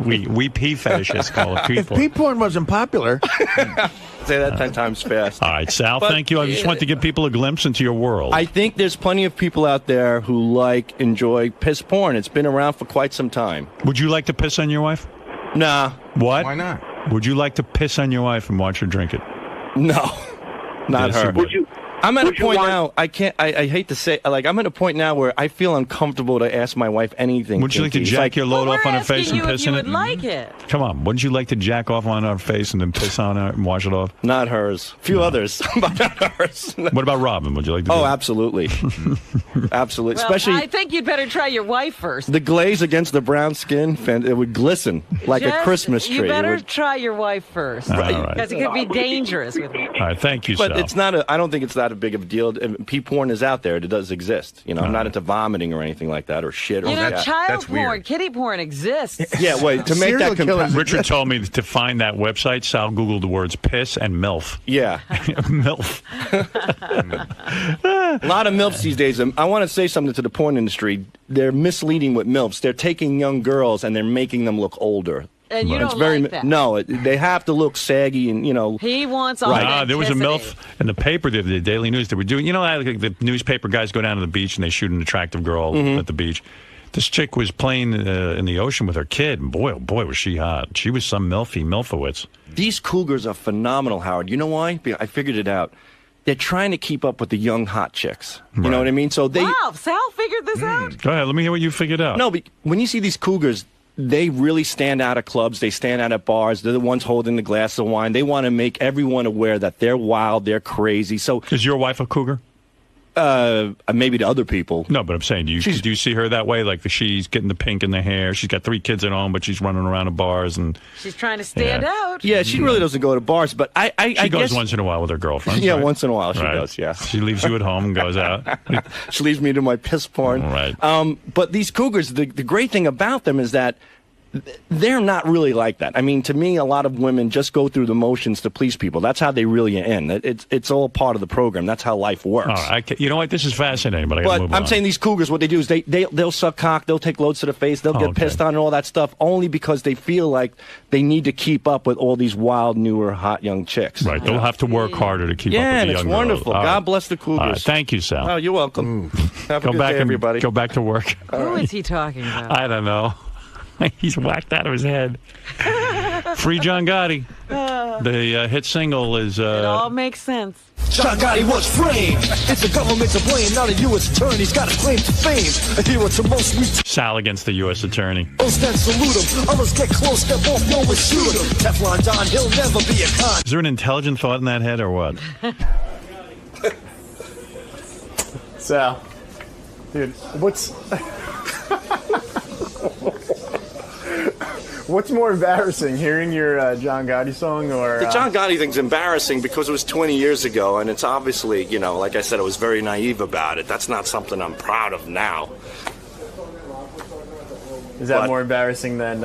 We pee fetishists call it pee porn. If pee porn wasn't popular... Say that 10 times fast. All right, Sal, thank you. I just want to give people a glimpse into your world. I think there's plenty of people out there who enjoy piss porn. It's been around for quite some time. Would you like to piss on your wife? Nah. What? Why not? Would you like to piss on your wife and watch her drink it? No. Not Yes, her. you would. I'm at a point now, I hate to say, like, I'm at a point now where I feel uncomfortable to ask my wife anything. Would you like to jack your load off on her face and piss in it? Like it. Come on, wouldn't you like to jack off on her face and then piss on her and wash it off? Not hers. A few others, but not hers. What about Robin? Would you like to do that? Absolutely. Absolutely. Well, Especially I think you'd better try your wife first. the glaze against the brown skin, it would glisten like a Christmas tree. You better try your wife first. All right. Because it could be dangerous with her. All right, thank you, But Sal. it's not I don't think it's that a big of a deal. Pee porn is out there. It does exist. You know, I'm not into vomiting or anything like that or shit. Or You know, that. child porn, kitty porn exists. Yeah, wait, to make that Richard told me to find that website. Sal Googled the words piss and MILF. Yeah. MILF. A lot of MILFs these days. I want to say something to the porn industry. They're misleading with MILFs. They're taking young girls and they're making them look older. And you don't like that. No, they have to look saggy and, you know. He wants all There was a MILF in the paper, the Daily News. They were doing, you know, how the newspaper guys go down to the beach and they shoot an attractive girl at the beach. This chick was playing in the ocean with her kid, and boy, oh boy, was she hot. She was some Milfowitz. These cougars are phenomenal, Howard. You know why? I figured it out. They're trying to keep up with the young hot chicks. You know what I mean? So they. Wow, Sal figured this out. Go ahead, let me hear what you figured out. No, but when you see these cougars, they really stand out at clubs. They stand out at bars. They're the ones holding the glass of wine. They want to make everyone aware that they're wild, they're crazy. So, is your wife a cougar? Maybe to other people. No, but I'm saying, do you see her that way? Like she's getting the pink in the hair. She's got 3 kids at home, but she's running around at bars and she's trying to stand out. Yeah, she really doesn't go to bars, but she goes guess, once in a while with her girlfriends. Yeah, right? once in a while she does. Yeah, she leaves you at home and goes out. She leaves me to my piss porn. Right. But these cougars, the great thing about them is that they're not really like that. I mean, to me, a lot of women just go through the motions to please people. That's how they really end. It's all part of the program. That's how life works. All right, you know what? This is fascinating, but I gotta move on. I'm saying these cougars, what they do is they'll suck cock, they'll take loads to the face, they'll get pissed on and all that stuff, only because they feel like they need to keep up with all these wild, newer, hot young chicks. Right. They'll have to work harder to keep up with the young and it's wonderful. girls. God bless the cougars. All right, thank you, Sal. Oh, you're welcome. Have a good day, everybody. Go back to work. Who is he talking about? I don't know. He's whacked out of his head. Free John Gotti. The hit single is... It all makes sense. John Gotti was framed. It's the government to blame, not a U.S. attorney's got a claim to fame. A hero to most we Sal against the U.S. attorney. toast and salute him. Others get close, step off, no one shoot him. Teflon Don, he'll never be a con. Is there an intelligent thought in that head or what? Sal, dude, what's more embarrassing, hearing your John Gotti song or... The John Gotti thing's embarrassing because it was 20 years ago, and it's obviously, you know, like I said, I was very naive about it. That's not something I'm proud of now. Is that more embarrassing than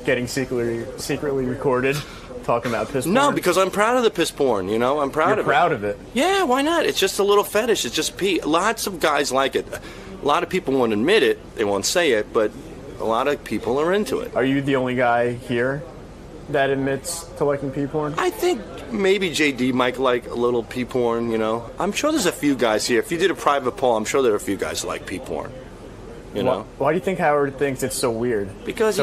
getting secretly recorded talking about piss porn? No, because I'm proud of the piss porn, you know? I'm proud of it. You're proud of it? Yeah, why not? It's just a little fetish. It's just pee. Lots of guys like it. A lot of people won't admit it. They won't say it, but a lot of people are into it. Are you the only guy here that admits to liking pee porn? I think maybe JD might like a little pee porn, you know? I'm sure there's a few guys here. If you did a private poll, I'm sure there are a few guys who like pee porn. You know? Why do you think Howard thinks it's so weird? Because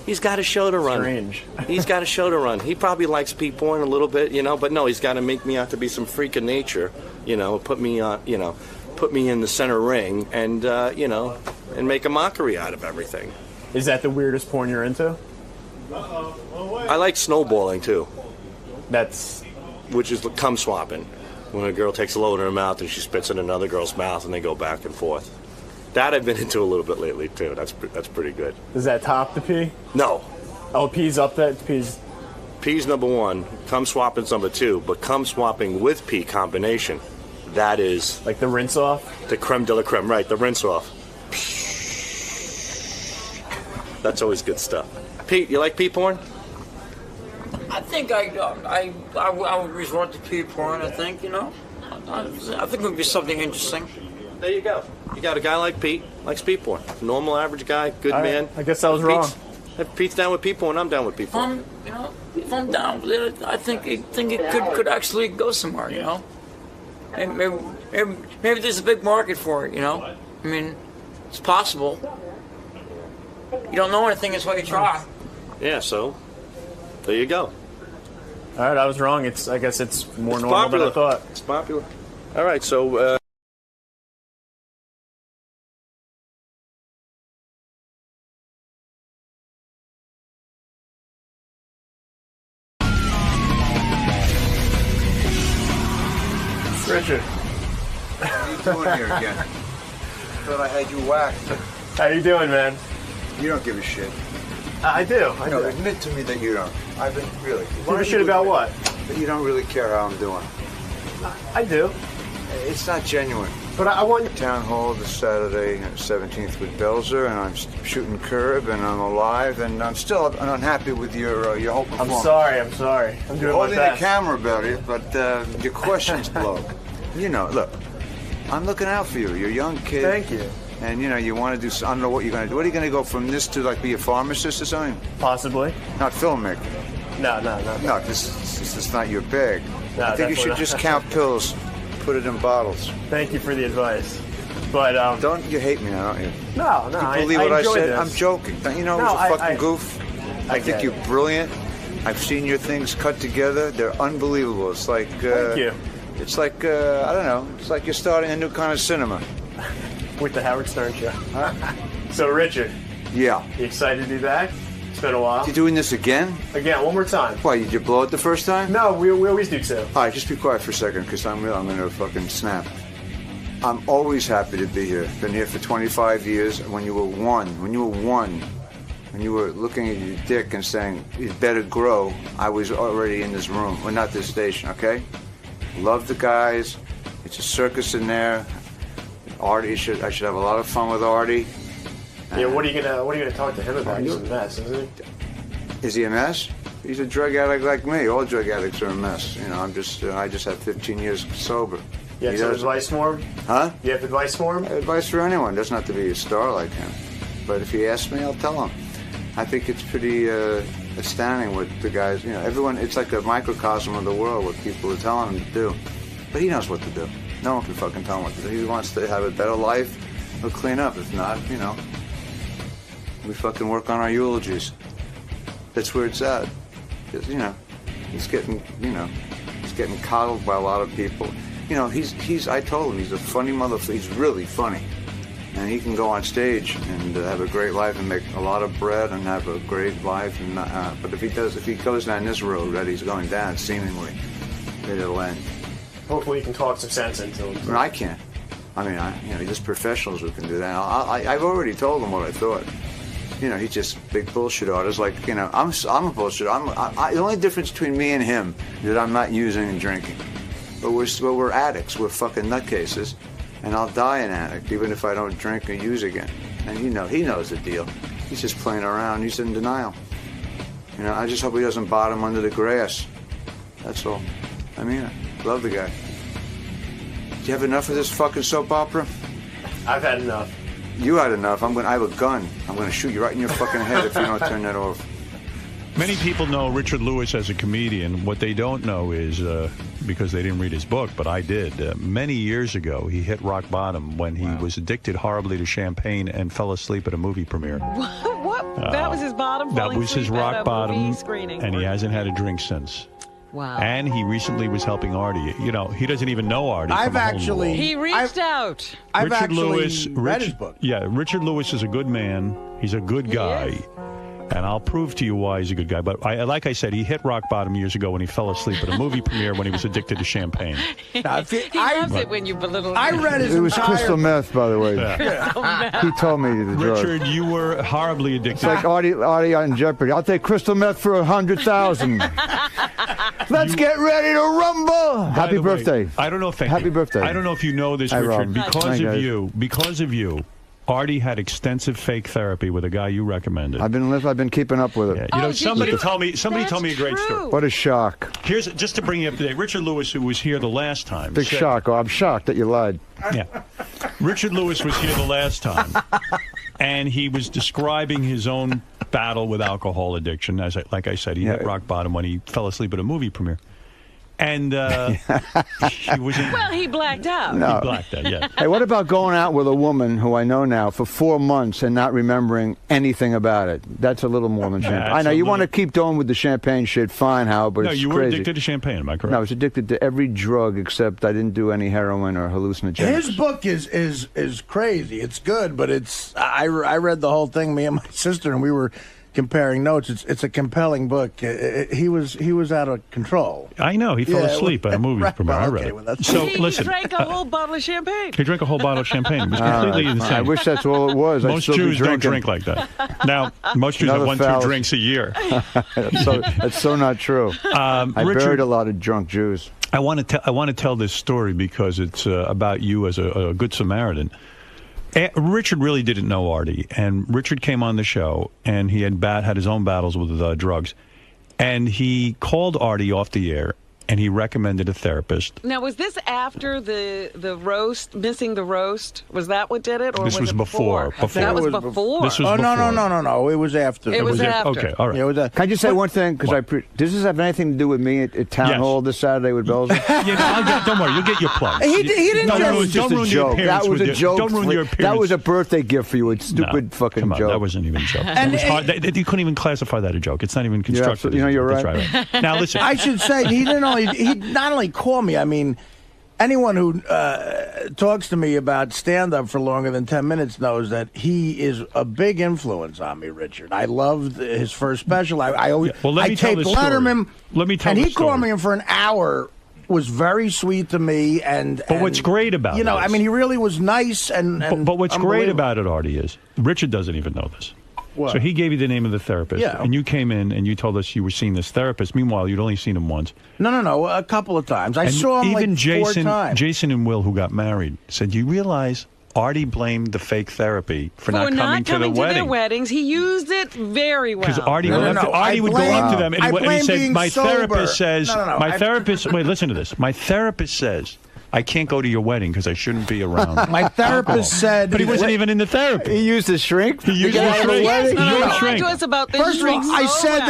He's got a show to run. Strange. He's got a show to run. He probably likes Pete porn a little bit, but no, he's got to make me out to be some freak of nature, put me on, put me in the center ring and, and make a mockery out of everything. Is that the weirdest porn you're into? I like snowballing, too. Which is cum swapping. When a girl takes a load in her mouth and she spits in another girl's mouth and they go back and forth. That I've been into a little bit lately, too. That's pretty good. Does that top the pee? No. Oh, pee's up there? Pee's number one. Cum swapping's number two. But cum swapping with pee combination, that is... Like the rinse off? The creme de la creme, right. The rinse off. That's always good stuff. Pete, you like pee porn? I think I would resort to pee porn, I think, I think it would be something interesting. There you go. You got a guy like Pete, likes pee porn. Normal, average guy, good man. I guess I was wrong. If Pete's down with pee porn, I'm down with pee porn. If I'm down with it, I think it could actually go somewhere, And maybe there's a big market for it, I mean, it's possible. You don't know anything until you try. Yeah, so there you go. All right, I was wrong. I guess it's more normal popular. than I thought. It's popular. All right, so. Richard. What are you doing here again? Thought I had you whacked. How you doing, man? You don't give a shit. I do. I do. Admit to me that you don't. I've been really. Give a shit about what? That you don't really care how I'm doing. I do. It's not genuine. But I want town hall this Saturday, 17th with Belzer, and I'm shooting curb, and I'm alive, and I'm still unhappy with your whole performance. I'm sorry. I'm doing my best. Holding the camera about it, but your questions blow. Look, I'm looking out for you. You're a young kid. Thank you. And you want to do. I don't know what you're going to do. What are you going to go from this to be a pharmacist or something? Possibly. Not filmmaker. No. No, this is not your bag. No, I think you should just count pills, put it in bottles. Thank you for the advice. But don't you hate me now, don't you? No. You believe what I said? This. I'm joking. Don't you know it was a fucking goof? I think you're brilliant. I've seen your things cut together. They're unbelievable. It's like thank you. It's like I don't know. It's like you're starting a new kind of cinema. With the Howard Stern show. So, Richard. Yeah. You excited to be back? It's been a while. You doing this again? Again, one more time. Why, did you blow it the first time? No, we always do so. All right, just be quiet for a second, because I'm going to fucking snap. I'm always happy to be here. Been here for 25 years. When you were when you were looking at your dick and saying, you better grow, I was already in this room. Well, not this station, okay? Love the guys. It's a circus in there. Artie, I should have a lot of fun with Artie. Yeah, what are you gonna talk to him about? He's a mess, isn't he? Is he a mess? He's a drug addict like me. All drug addicts are a mess. I just had 15 years sober. You have some advice for him? Huh? You have advice for him? Advice for anyone. Doesn't have to be a star like him. But if he asks me, I'll tell him. I think it's pretty astounding what the guys, everyone, it's like a microcosm of the world what people are telling him to do. But he knows what to do. No one can fucking tell him what to do. He wants to have a better life. He'll clean up. If not, we fucking work on our eulogies. That's where it's at. Because, he's getting coddled by a lot of people. I told him he's a funny motherfucker. He's really funny. And he can go on stage and have a great life and make a lot of bread and have a great life. But if he goes down this road that he's going down, seemingly, it'll end. Hopefully you can talk some sense into him. I can't. Just professionals who can do that. I've already told him what I thought. He's just big bullshit artist. I'm a bullshit. The only difference between me and him is that I'm not using and drinking. But we're addicts. We're fucking nutcases. And I'll die an addict, even if I don't drink or use again. And he knows the deal. He's just playing around. He's in denial. I just hope he doesn't bottom under the grass. That's all. Love the guy. Do you have enough of this fucking soap opera? I've had enough. You had enough. I have a gun. I'm going to shoot you right in your fucking head if you don't turn that off. Many people know Richard Lewis as a comedian. What they don't know is, because they didn't read his book, but I did, many years ago, he hit rock bottom when he was addicted horribly to champagne and fell asleep at a movie premiere. That was his bottom. That was his rock bottom, screening. and he hasn't had a drink since. Wow. And he recently was helping Artie. You know, he doesn't even know Artie. He reached out. I've Lewis, read his book. Yeah, Richard Lewis is a good man. He's a good guy. And I'll prove to you why he's a good guy. But like I said, he hit rock bottom years ago when he fell asleep at a movie premiere when he was addicted to champagne. He loves it when you belittle. I read his It was crystal meth, by the way. Yeah. He told me the drug. Richard, you were horribly addicted. It's like Artie on Jeopardy. I'll take crystal meth for 100,000. Let's get ready to rumble. Happy birthday. I don't know if Happy birthday. I don't know if you know this, Hi, Richard. Rob. Because of you, Artie had extensive fake therapy with a guy you recommended. I've been keeping up with it. Yeah. You know, somebody told me a great story. What a shock. Here's just to bring you up to date. Richard Lewis, who was here the last time. Big shock. Oh, I'm shocked that you lied. Yeah. Richard Lewis was here the last time, and he was describing his own battle with alcohol addiction. Like I said, he hit rock bottom when he fell asleep at a movie premiere. And he was he blacked out. No. He blacked out, yeah. Hey, what about going out with a woman who I know now for 4 months and not remembering anything about it? That's a little more than champagne. I know you want to keep going with the champagne shit, fine, Howard, but no, it's you were crazy. addicted to champagne, am I correct? No, I was addicted to every drug except I didn't do any heroin or hallucinogenics. His book is crazy. It's good, but it's I read the whole thing, me and my sister, and we were comparing notes. It's a compelling book. He was out of control. I know. He fell asleep at a movie premiere. I read it. So he listen, drank a whole bottle of champagne. he drank a whole bottle of champagne. It was completely insane. I wish that's all it was. Most Jews don't drink like that. Now, most Jews have 1-2 drinks a year. That's so not true. I buried a lot of drunk Jews. I want to tell this story because it's about you as a good Samaritan. Richard really didn't know Artie, and Richard came on the show, and he had his own battles with drugs, and he called Artie off the air, and he recommended a therapist. Now, was this after the roast, missing the roast? Was that what did it, or this was it before? That was before. This was before. No. It was after. It was after. Okay, all right. Yeah, Can I just say one thing? Because does this have anything to do with me at Town Hall this Saturday with Belzer? Don't worry, you'll get your plug. He didn't. That was just a joke. That was a joke. Don't ruin your appearance. That was a birthday gift for you. It's stupid fucking come on, joke. That wasn't even a joke. And it was hard. You couldn't even classify that a joke. It's not even constructed. You're right. That's right. Now listen. I should say he not only called me. I mean, anyone who talks to me about stand-up for longer than 10 minutes knows that he is a big influence on me, Richard. I loved his first special. I taped Letterman. Let me tell and the he story. called me in for an hour. Was very sweet to me, but what's great about it, I mean, he really was nice and but what's great about it, Artie, is Richard doesn't even know this. What? So he gave you the name of the therapist, Yeah. and you came in and you told us you were seeing this therapist. Meanwhile, you'd only seen him once. No, a couple of times. I saw him even like 4 times. Jason and Will, who got married, said, "You realize Artie blamed the fake therapy for not coming to the wedding. Their weddings. He used it very well. Because Artie would go up to them and he said, "My therapist says, my therapist. Wait, listen to this. My therapist says I can't go to your wedding because I shouldn't be around." My therapist said, but he wasn't even in the therapy. He used a shrink. He used a shrink. Talk to us about this. First of all, I said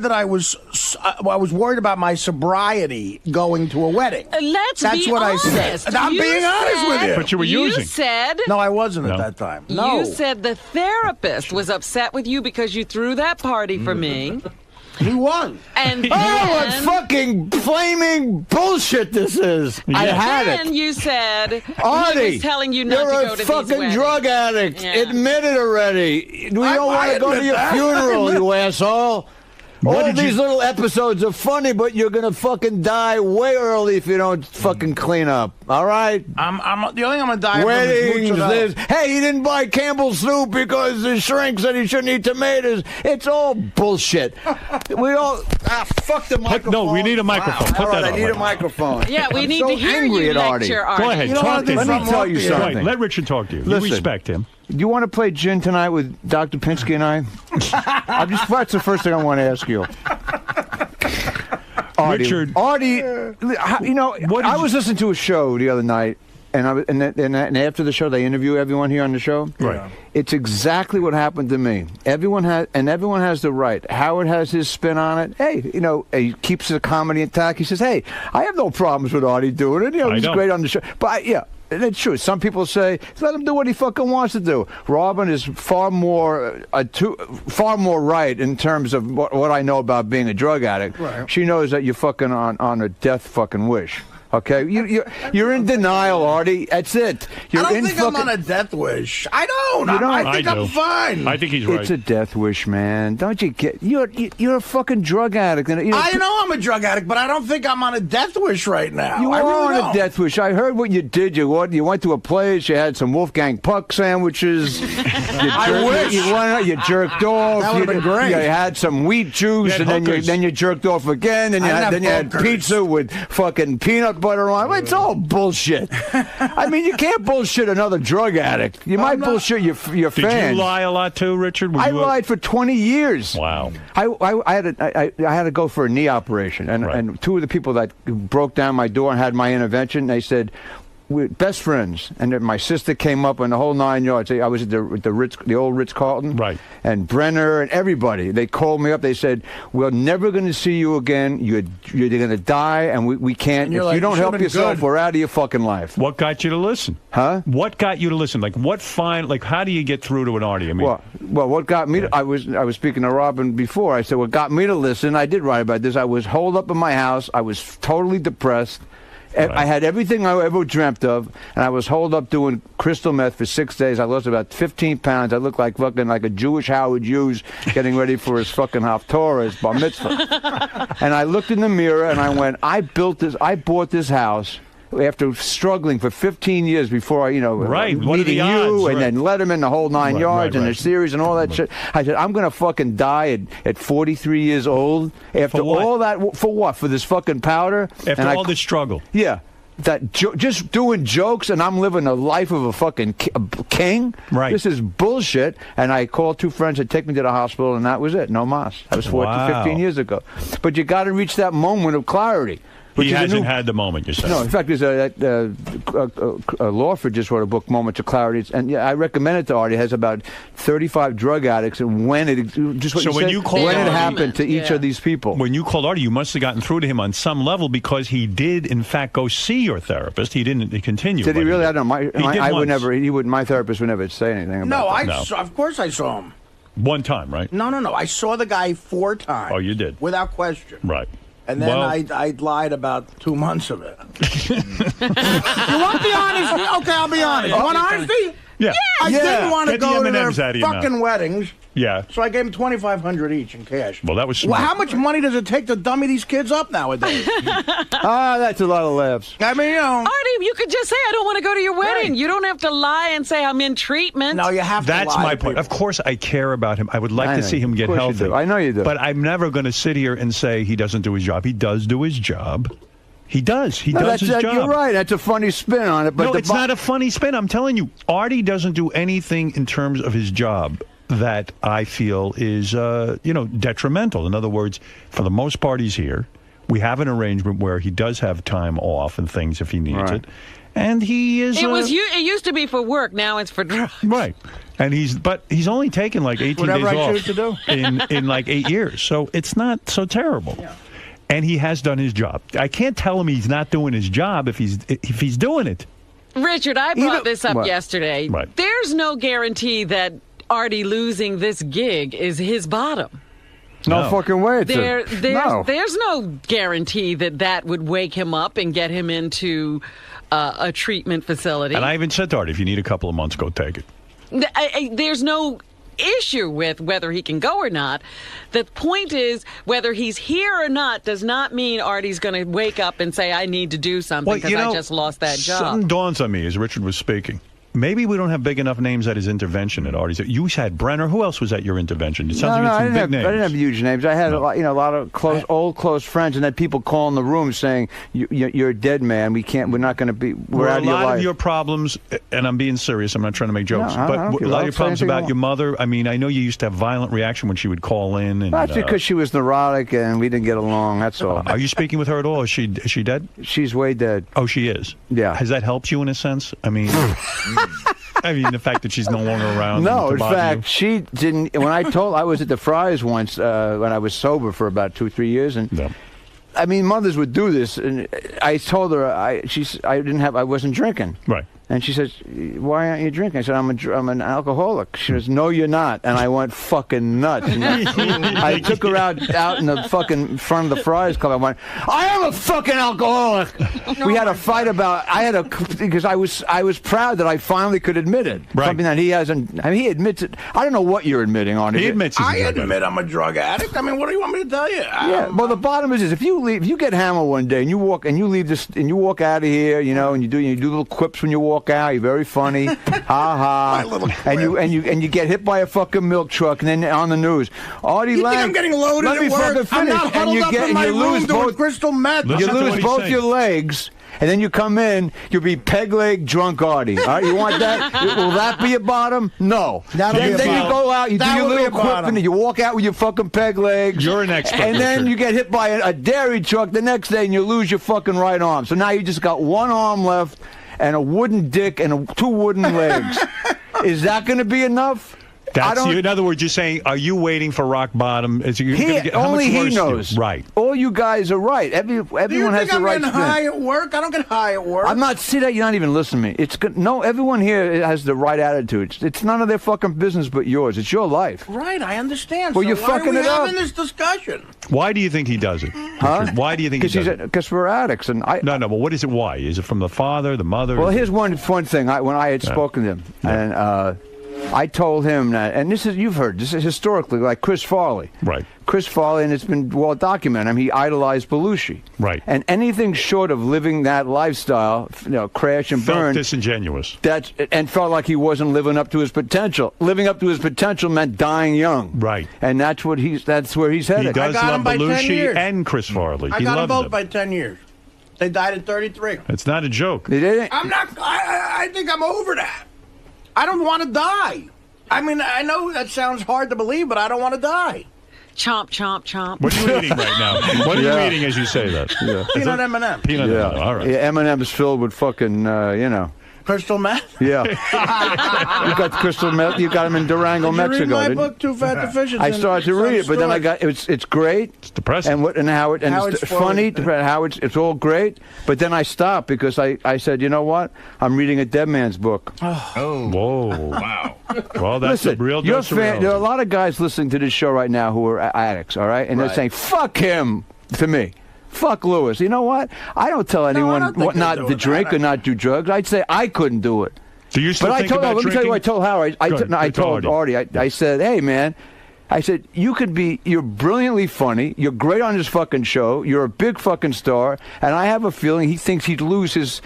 that I was worried about my sobriety going to a wedding. That's what honest. I said. I'm being honest with you. But you were using. You said no, I wasn't at that time. No, you said the therapist was upset with you because you threw that party for me. He won. And what fucking flaming bullshit this is. Yeah. I had it. And you said Artie, he was telling you not to go to you're these a fucking weddings. drug addict. Yeah. Admit it already. We don't want to go to your funeral, you asshole. All these little episodes are funny, but you're going to fucking die way early if you don't fucking clean up. All right? I'm the only thing I'm going to die Weddings, from is hey, he didn't buy Campbell's soup because the shrink said he shouldn't eat tomatoes. It's all bullshit. We all... fuck the microphone. No, we need a microphone. Put all right, that I need a microphone. Yeah, we I'm need so to hear angry you at Artie. lecture, Artie. Go ahead. Let me tell you something. Let Richard talk to you. Listen, you respect him. Do you want to play gin tonight with Dr. Pinsky and I? That's the first thing I want to ask you. Artie, I was listening to a show the other night, and after the show, they interview everyone here on the show. Right. It's exactly what happened to me. Everyone has the right. Howard has his spin on it. Hey, he keeps the comedy intact. He says, "Hey, I have no problems with Artie doing it. He's great on the show." But It's true. Some people say, let him do what he fucking wants to do. Robin is far more right in terms of what I know about being a drug addict. Right. She knows that you're fucking on a death fucking wish. Okay, you're in denial, Artie. That's it. I don't think I'm on a death wish. I don't. I think I'm fine. I think he's right. It's a death wish, man. Don't you get? You're a fucking drug addict. I know I'm a drug addict, but I don't think I'm on a death wish right now. You are on a death wish. I heard what you did. You went to a place. You had some Wolfgang Puck sandwiches. You jerked off. That would have been great. You had some wheat juice, and then you jerked off again. And then you had pizza with fucking peanut butter on. It's all bullshit. I mean, you can't bullshit another drug addict. You might bullshit your fans. Did you lie a lot too, Richard? I lied for 20 years. Wow. I had to go for a knee operation, and two of the people that broke down my door and had my intervention, they said, we're best friends, and then my sister came up and the whole 9 yards. I was at the old Ritz-Carlton, right? And Brenner and everybody. They called me up. They said, "We're never going to see you again. You're going to die, and we can't. If you don't help yourself, we're out of your fucking life." What got you to listen? Huh? What got you to listen? Like how do you get through to an Artie? I mean, well, what got me? I was speaking to Robin before. I said, what got me to listen? I did write about this. I was holed up in my house. I was totally depressed. Right. I had everything I ever dreamt of, and I was holed up doing crystal meth for 6 days. I lost about 15 pounds. I looked like a Jewish Howard Hughes getting ready for his fucking Haftorah, his bar mitzvah. And I looked in the mirror, and I went, I bought this house after struggling for 15 years before meeting you and then Letterman, the whole 9 yards and the series and all that shit. I said, I'm going to fucking die at 43 years old after all that. For what? For this fucking powder? After all this struggle? Yeah. Just doing jokes, and I'm living a life of a fucking king. Right. This is bullshit. And I called two friends to take me to the hospital, and that was it. No mas. That was 15 years ago. But you got to reach that moment of clarity. He hasn't had the moment, you said. No, in fact, there's Lawford just wrote a book, Moments of Clarity, and I recommend it to Artie. It has about 35 drug addicts and when it happened to each of these people. When you called Artie, you must have gotten through to him on some level because he did, in fact, go see your therapist. He didn't continue. Did he really? I don't know. My therapist would never say anything about that. Of course I saw him. One time, right? No. I saw the guy 4 times. Oh, you did? Without question. Right. And then I lied about 2 months of it. You want the honesty? Okay, I'll be honest. You want honesty? Yeah. I didn't want to go to their fucking mouth. Weddings. Yeah. So I gave them $2,500 each in cash. Well, that was smart. Well, how much money does it take to dummy these kids up nowadays? That's a lot of laughs. I mean, Artie, you could just say, I don't want to go to your wedding. Right. You don't have to lie and say, I'm in treatment. No, you have to lie. That's my point. Of course, I care about him. I would like to see him get healthy. I know you do. But I'm never going to sit here and say he doesn't do his job. He does do his job. He does. He does his job. You're right. That's a funny spin on it. But no, it's not a funny spin. I'm telling you, Artie doesn't do anything in terms of his job that I feel is, detrimental. In other words, for the most part, he's here. We have an arrangement where he does have time off and things if he needs it. And he is... It used to be for work. Now it's for drugs. Right. And he's only taken like 18 Whatever days I off choose to do. in like 8 years. So it's not so terrible. Yeah. And he has done his job. I can't tell him he's not doing his job if he's doing it. Richard, I brought this up yesterday. Right. There's no guarantee that Artie losing this gig is his bottom. No fucking way. There's no guarantee that would wake him up and get him into a treatment facility. And I even said to Artie, if you need a couple of months, go take it. There's no issue with whether he can go or not. The point is, whether he's here or not does not mean Artie's going to wake up and say, I need to do something because I just lost that job. Something dawns on me as Richard was speaking. Maybe we don't have big enough names at his intervention at Artie's. You had Brenner. Who else was at your intervention? It sounds like I some big names. I didn't have huge names. I had a lot of close friends, and then people calling the room saying, "You're a dead man. We're not going to be. We're out of your life." A lot of your problems, and I'm being serious. I'm not trying to make jokes, but a lot of your problems about your mother. I mean, I know you used to have violent reaction when she would call in. And, that's because she was neurotic and we didn't get along. That's all. Are you speaking with her at all? Is she dead? She's way dead. Oh, she is. Yeah. Has that helped you in a sense? I mean. The fact that she's no longer around. No, in fact, she didn't. When I was at the Friars once when I was sober for about 2-3 years, and mothers would do this, and I told her I wasn't drinking. Right. And she says, "Why aren't you drinking?" I said, "I'm an alcoholic." She goes, "No, you're not." And I went fucking nuts. I took her out in the fucking front of the Friars Club. I went, "I am a fucking alcoholic." We had a fight about. Because I was proud that I finally could admit it. Right. Something that he hasn't. I mean, he admits it. I don't know what you're admitting on it. He admits. I admit I'm a drug addict. I mean, what do you want me to tell you? Yeah. Well, the bottom is this: if you get hammered one day and you walk out of here, and you do little quips when you walk out. You're very funny, ha ha. And you get hit by a fucking milk truck, and then on the news, Artie Lang. I'm getting loaded at work. I'm not huddled up in my room doing crystal meth. You lose both your legs. And then you come in, you'll be peg leg drunk Artie. All right, you want that? Will that be a bottom? No. Then you go out, you do your little quip, and you walk out with your fucking peg legs. You're an expert. And then you get hit by a dairy truck the next day, and you lose your fucking right arm. So now you just got one arm left, and a wooden dick, and two wooden legs. Is that going to be enough? In other words, you're saying, are you waiting for rock bottom? Only he knows. Right. All you guys are right. Everyone has the right. I'm getting high at work? I don't get high at work. I'm not. See that you're not even listening to me. No. Everyone here has the right attitude. It's none of their fucking business but yours. It's your life. Right. I understand. Well, you're fucking it up. Having this discussion. Why do you think he does it? Huh? Why do you think he does it? Because we're addicts, and No. But what is it? Why? Is it from the father, the mother? Well, here's one fun thing. When I had spoken to him, and I told him that, and you've heard this is historically like Chris Farley. Right. Chris Farley, and it's been well documented. I mean, he idolized Belushi. Right. And anything short of living that lifestyle, crash and burn. Felt disingenuous. And felt like he wasn't living up to his potential. Living up to his potential meant dying young. Right. And that's where he's headed. He does love Belushi and Chris Farley. I got them both by 10 years. They died at 33. It's not a joke. They didn't. I'm not. I think I'm over that. I don't want to die. I mean, I know that sounds hard to believe, but I don't want to die. Chomp, chomp, chomp. What are you eating right now? What are you eating as you say that? Yeah. Peanut M&M. Peanut M&M. All right. Yeah, M&M is filled with fucking, crystal meth? Yeah. You got crystal meth. You got them in Durango, Mexico. Did you read my book, Too Fat to Fish? I started to read it, but then I got it's great. It's depressing. And how it's funny. How it's all great. But then I stopped because I said, you know what? I'm reading a dead man's book. Oh. Whoa. Wow. Well, that's Listen, a real dose of reality. There are a lot of guys listening to this show right now who are addicts, all right? And they're saying, fuck him to me. Fuck Lewis. You know what? I don't tell anyone what not to drink or not do drugs. I'd say I couldn't do it. Do you still think about drinking? Let me tell you what I told Howard. I told Artie. I said, hey, man. I said, you're brilliantly funny. You're great on this fucking show. You're a big fucking star. And I have a feeling he thinks he'd lose his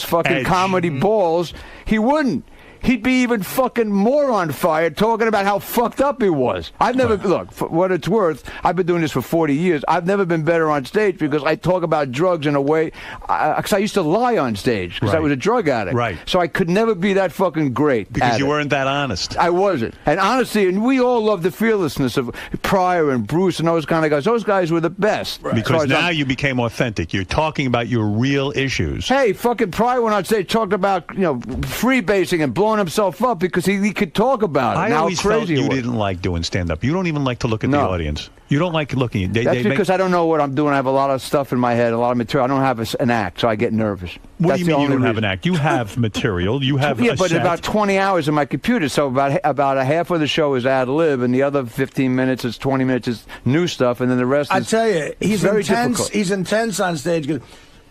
fucking comedy balls. He wouldn't. He'd be even fucking more on fire talking about how fucked up he was. I've never, look, for what it's worth, I've been doing this for 40 years. I've never been better on stage because I talk about drugs in a way, because I used to lie on stage because I was a drug addict. Right. So I could never be that fucking great. Because you weren't that honest. I wasn't. And honestly, and we all love the fearlessness of Pryor and Bruce and those kind of guys. Those guys were the best. Right. Because now you became authentic. You're talking about your real issues. Hey, fucking Pryor went on stage, talked about, freebasing and blowing himself up because he could talk about it. I always felt you didn't like doing stand-up. You don't even like to look at the audience. You don't like looking. That's because I don't know what I'm doing. I have a lot of stuff in my head, a lot of material. I don't have an act, so I get nervous. What do you mean you don't have an act? You have material. You have a but set. About 20 hours in my computer, so about a half of the show is ad-lib, and the other 15 minutes is 20 minutes is new stuff, and then the rest is I tell you, he's very intense. difficult. He's intense on stage.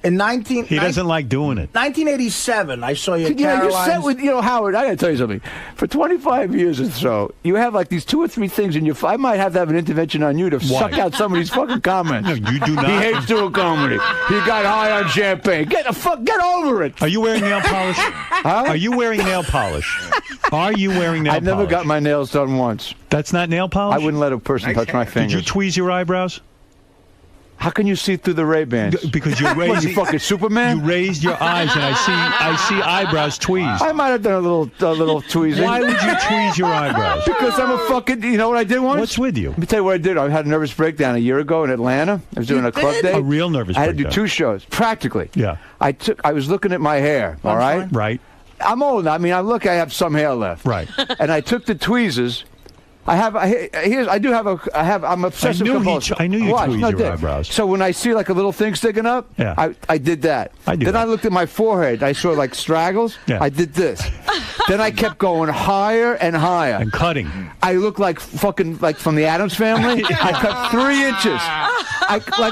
In he doesn't like doing it. 1987, I saw you at you Caroline's. set with, Howard, I got to tell you something. For 25 years or so, you have like these 2 or 3 things in your... I might have to have an intervention on you to suck out some of these fucking comments. No, you do not. He hates doing comedy. He got high on champagne. Get over it. Are you wearing nail polish? Huh? Are you wearing nail polish? Are you wearing nail polish? I've never got my nails done once. That's not nail polish? I wouldn't let a person touch my fingers. Did you tweeze your eyebrows? How can you see through the Ray-Bans? Because you raised... What, you fucking Superman? You raised your eyes, and I see eyebrows tweezed. I might have done a little tweezing. Why would you tweeze your eyebrows? Because I'm a fucking... You know what I did once? What's with you? Let me tell you what I did. I had a nervous breakdown a year ago in Atlanta. I was doing a club day. A real nervous breakdown. I had to do 2 shows, practically. Yeah. I was looking at my hair, all right? Right. I'm old. I mean, I have some hair left. Right. And I took the tweezers... I'm obsessive compulsive. I knew you tweezed your eyebrows. So when I see like a little thing sticking up, I did that. I looked at my forehead. I saw like straggles. Yeah. I did this. Then I kept going higher and higher. And cutting. I looked like fucking like from the Addams Family. I cut 3 inches.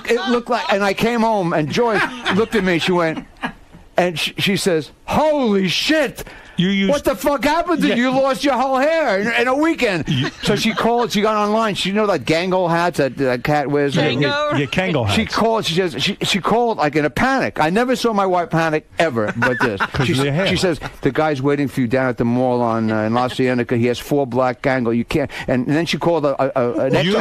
It looked like, and I came home and Joy looked at me. She went, and she says, "Holy shit! What the fuck happened to you? You lost your whole hair in a weekend." So she called. She got online. She know that Gango hats that cat wears. Kango? Yeah, Kango hats. She called. She says she called like in a panic. I never saw my wife panic ever, but this. She says the guy's waiting for you down at the mall in La Cienega. He has 4 black Gango. You can't. And then she called a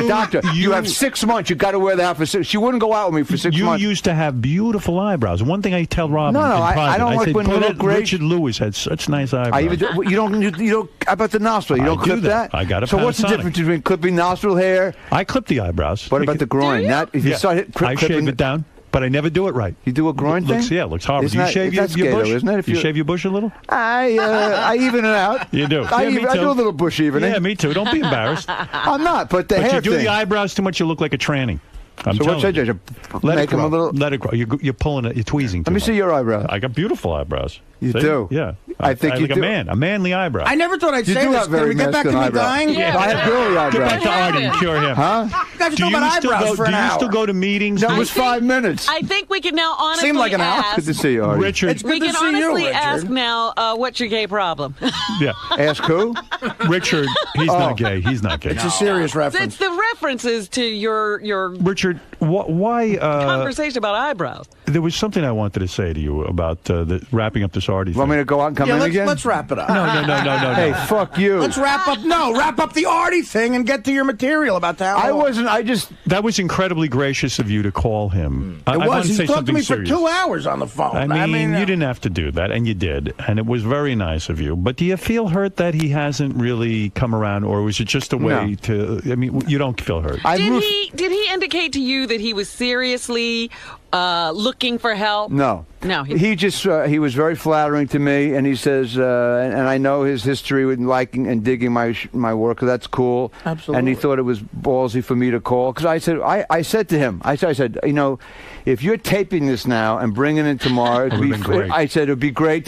doctor. You have 6 months. You got to wear the hat for 6. She wouldn't go out with me for 6 months. You used to have beautiful eyebrows. One thing I tell Rob. I don't like when they look great. Richard Lewis had such nice eyebrows. You don't. How about the nostril? You don't clip that. I got it. So what's the difference between clipping nostril hair? I clip the eyebrows. What about the groin? I shave it down, but I never do it right. You do a groin thing? It looks horrible. Do you shave your bush? Isn't it? You shave your bush a little? I even it out. You do. I do a little bush evening. Yeah, me too. Don't be embarrassed. I'm not. But the hair you do thing. the eyebrows too much, you look like a tranny. So what should I do? Let it grow. Let it grow. You're pulling it. You're tweezing. Let me see your eyebrows. I got beautiful eyebrows. You do? Yeah. I think you like do. A manly eyebrow. I never thought I'd say this. Can we get back to me dying? Yeah. I have girly eyebrows. Get back to Artie and cure him. Huh? You guys are talking about eyebrows for an hour. Do you still go to meetings? That was 5 minutes. I think we can now honestly Seemed like an hour. ask. Good to see you, Artie. Richard. We can honestly ask now, what's your gay problem? Yeah. Ask who? Richard. He's not gay. He's not gay. It's a serious reference. It's the references to your Richard, why conversation about eyebrows. There was something I wanted to say to you about wrapping up this Artie thing. Want me to go out and come in again? Let's wrap it up. No. Hey, fuck you. Let's wrap up the Artie thing and get to your material about that. That was incredibly gracious of you to call him. It was. He talked to me serious. for 2 hours on the phone. I mean, you didn't have to do that, and you did, and it was very nice of you. But do you feel hurt that he hasn't really come around, or was it just a way to? I mean, you don't feel hurt. Did he indicate to you that he was seriously looking for help? No. No. He just he was very flattering to me, and he says, and I know his history with liking and digging my work. That's cool. Absolutely. And he thought it was ballsy for me to call because I said to him, I said, you know, if you're taping this now and bringing it tomorrow, I said it'd be great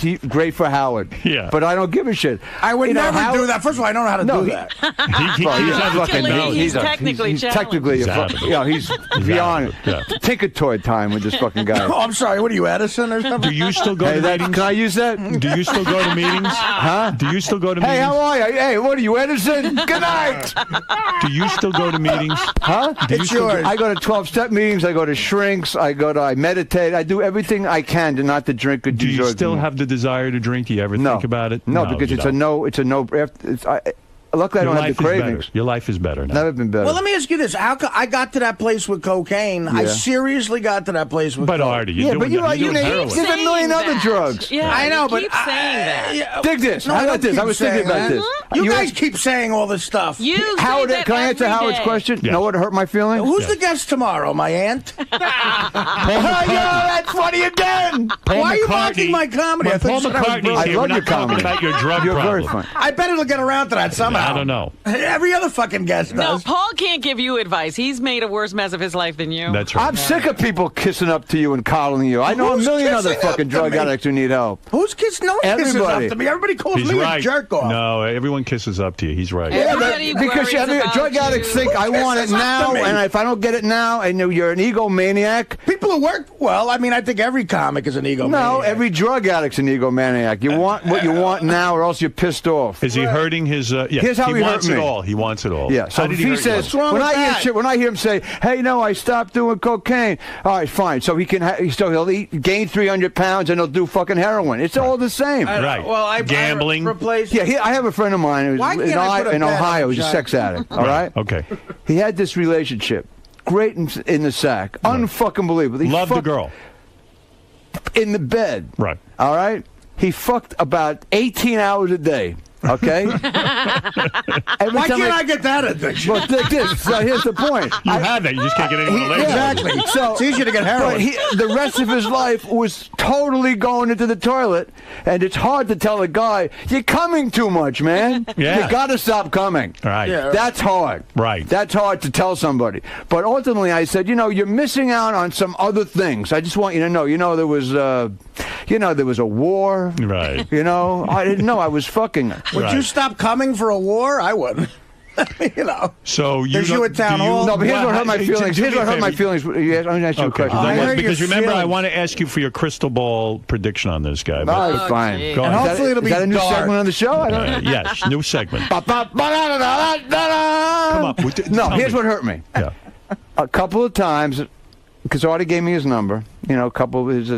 for Howard. Yeah. But I don't give a shit. I would never do that. First of all, I don't know how to do that. He's technically he's beyond Tinker Toy time with this fucking guy. Oh, I'm sorry. What are you, Edison or something? Do you still go to meetings? Can I use that? Do you still go to meetings? Huh? Do you still go to meetings? Hey, how are you? Hey, what are you, Edison? Good night. Do you still go to meetings? Huh? It's yours. I go to 12-step meetings. I go to shrinks. I meditate. I do everything I can not to drink or do you still have the desire to drink? Do you ever think about it? No, because it's a no. Luckily, I don't have the cravings. Your life is better now. Never been better. Well, let me ask you this: I got to that place with cocaine. Yeah. I seriously got to that place with. But Artie, you have a million other drugs. Yeah, I know, but saying that. Dig this. No, How about this? I was thinking about this. You guys keep saying all this stuff. Howard, can I answer Howard's question? Yeah. Know what hurt my feelings? Who's the guest tomorrow? My aunt. That's funny again. Why are you mocking my comedy? Paul McCartney's here. I love your comedy. About your drug You're problem. very funny. I bet it'll get around to that somehow. I don't know. Every other fucking guest does. No, Paul can't give you advice. He's made a worse mess of his life than you. That's right. I'm sick of people kissing up to you and coddling you. I know a million other fucking drug addicts who need help. Who's kissing? No one kisses up to me. Everybody calls me a jerk off. No, everyone kisses up to you. He's right. Because drug addicts think I want it now, and if I don't get it now, and you're an egomaniac. People who work well, I mean, I think every comic is an egomaniac. No, every drug addict's an egomaniac. You want what you want now, or else you're pissed off. Is he hurting his? Here's how he wants hurt it me. all. He wants it all. Yeah. So if he says, when I hear him say, "Hey, no, I stopped doing cocaine," all right, fine. So he'll gain 300 pounds and he'll do fucking heroin. It's all the same. Right. Well, gambling. I have a friend of mine who's in Ohio. He's a sex addict. All right. Okay. He had this relationship, great in the sack, unfucking believable. Loved the girl. In the bed. Right. All right. He fucked about 18 hours a day. Okay? Why can't I get that addiction? Well, take this. So here's the point. You have that. You just can't get any more later. Exactly. So it's easier to get heroin. The rest of his life was totally going into the toilet, and it's hard to tell a guy, you're coming too much, man. Yeah. You got to stop coming. Right. Yeah. That's hard. Right. That's hard to tell somebody. But ultimately, I said, you're missing out on some other things. I just want you to know. There was a war. Right. I didn't know I was fucking her. Would you stop coming for a war? I wouldn't. So there's you at town hall. No, but here's what hurt my feelings. Here's what hurt my feelings. I'm going to ask you a question. Because remember, I want to ask you for your crystal ball prediction on this guy. Oh, fine. Go and ahead. hopefully it'll be Is that a new dark. segment on the show? I don't know. Yes, new segment. Come Come on. No, here's what hurt me. Yeah. A couple of times, because Artie gave me his number, a couple of his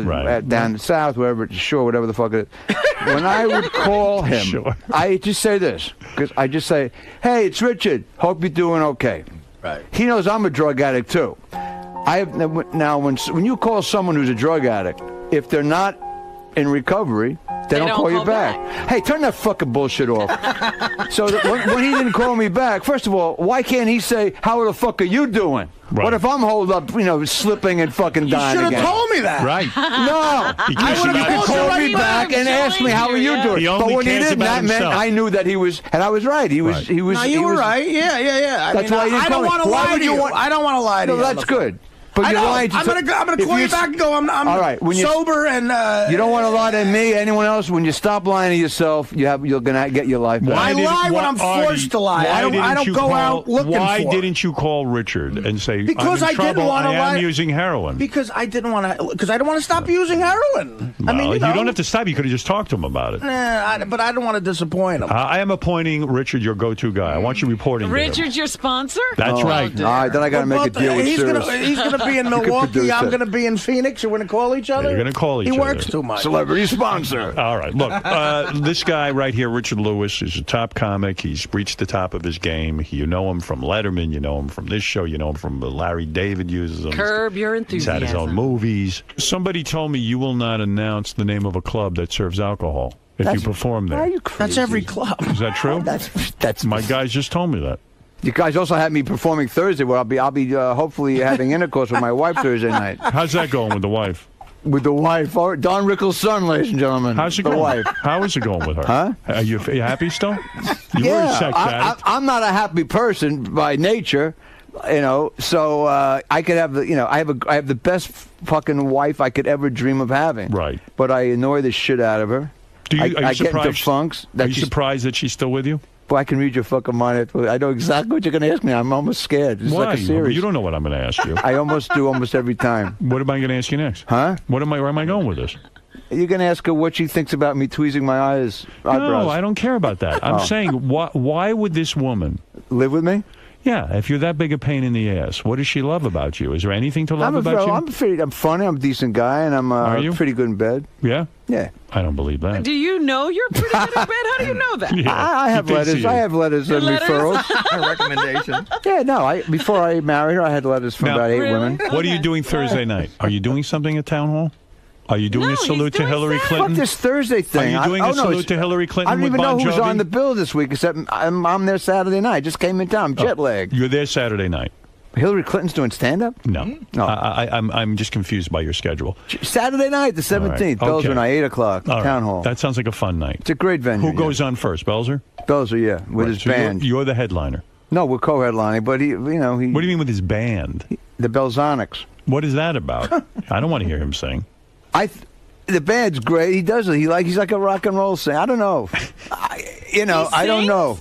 down south, wherever, sure, whatever the fuck it is. When I would call him, I just say this, because I just say, hey, it's Richard. Hope you're doing okay. Right. He knows I'm a drug addict, too. Now, when you call someone who's a drug addict, if they're not in recovery, they don't call you back. Hey, turn that fucking bullshit off. So when he didn't call me back, first of all, why can't he say, how the fuck are you doing? Right. What if I'm holed up, slipping and fucking dying again? You should have told me that. Right. No. I would have called me back and asked me, how are you doing? But when he didn't, that meant I knew that he was, and I was right. He was. No, you were right. Yeah. That's why I don't want to lie to you. I don't want to lie to you. No, that's good. But you're lying to I'm gonna call you back and go. I'm all right, sober and. You don't want to lie to me, anyone else. When you stop lying to yourself, you're gonna get your life back. I lie when I'm forced to lie. I don't go out looking for. Why didn't you call Richard and say, because I'm in trouble, didn't want to lie. I am using heroin? Because I didn't want to. Because I don't want to stop using heroin. Well, I mean, you don't have to stop. You could have just talked to him about it. But I don't want to disappoint him. I am appointing Richard your go-to guy. I want you reporting. Richard's your sponsor? That's right. All right, then I got to make a deal with Sirius. He's gonna be in Milwaukee. I'm going to be in Phoenix. We're going to call each other. You're going to call each other. He works too much. Celebrity sponsor. All right. Look, this guy right here, Richard Lewis, is a top comic. He's reached the top of his game. You know him from Letterman. You know him from this show. You know him from Larry David uses him. Curb Your Enthusiasm. He's had his own movies. Somebody told me you will not announce the name of a club that serves alcohol if you perform there. Are you crazy? That's every club. Is that true? That's my guys just told me that. You guys also had me performing Thursday, where I'll be hopefully having intercourse with my wife Thursday night. How's that going with the wife? With the wife, Don Rickles' son, ladies and gentlemen. How's it going? Wife. How is it going with her? Huh? Are you happy still? You were a sex addict. I'm not a happy person by nature, So I could have I have the best fucking wife I could ever dream of having. Right. But I annoy the shit out of her. Are you I get into funks. Are you surprised that she's still with you? Boy, I can read your fucking mind. I know exactly what you're going to ask me. I'm almost scared. It's Why? like a series. You don't know what I'm going to ask you. I almost do every time. What am I going to ask you next? Huh? Where am I going with this? You're going to ask her what she thinks about me tweezing my eyebrows. No, I don't care about that. I'm saying, why would this woman live with me? Yeah, if you're that big a pain in the ass, what does she love about you? Is there anything to love about you? I'm funny. I'm a decent guy, and I'm pretty good in bed. Yeah? Yeah. I don't believe that. Do you know you're pretty good in bed? How do you know that? Yeah, I have letters. I have letters and referrals. A recommendation. Yeah, no. Before I married her, I had letters from about 8 women. What are you doing Thursday night? Are you doing something at Town Hall? Are you doing a salute to Hillary Clinton? Fuck this Thursday thing. Are you doing a salute to Hillary Clinton? I don't even know Bon who's Jovi? on the bill this week, except I'm there Saturday night. Just came in town. I'm jet lagged. You're there Saturday night. Hillary Clinton's doing stand-up? No. I'm just confused by your schedule. Saturday night, the 17th. Belzer night, 8 o'clock, Town Hall. That sounds like a fun night. It's a great venue. Who goes on first, Belzer? Belzer, yeah, with his band. You're the headliner. No, we're co-headlining, but he. What do you mean with his band? The Belzonics. What is that about? I don't want to hear him sing. The band's great. He does it. He's like a rock and roll singer. I don't know. I don't know.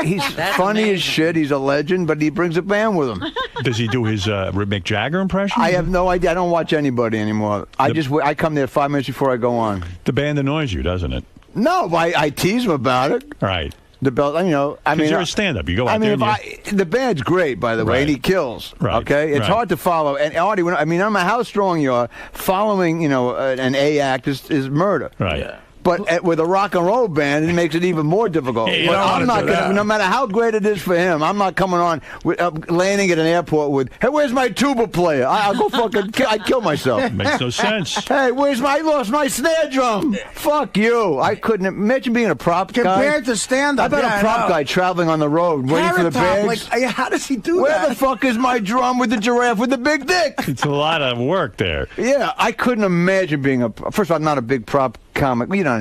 He's funny as shit. He's a legend, but he brings a band with him. Does he do his Mick Jagger impression? I have no idea. I don't watch anybody anymore. I come there 5 minutes before I go on. The band annoys you, doesn't it? No, I tease him about it. Right. The belt, I mean, you're a stand-up. You go out there. The band's great, by the way, and he kills. Right. Okay, it's hard to follow. And Artie, no matter how strong you are, following an A act is murder. Right. Yeah. But with a rock and roll band, it makes it even more difficult. Hey, But I'm not gonna, no matter how great it is for him, I'm not coming on with, landing at an airport with, hey, where's my tuba player? I'll go fucking, I'd kill myself. Makes no sense. Hey, I lost my snare drum. Fuck you. I couldn't imagine being a prop guy. Compared to stand-up, I've been a prop guy traveling on the road, waiting for the bags. Like, how does he do Where that? the fuck is my drum with the giraffe with the big dick? It's a lot of work there. Yeah, I couldn't imagine being first of all, I'm not a big prop comic. You don't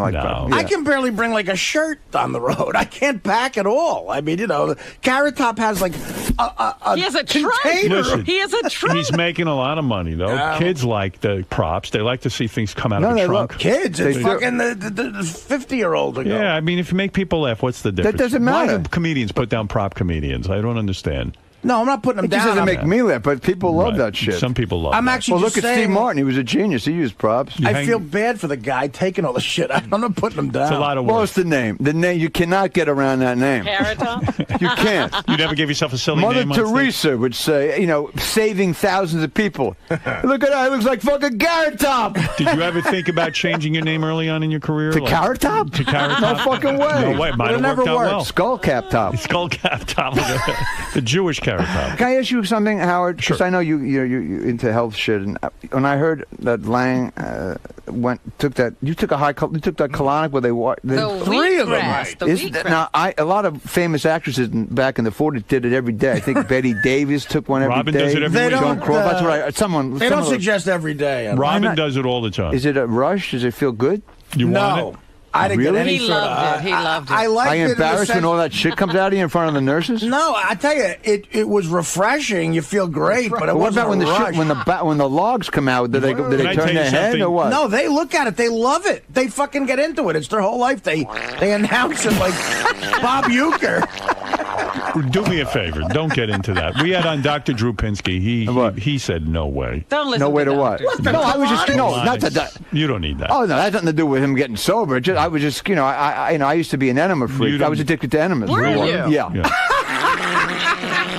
like prop. I can barely bring like a shirt on the road. I can't pack at all. I mean, Carrot Top has like he has a container. trunk. Listen, He has a trunk. He's making a lot of money, though. Kids like the props. They like to see things come out of a trunk. Kids. It's fucking the 50-year-old ago. Yeah, I mean, if you make people laugh, what's the difference? That doesn't matter. Why do comedians put down prop comedians? I don't understand. No, I'm not putting them It down. just doesn't make me laugh, but people love that shit. Some people love I'm that. actually Well, just look at Steve saying- Martin. He was a genius. He used props. I feel bad for the guy taking all the shit. I'm not putting him down. It's a lot of work. What was the name? The name, you cannot get around that name. Carrot Top? You can't. You never give yourself a silly Mother name on stage? Teresa would say, saving thousands of people. Look at that. It looks like fucking Carrot Top. Did you ever think about changing your name early on in your career? To Carrot Top? To Carrot No Top? fucking way. No way. Might have never worked out worked. well. Skull Cap Top. Skull Cap Top. The Jewish Carrot Top. Can I ask you something, Howard? Because Sure. I know you're into health shit, and when I heard that Lang took that colonic where The three of them. wheatgrass, the wheatgrass. Now a lot of famous actresses back in the 40s did it every day. I think Betty Davis took one every Robin day. does it every They week. don't, John Crawford. That's what someone. They don't suggest every day. Robin does it all the time. Is it a rush? Does it feel good? You want No. it? I didn't Really? get any He sort of... loved it. He loved it. I liked Are you it in the embarrassed when sense- all that shit comes out of you in front of the nurses? No, I tell you, it was refreshing. You feel great, but it What wasn't about when a the rush. shit, when the logs come out? Do they Can I tell turn you their head something? or what? No, they look at it. They love it. They fucking get into it. It's their whole life. They announce it like Bob Uecker. Do me a favor. Don't get into that. We had on Dr. Drew Pinsky. He said no way. Don't listen No way to that. what? No, I was just not that. You don't need that. Oh no, that has nothing to do with him getting sober. I was just, I used to be an enema freak. I was addicted to enemas. Were you? Yeah.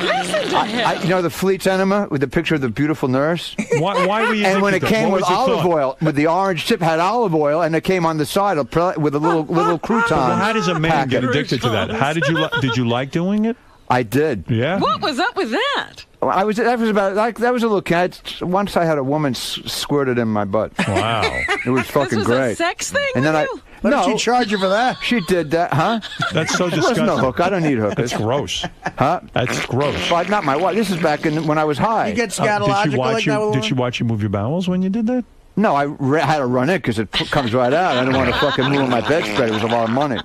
Listen to him. The Fleet's enema with the picture of the beautiful nurse. Why were you? And when it addicted to came What with was your olive thought? oil, with the orange tip had olive oil, and it came on the side with a little crouton. Well, how does a man packet. get addicted to that? How did you like doing it? I did. Yeah. What was up with that? That was a little kid. Once I had a woman squirted in my butt. Wow. It was fucking This was great. a sex thing And then with you? What did she charge you for that? She did that, huh? That's so There disgusting. was no hook. I don't need hookers. That's gross. Huh? That's gross. But not my wife. This is back when I was high. You get scatological like that with Did she watch you move your bowels when you did that? No, I had to run it because it comes right out. I didn't want to fucking move my bedspread. It was a lot of money.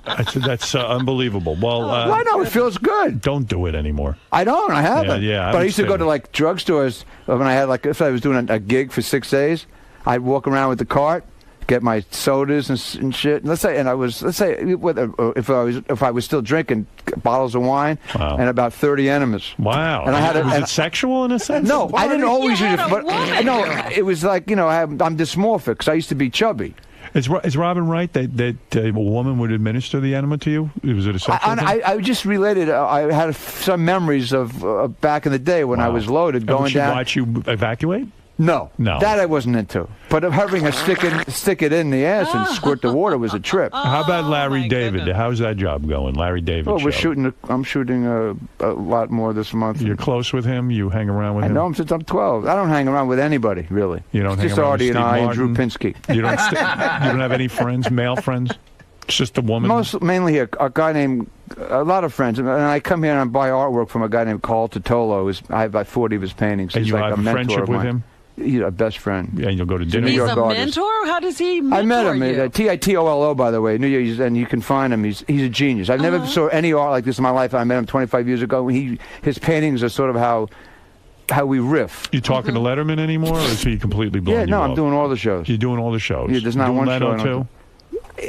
That's unbelievable. Well, why not? It feels good. Don't do it anymore. I don't. I haven't. Yeah, but I used to go to like drugstores when I had if I was doing a gig for 6 days. I'd walk around with the cart, get my sodas and shit. And if I was still drinking bottles of wine and about 30 enemas. Wow. And was it sexual in a sense? No, I didn't always use it. But no, it was like I'm dysmorphic because I used to be chubby. Is Robin right that a woman would administer the enema to you? Was it a sexual thing? I just related. I had some memories of back in the day when I was loaded going would she down. watch you evacuate? No, No. that I wasn't into. But having her stick it in the ass and squirt the water was a trip. How about Larry David? How's that job going, Larry David? Well, show? I'm shooting a lot more this month. You're close with him. You hang around with I him. know him since I'm 12. I don't hang around with anybody really. You don't It's hang just around Artie with and Steve I and Drew Martin? Pinsky. You don't. You don't have any friends, male friends. It's just a woman. Mainly a guy named. A lot of friends, and I come here and I buy artwork from a guy named Carl Totolo. I have about 40 of his paintings. And He's you like have a mentor friendship of with mine. him? He's a best friend. Yeah, and you'll go to dinner. He's New York a artist. mentor? How does he mentor I met him. you? Titolo, by the way. New York, and you can find him. He's a genius. I've never saw any art like this in my life. I met him 25 years ago. His paintings are sort of how we riff. You talking to Letterman anymore, or is he completely blown Yeah, no, you I'm off? doing all the shows. You're doing all the shows. Yeah, there's not doing one Leno show I too.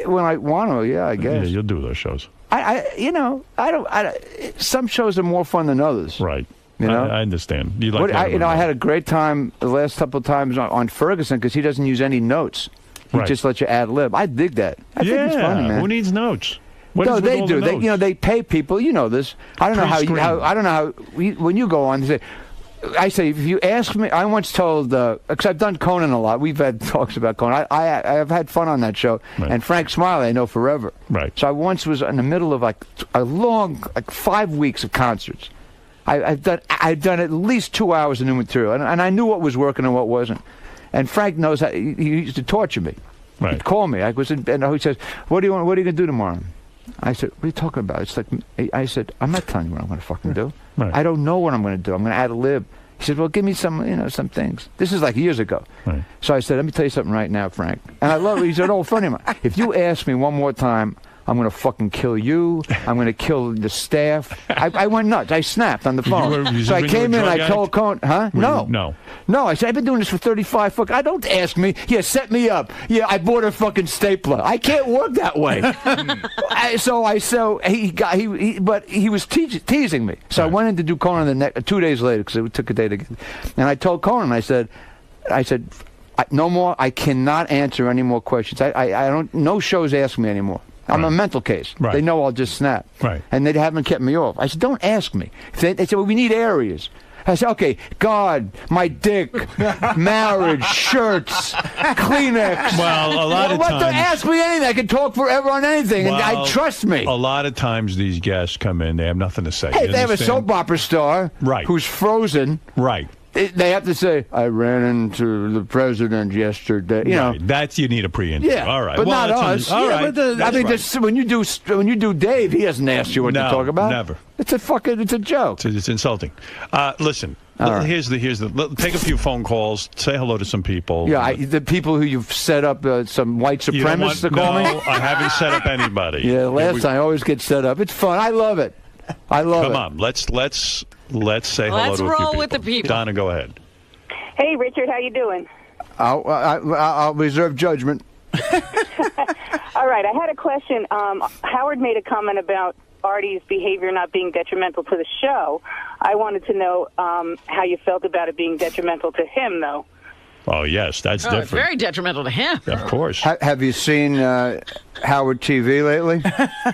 don't When I want to, yeah, I guess. Yeah, you'll do those shows. I don't. Some shows are more fun than others. Right. You know? I understand. You like I had a great time the last couple of times on Ferguson because he doesn't use any notes. He Right. just lets you ad lib. I dig that. I think it's funny, man. Who needs notes? What No, is with they all do. the notes? They pay people. You know this. I don't know Pre-screen. I don't know how when you go on, they say, I say, if you ask me, I once told, because I've done Conan a lot. We've had talks about Conan. I've had fun on that show. Right. And Frank Smiley, I know forever. Right. So I once was in the middle of like a long, 5 weeks of concerts. I've done at least 2 hours of new material, and I knew what was working and what wasn't. And Frank knows how, he used to torture me. Right. He'd call me. And he says, "What do you want? What are you gonna do tomorrow?" I said, "What are you talking about?" It's like I said, "I'm not telling you what I'm gonna fucking do. Right. I don't know what I'm gonna do. I'm gonna ad-lib." He said, "Well, give me some, some things." This is like years ago. Right. So I said, "Let me tell you something right now, Frank." And I love it. He's an old friend of mine. If you ask me one more time, I'm going to fucking kill you. I'm going to kill the staff. I went nuts. I snapped on the phone. So I came in, I told Cohen, huh? No. I said, I've been doing this for 35 I don't ask me. Yeah, set me up. Yeah, I bought a fucking stapler. I can't work that way. But he was teasing me. So I went in to do Conan 2 days later because it took a day to get. And I told Conan, I said, no more. I cannot answer any more questions. I don't. No shows ask me anymore. I'm a mental case. Right. They know I'll just snap. Right. And they haven't kept me off. I said, don't ask me. They said, well, we need areas. I said, okay, God, my dick, marriage, shirts, Kleenex. Well, a lot of times... Ask me anything. I can talk forever on anything, and I trust me. A lot of times these guests come in, they have nothing to say. Hey, they have a soap opera star who's frozen. Right. They have to say, I ran into the president yesterday. You know, that's you need a pre-interview. Yeah, all right, but not us. All right. When you do Dave, he doesn't ask you what to talk about. Never. It's a joke. It's insulting. Listen, here's the. Take a few phone calls. Say hello to some people. Yeah, the people who you've set up some white supremacists to call me. No, I haven't set up anybody. Yeah, last time I always get set up. It's fun. I love it. Come on, let's say hello to a few people. Let's roll with the people. Donna, go ahead. Hey, Richard, how you doing? I'll reserve judgment. All right, I had a question. Howard made a comment about Artie's behavior not being detrimental to the show. I wanted to know how you felt about it being detrimental to him, though. Oh, yes, that's different. It's very detrimental to him. Of course. Have you seen Howard TV lately?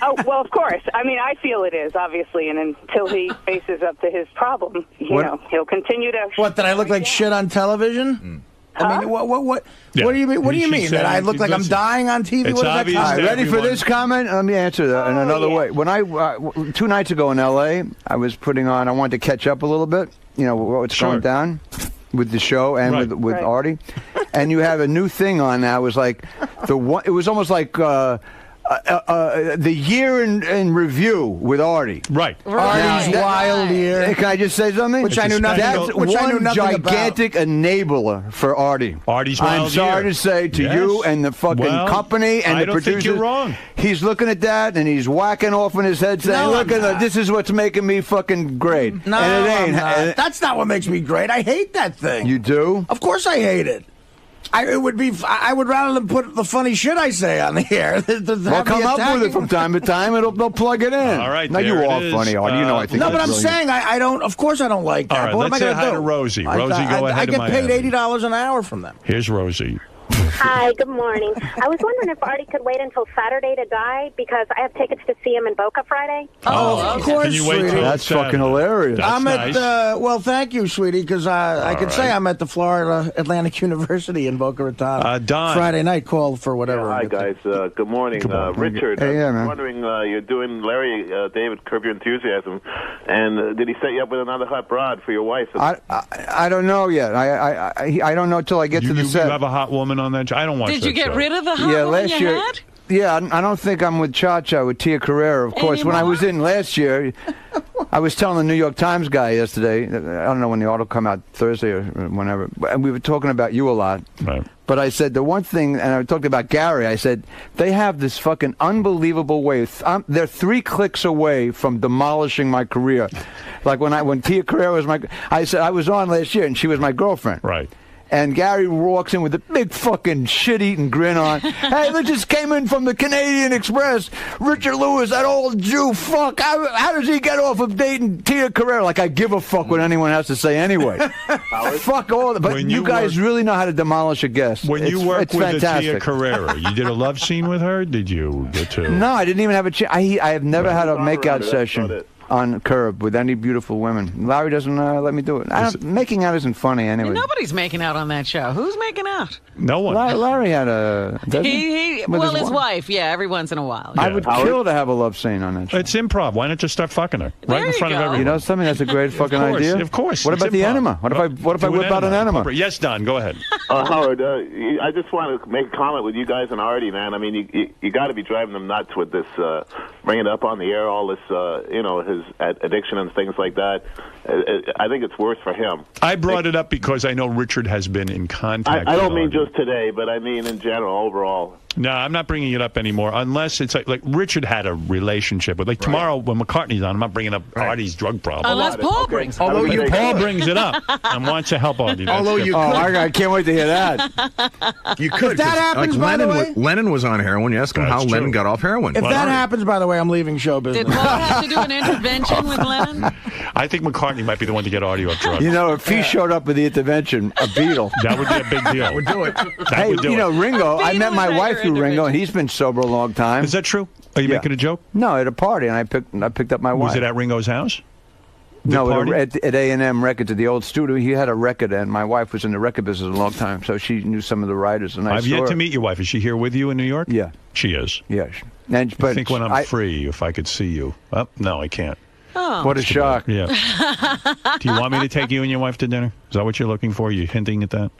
Oh, well, of course. I mean, I feel it is, obviously, and until he faces up to his problem, you know, he'll continue to... What, did I look like shit on television? I mean, what do you mean? What do you mean? That I look like I'm dying on TV? What is that? Ready for this comment? Let me answer that in another way. When I 2 nights ago in L.A., I was putting on... I wanted to catch up a little bit, what's going down with the show and with Artie. And you have a new thing on now. It was like it was almost like the year in review with Artie. Right. Artie's wild year. Can I just say something? Which I knew nothing about. That's one gigantic enabler for Artie. Artie's wild I'm sorry to say to you and the fucking company and the producers. I don't think you're wrong. He's looking at that and he's whacking off in his head saying, look, this is what's making me fucking great. No, and it ain't. That's not what makes me great. I hate that thing. You do? Of course I hate it. I would rather than put the funny shit I say on the air. Well, come up with it from time to time. They'll plug it in. All right. Now you are funny, Artie. I think. No, but I'm saying I don't. Of course, I don't like that. All right. But Let's say hi to Rosie. Rosie, go ahead. I get paid $80 an hour from them. Here's Rosie. Hi, good morning. I was wondering if Artie could wait until Saturday to die because I have tickets to see him in Boca Friday. Oh, of course. Can you wait till That's fucking hilarious. I'm at well, thank you, sweetie, because I could say I'm at the Florida Atlantic University in Boca Raton. Don. Friday night call for whatever. Hi, guys. Good morning. Richard, hey, I'm wondering, you're doing Larry David Curb Your Enthusiasm, and did he set you up with another hot broad for your wife? I don't know yet. I don't know until I get to the set. You have a hot woman on that? I don't watch Did you get rid of the hot woman last you year, had? Yeah, I don't think I'm with Cha-Cha, with Tia Carrera, of course. When I was in last year, I was telling the New York Times guy yesterday, I don't know when the article come out, Thursday or whenever, and we were talking about you a lot. Right. But I said the one thing, and I talked about Gary, I said, they have this fucking unbelievable way. They're 3 clicks away from demolishing my career. Like when Tia Carrera was I said, I was on last year, and she was my girlfriend. Right. And Gary walks in with a big fucking shit-eating grin on. Hey, they just came in from the Canadian Express. Richard Lewis, that old Jew, fuck. How does he get off of dating Tia Carrera? Like, I give a fuck what anyone has to say anyway. Fuck all that. But you guys really know how to demolish a guest. When you work with fantastic. Tia Carrera, you did a love scene with her? Did you get to? No, I didn't even have a chance. I have never had a makeout session. on Curb with any beautiful women. Larry doesn't let me do it. Making out isn't funny anyway. Nobody's making out on that show. Who's making out? No one. Larry had a... His wife, yeah, every once in a while. I would kill to have a love scene on that show. It's improv. Why not just start fucking her right in front of everyone? You know something? That's a great fucking idea. Of course. What about the enema? What if I whip out an enema? Yes, Don, go ahead. Howard, I just want to make a comment with you guys and Artie, man. I mean, you got to be driving them nuts with this, bringing it up on the air, all this, his addiction and things like that. I think it's worse for him. I brought it up because I know Richard has been in contact. I don't mean just today, but I mean in general, overall. No, I'm not bringing it up anymore unless it's like Richard had a relationship with. Like tomorrow when McCartney's on, I'm not bringing up Artie's drug problem. Unless Paul brings it up. Although Paul brings it up and wants to help Artie. Although you could. I can't wait to hear that. You could. If that happens, by the way, Lennon was on heroin. You ask him how Lennon got off heroin. If that happens, by the way, I'm leaving show business. Did Paul have to do an intervention with Lennon? I think McCartney might be the one to get Artie off drugs. You know, if he showed up with the intervention, a Beatle. That would be a big deal. That would do it. Hey, Ringo, I met my wife through Ringo, and he's been sober a long time. Is that true? Are you making a joke? No, at a party, and I picked up my wife. Was it at Ringo's house? No, at A&M Records, at the old studio. He had a record, and my wife was in the record business a long time, so she knew some of the writers. And I've yet to meet your wife. Is she here with you in New York? Yeah. She is? Yeah. I think when I'm free, if I could see you. Oh, no, I can't. Oh. What a shock. Yeah. Do you want me to take you and your wife to dinner? Is that what you're looking for? Are you hinting at that?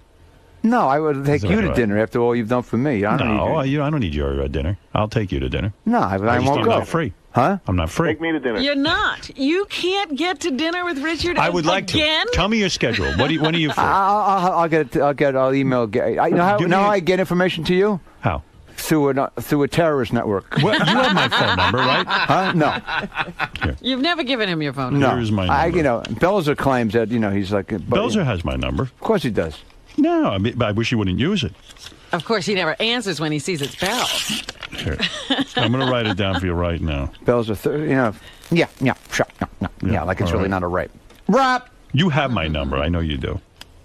No, I would take you to dinner after all you've done for me. I don't need your dinner. I'll take you to dinner. No, I won't go. I'm not free. Huh? I'm not free. Take me to dinner. You're not. You can't get to dinner with Richard again? I would like to. Tell me your schedule. When are you free? I'll email. I get information to you? How? Through a terrorist network. Well, you have my phone number, right? Huh? No. Here. You've never given him your phone number. No. Here's my number. Belzer claims that, he's like... Belzer has my number. Of course he does. No, I wish he wouldn't use it. Of course, he never answers when he sees its bell. Here. I'm going to write it down for you right now. Belzer, like it's really not a rape. Rap! You have my number. I know you do.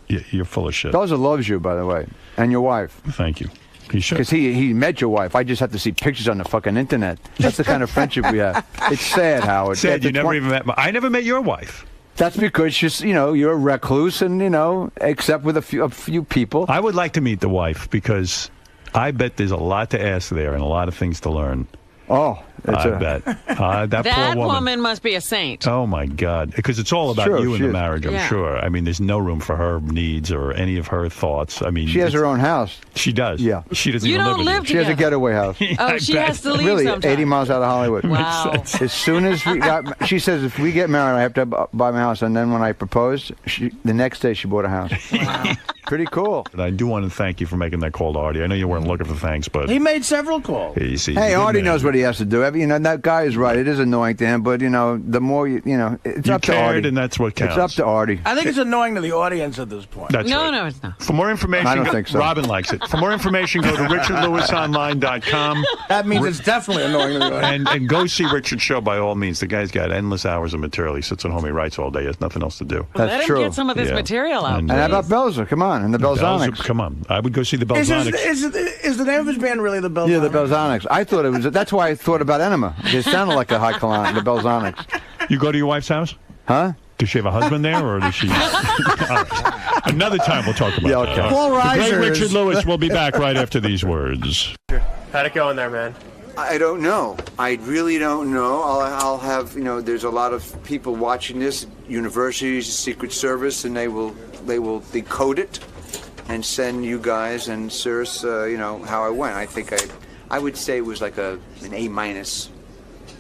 You're full of shit. Belzer loves you, by the way, and your wife. Thank you. He should. Because he met your wife. I just have to see pictures on the fucking internet. That's the kind of friendship we have. It's sad, Howard. Sad, you never even met I never met your wife. That's because you're a recluse and, except with a few people. I would like to meet the wife because I bet there's a lot to ask there and a lot of things to learn. Oh, I bet. That poor woman must be a saint. Oh, my God. Because it's all about you and the marriage, I'm sure. I mean, there's no room for her needs or any of her thoughts. I mean, she has her own house. She does. Yeah. She doesn't even live with you. She has a getaway house. Oh, she has to leave really, sometime. 80 miles out of Hollywood. Wow. As soon as she says, if we get married, I have to buy my house. And then when I proposed, the next day she bought a house. Wow. Pretty cool. And I do want to thank you for making that call to Artie. I know you weren't looking for thanks, but... He made several calls. Hey, Artie knows what he has to do. That guy is right. It is annoying to him, but, the more it's up to Artie. And that's what counts. It's up to Artie. I think it's annoying to the audience at this point. That's right. No, it's not. For more information... I don't think so. Robin likes it. For more information, go to richardlewisonline.com. That means it's definitely annoying to the audience. And go see Richard's show by all means. The guy's got endless hours of material. He sits at home, he writes all day. He has nothing else to do. Well, let him get some of this material out. And how about Belzer? Come on, and the Belzonics. Come on. I would go see the Belzonics. Is the name of his band really the Belzonics? Yeah, the Belzonics. I thought it was. That's why I thought about Enema. It sounded like a high colon, the Belzonics. You go to your wife's house? Huh? Does she have a husband there, or does she? Another time we'll talk about that. Paul The great Reiser Richard Lewis will be back right after these words. How'd it go in there, man? I don't know. I really don't know. I'll have, there's a lot of people watching this, universities, Secret Service, and they will decode it and send you guys and Cirrus, how I went. I think I would say it was like an A-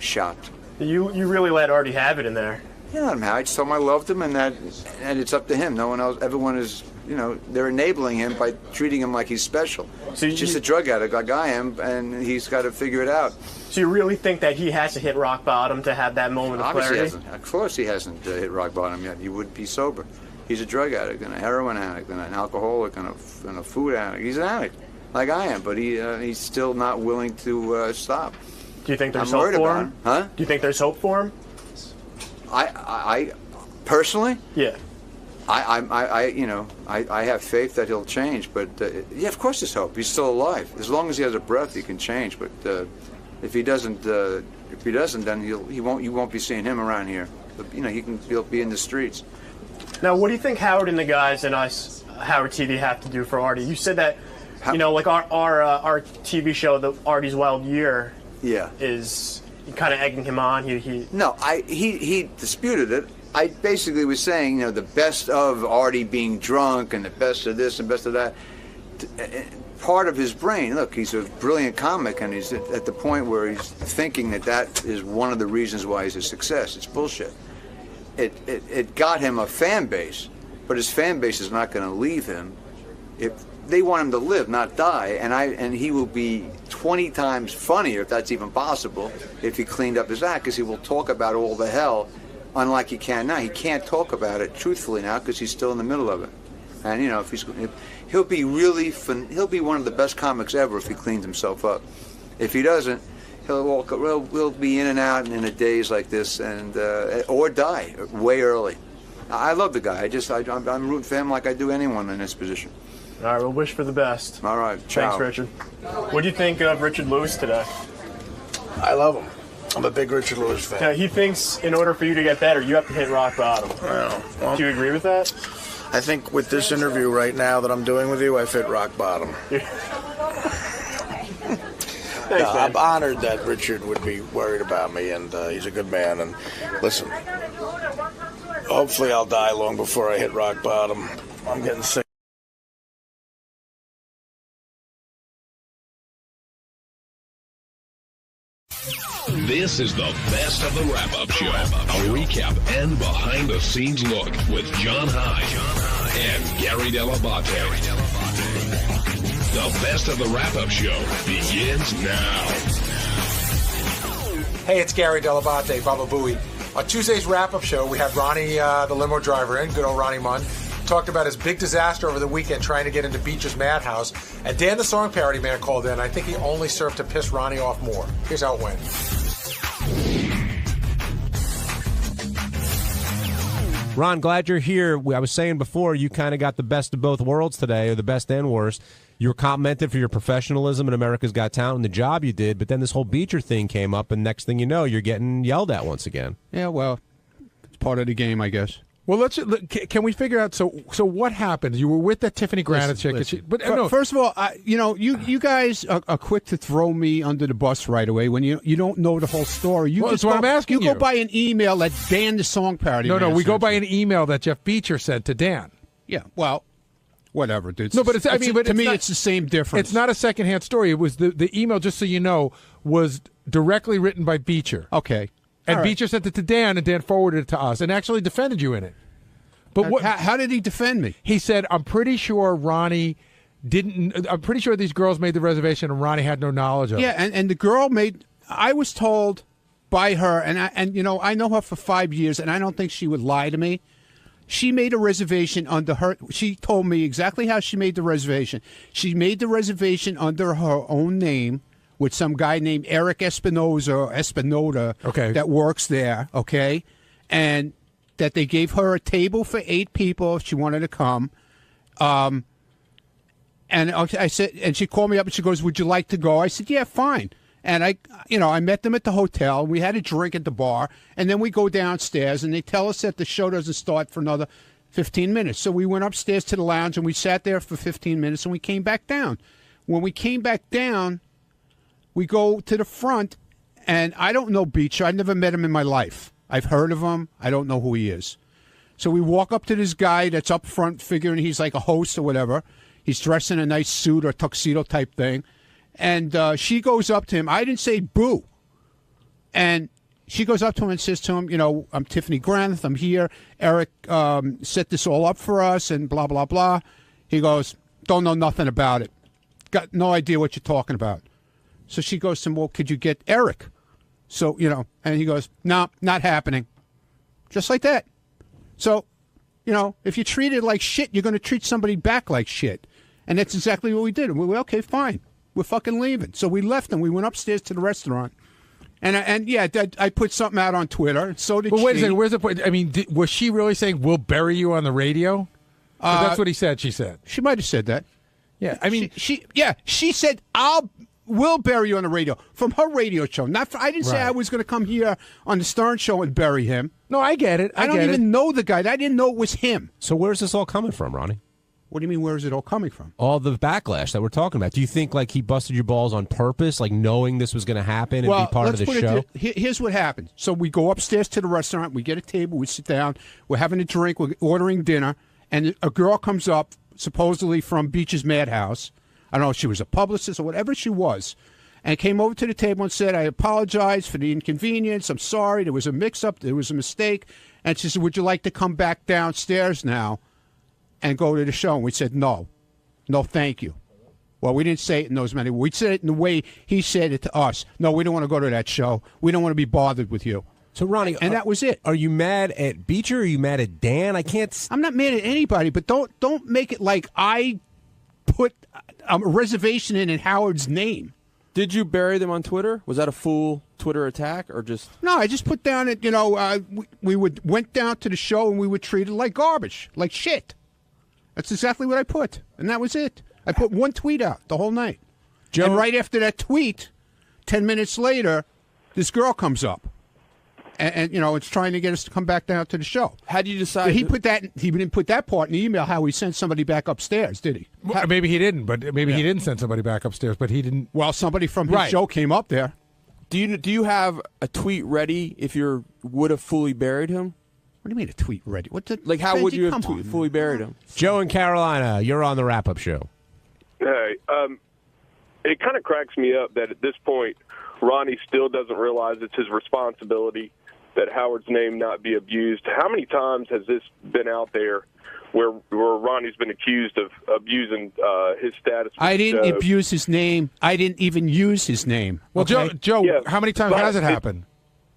shot. You really let Artie have it in there. Yeah, I just told him I loved him, and it's up to him. No one else. Everyone is, they're enabling him by treating him like he's special. So he's just a drug addict like I am, and he's got to figure it out. So you really think that he has to hit rock bottom to have that moment of clarity? Of course he hasn't hit rock bottom yet. He would be sober. He's a drug addict and a heroin addict and an alcoholic and a food addict. He's an addict like I am, but he's still not willing to stop. Do you think there's hope for him? Huh? Do you think there's hope for him? I personally? Yeah. I have faith that he'll change, but yeah, of course there's hope. He's still alive. As long as he has a breath, he can change. But if he doesn't If he doesn't, then you won't be seeing him around here. But, you know, he'll be in the streets. Now, what do you think Howard and the guys and us, Howard TV, have to do for Artie? You said that, you know, like our TV show, the Artie's Wild Year, is kind of egging him on. He disputed it. I basically was saying, you know, the best of Artie being drunk and the best of this and best of that. Part of his brain, look, he's a brilliant comic, and he's at the point where he's thinking that is one of the reasons why he's a success. It's bullshit. It got him a fan base, but his fan base is not going to leave him. If they want him to live, not die, and he will be 20 times funnier, if that's even possible, if he cleaned up his act, because he will talk about all the hell, unlike he can now. He can't talk about it truthfully now because he's still in the middle of it. And you know, he'll be really he'll be one of the best comics ever if he cleans himself up. If he doesn't, we'll be in and out in a daze like this, and or die way early. I love the guy. I'm rooting for him like I do anyone in this position. All right, we'll wish for the best. All right, ciao. Thanks, Richard. What do you think of Richard Lewis today? I love him. I'm a big Richard Lewis fan. Now, he thinks in order for you to get better, you have to hit rock bottom. Well, do you agree with that? I think with this interview right now that I'm doing with you, I've hit rock bottom. Thanks, I'm honored that Richard would be worried about me, and he's a good man. And listen, hopefully I'll die long before I hit rock bottom. I'm getting sick. This is the best of the wrap-up show. A recap and behind-the-scenes look with John High and Gary Dell'Abate. The best of the wrap-up show begins now. Hey, it's Gary Dell'Abate, Baba Booey. On Tuesday's wrap-up show, we had Ronnie, the limo driver, in, good old Ronnie Munn. Talked about his big disaster over the weekend trying to get into Beecher's Madhouse. And Dan, the song parody man, called in. I think he only served to piss Ronnie off more. Here's how it went. Ron, glad you're here. I was saying before, you kind of got the best of both worlds today, or the best and worst. You were complimented for your professionalism in America's Got Talent and the job you did, but then this whole Beecher thing came up, and next thing you know, you're getting yelled at once again. Yeah, well, it's part of the game, I guess. Well, can we figure out? So what happened? You were with that Tiffany Granite chick, but no. First of all, you guys are quick to throw me under the bus right away when you don't know the whole story. That's what I'm asking you. You go by an email that Dan, the song parody. No, we go by an email that Jeff Beecher sent to Dan. Yeah, well, whatever, dude. No, but to me, it's the same difference. It's not a secondhand story. It was the email, just so you know, was directly written by Beecher. Okay. And Beecher sent it to Dan, and Dan forwarded it to us, and actually defended you in it. But how did he defend me? He said, I'm pretty sure Ronnie didn't. I'm pretty sure these girls made the reservation, and Ronnie had no knowledge of it. Yeah, and the girl made. I was told by her, and I know her for 5 years, and I don't think she would lie to me. She made a reservation under her. She told me exactly how she made the reservation. She made the reservation under her own name, with some guy named Eric Espinoda, that works there, okay? And that they gave her a table for 8 people if she wanted to come. And I said, and she called me up and she goes, "Would you like to go?" I said, "Yeah, fine." And I met them at the hotel. We had a drink at the bar, and then we go downstairs, and they tell us that the show doesn't start for another 15 minutes. So we went upstairs to the lounge, and we sat there for 15 minutes, and we came back down. When we came back down, we go to the front, and I don't know Beecher. I've never met him in my life. I've heard of him. I don't know who he is. So we walk up to this guy that's up front, figuring he's like a host or whatever. He's dressed in a nice suit or tuxedo type thing. And she goes up to him. I didn't say boo. And she goes up to him and says to him, "I'm Tiffany Granith. I'm here. Eric set this all up for us and blah, blah, blah." He goes, "Don't know nothing about it. Got no idea what you're talking about." So she goes to him, "Well, could you get Eric?" So, and he goes, "No, not happening." Just like that. So, if you treat it like shit, you're going to treat somebody back like shit. And that's exactly what we did. And we went, okay, fine. We're fucking leaving. So we left and we went upstairs to the restaurant. And I put something out on Twitter. So did she. But wait a second, where's the point? I mean, was she really saying, "We'll bury you on the radio"? That's what he said, she said. She might have said that. Yeah, I mean. She said, will bury you on the radio from her radio show. I didn't say I was going to come here on the Stern Show and bury him. No, I get it. I don't even know the guy. I didn't know it was him. So where's this all coming from, Ronnie? What do you mean, where is it all coming from? All the backlash that we're talking about. Do you think like he busted your balls on purpose, like knowing this was going to happen and be part of the show? Here's what happened. So we go upstairs to the restaurant. We get a table. We sit down. We're having a drink. We're ordering dinner. And a girl comes up, supposedly from Beach's Madhouse. I don't know if she was a publicist or whatever she was. And came over to the table and said, I apologize for the inconvenience. I'm sorry. There was a mix-up. There was a mistake. And she said, would you like to come back downstairs now and go to the show? And we said, no. No, thank you. Well, we didn't say it in those many words. We said it in the way he said it to us. No, we don't want to go to that show. We don't want to be bothered with you. So, Ronnie, and that was it. Are you mad at Beecher or are you mad at Dan? I'm not mad at anybody, but don't make it like I put a reservation in Howard's name. Did you bury them on Twitter? Was that a full Twitter attack or just? No, I just put down it. We went down to the show and we were treated like garbage, like shit. That's exactly what I put, and that was it. I put one tweet out the whole night. And right after that tweet, 10 minutes later, this girl comes up. And it's trying to get us to come back down to the show. How do you decide? He didn't put that part in the email. How he sent somebody back upstairs, did he? Well, maybe he didn't, but maybe he didn't send somebody back upstairs. But he didn't. Well, somebody from his show came up there. Do you have a tweet ready if you would have fully buried him? What do you mean a tweet ready? How would you have fully buried him? Joe in Carolina, you're on the wrap-up show. Hey, it kind of cracks me up that at this point, Ronnie still doesn't realize it's his responsibility that Howard's name not be abused. How many times has this been out there where Ronnie's been accused of abusing his status? I didn't abuse his name. I didn't even use his name. Well, okay? Joe, yeah, how many times has it happened?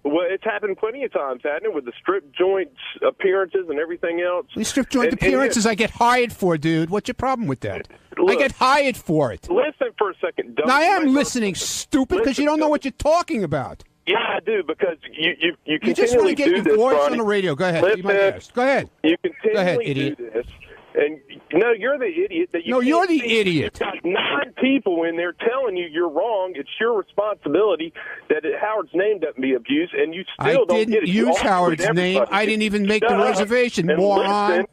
Well, it's happened plenty of times, hasn't it, with the strip joint appearances and everything else? The strip joint appearances I get hired for, dude. What's your problem with that? Look, I get hired for it. Listen for a second. Now, I am listening, stupid, because you don't know what you're talking about. Yeah, I do, because you continually just want to get your voice Ronnie. On the radio. Go ahead. Listen, be my guest. Go ahead. You continually Go ahead, idiot. do this. And no, you're the idiot. You're the idiot. You've got 9 people in there telling you you're wrong. It's your responsibility that Howard's name doesn't be abused, and you still don't get it. I didn't use Howard's name. I didn't even make the reservation, moron. Listen,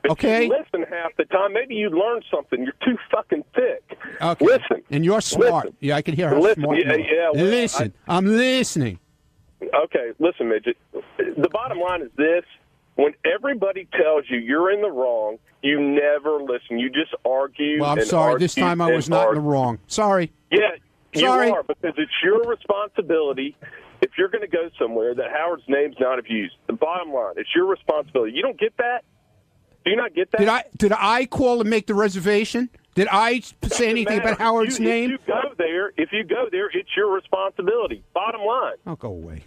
okay? If you listen half the time, maybe you learn something. You're too fucking thick. Okay. Listen. And you're smart. Listen. Yeah, I can hear how smart you are. Well, listen. I'm listening. Okay, listen, midget. The bottom line is this. When everybody tells you you're in the wrong, you never listen. You just argue. Well, I'm sorry. This time I was not in the wrong. Sorry. Yeah, sorry. You are, because it's your responsibility if you're going to go somewhere that Howard's name's not abused. The bottom line, it's your responsibility. You don't get that? Do you not get that? Did I call and make the reservation? Did I say anything about Howard's name? If you go there, it's your responsibility. Bottom line. I'll go away.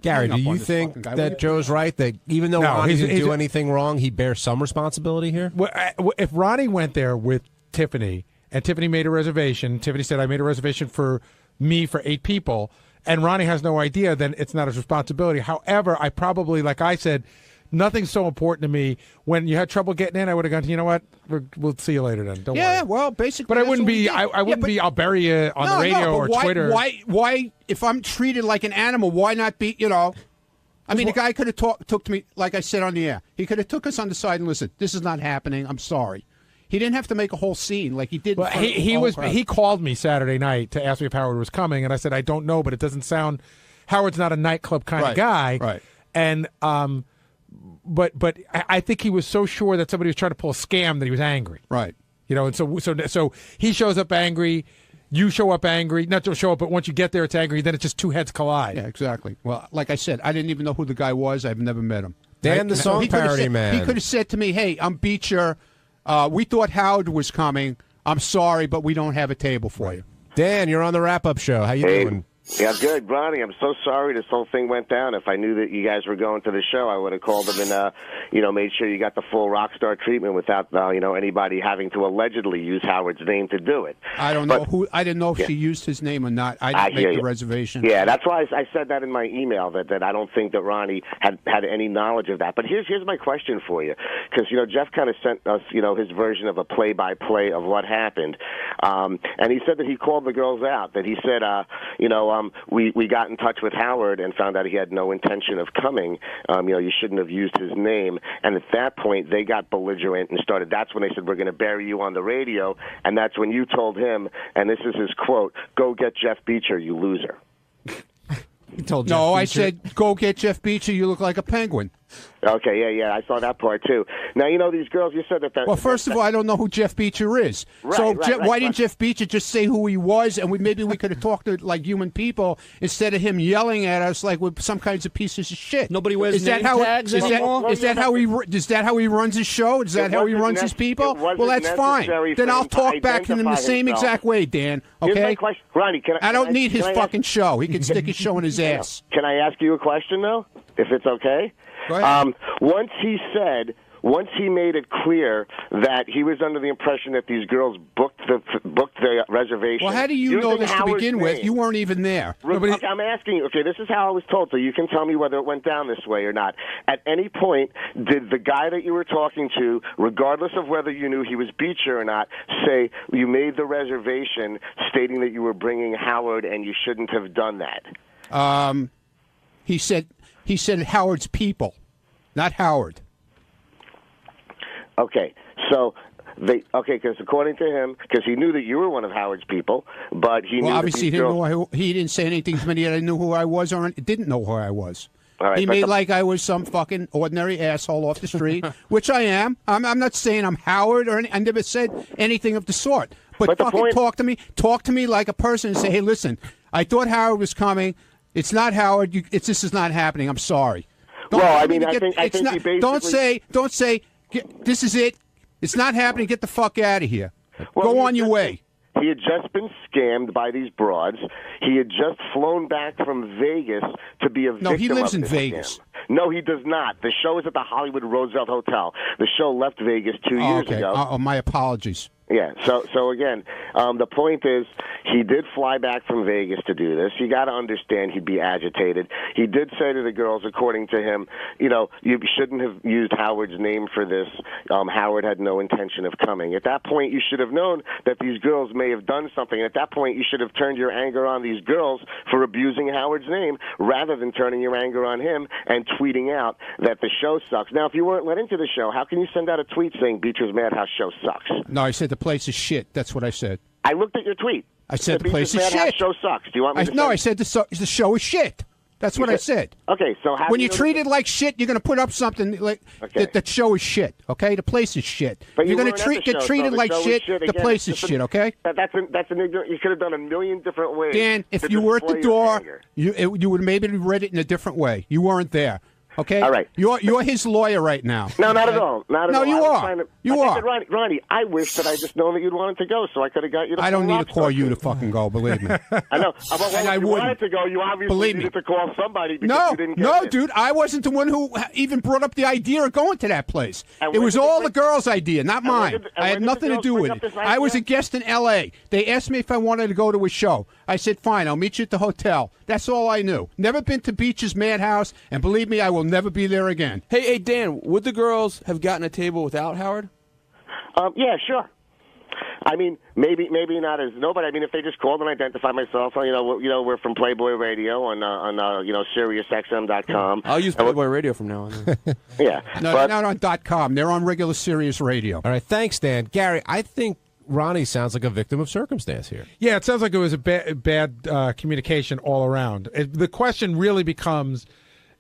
Gary, do you think that Joe's right, that even though Ronnie didn't do anything wrong, he bears some responsibility here? Well, if Ronnie went there with Tiffany, and Tiffany made a reservation, Tiffany said, I made a reservation for me for 8 people, and Ronnie has no idea, then it's not his responsibility. However, I probably, like I said, nothing's so important to me. When you had trouble getting in, I would have gone, you know what, we'll see you later then. Don't worry. Yeah, well, basically. But I wouldn't be, I wouldn't be, I'll bury you on the radio or Twitter. Why, if I'm treated like an animal, why not be, I mean, the guy could have took to me, like I said on the air. He could have took us on the side and listen, this is not happening. I'm sorry. He didn't have to make a whole scene like he did. Well, he called me Saturday night to ask me if Howard was coming, and I said, I don't know, but it doesn't sound, Howard's not a nightclub kind of guy. Right. And, But I think he was so sure that somebody was trying to pull a scam that he was angry. Right. And so he shows up angry, you show up angry, not to show up, but once you get there it's angry, then it's just two heads collide. Yeah, exactly. Well, like I said, I didn't even know who the guy was. I've never met him. Dan, the song parody man. He could have said to me, hey, I'm Beecher. We thought Howard was coming. I'm sorry, but we don't have a table for you. Dan, you're on the wrap-up show. How you doing? Yeah, good, Ronnie. I'm so sorry this whole thing went down. If I knew that you guys were going to the show, I would have called them and, made sure you got the full rock star treatment without, anybody having to allegedly use Howard's name to do it. I don't know who. I didn't know if she used his name or not. I didn't make the reservation. Yeah, that's why I said that in my email that I don't think that Ronnie had any knowledge of that. But here's my question for you, because Jeff kind of sent us his version of a play-by-play of what happened, and he said that he called the girls out. That he said, we got in touch with Howard and found out he had no intention of coming. You shouldn't have used his name. And at that point, they got belligerent and started. That's when they said, we're going to bury you on the radio. And that's when you told him, and this is his quote, "Go get Jeff Beecher, you loser." You told Jeff Beecher. I said, "Go get Jeff Beecher, you look like a penguin." Okay, yeah, I saw that part too. Now, these girls, you said that... Well, first of all, I don't know who Jeff Beecher is. Why didn't Jeff Beecher just say who he was, and maybe we could have talked to like human people instead of him yelling at us like with some kinds of pieces of shit? Nobody wears name tags anymore? Is that how he runs his show? Is that how he runs his people? Well, that's fine. Then I'll talk back to him the same exact way, Dan. Okay? Here's my question. Ronnie, I don't need his fucking show. He can stick his show in his ass. Can I ask you a question, though, if it's okay? Go ahead. Once he made it clear that he was under the impression that these girls booked the reservation. Well, how do you know this to begin with? You weren't even there. Okay, I'm asking you. Okay, this is how I was told, so you can tell me whether it went down this way or not. At any point, did the guy that you were talking to, regardless of whether you knew he was Beecher or not, say you made the reservation stating that you were bringing Howard and you shouldn't have done that? He said Howard's people, not Howard. Okay, so because according to him, because he knew that you were one of Howard's people, but he knew obviously he didn't say anything to me that I knew who I was or didn't know who I was. All right, he made like I was some fucking ordinary asshole off the street, which I am. I'm not saying I'm Howard or I never said anything of the sort. But fucking talk to me like a person and say, hey, listen, I thought Howard was coming. It's not Howard. This is not happening. I'm sorry. I think you basically... Don't say, this is it. It's not happening. Get the fuck out of here. Go on your way. He had just been scammed by these broads. He had just flown back from Vegas to be a victim. No, he lives in this Vegas. Scam. No, he does not. The show is at the Hollywood Roosevelt Hotel. The show left Vegas 2 years ago. My apologies. Yeah, so again, the point is he did fly back from Vegas to do this. You got to understand he'd be agitated. He did say to the girls, according to him, you shouldn't have used Howard's name for this. Howard had no intention of coming. At that point, you should have known that these girls may have done something. At that point, you should have turned your anger on these girls for abusing Howard's name rather than turning your anger on him and tweeting out that the show sucks. Now, if you weren't let into the show, how can you send out a tweet saying Beecher's Madhouse show sucks? No, I said the place is shit. That's what I said. I looked at your tweet. I said the place is shit. Show sucks. Do you want me to? No, I said the show is shit. That's what I said. Okay, so when you treat it like shit, you're going to put up something like that show is shit. Okay, the place is shit. But you're going to get treated like shit. The place is shit. Okay. That's an ignorant. You could have done a million different ways. Dan, if you were at the door, you would maybe read it in a different way. You weren't there. Okay. All right. You're his lawyer right now. No, not at all. Not at all. No, you are. You are. Ronnie, I wish that I just known that you'd wanted to go, so I could have got you to. I don't need to call you to fucking go. Believe me. I know. If you wanted to go, you obviously needed to call somebody because you didn't get it. Dude, I wasn't the one who even brought up the idea of going to that place. It was all the girls' idea, not mine. I had nothing to do with it. I was a guest in L.A. They asked me if I wanted to go to a show. I said, fine, I'll meet you at the hotel. That's all I knew. Never been to Beach's Madhouse, and believe me, I will never be there again. Hey, Dan, would the girls have gotten a table without Howard? Yeah, sure. I mean, maybe not as nobody. I mean, if they just called and identified myself, we're from Playboy Radio on SiriusXM.com. I'll use Playboy Radio from now on. Yeah, no, not on .com. They're on regular Sirius Radio. All right, thanks, Dan. Gary, I think Ronnie sounds like a victim of circumstance here. Yeah, it sounds like it was a bad communication all around. The question really becomes.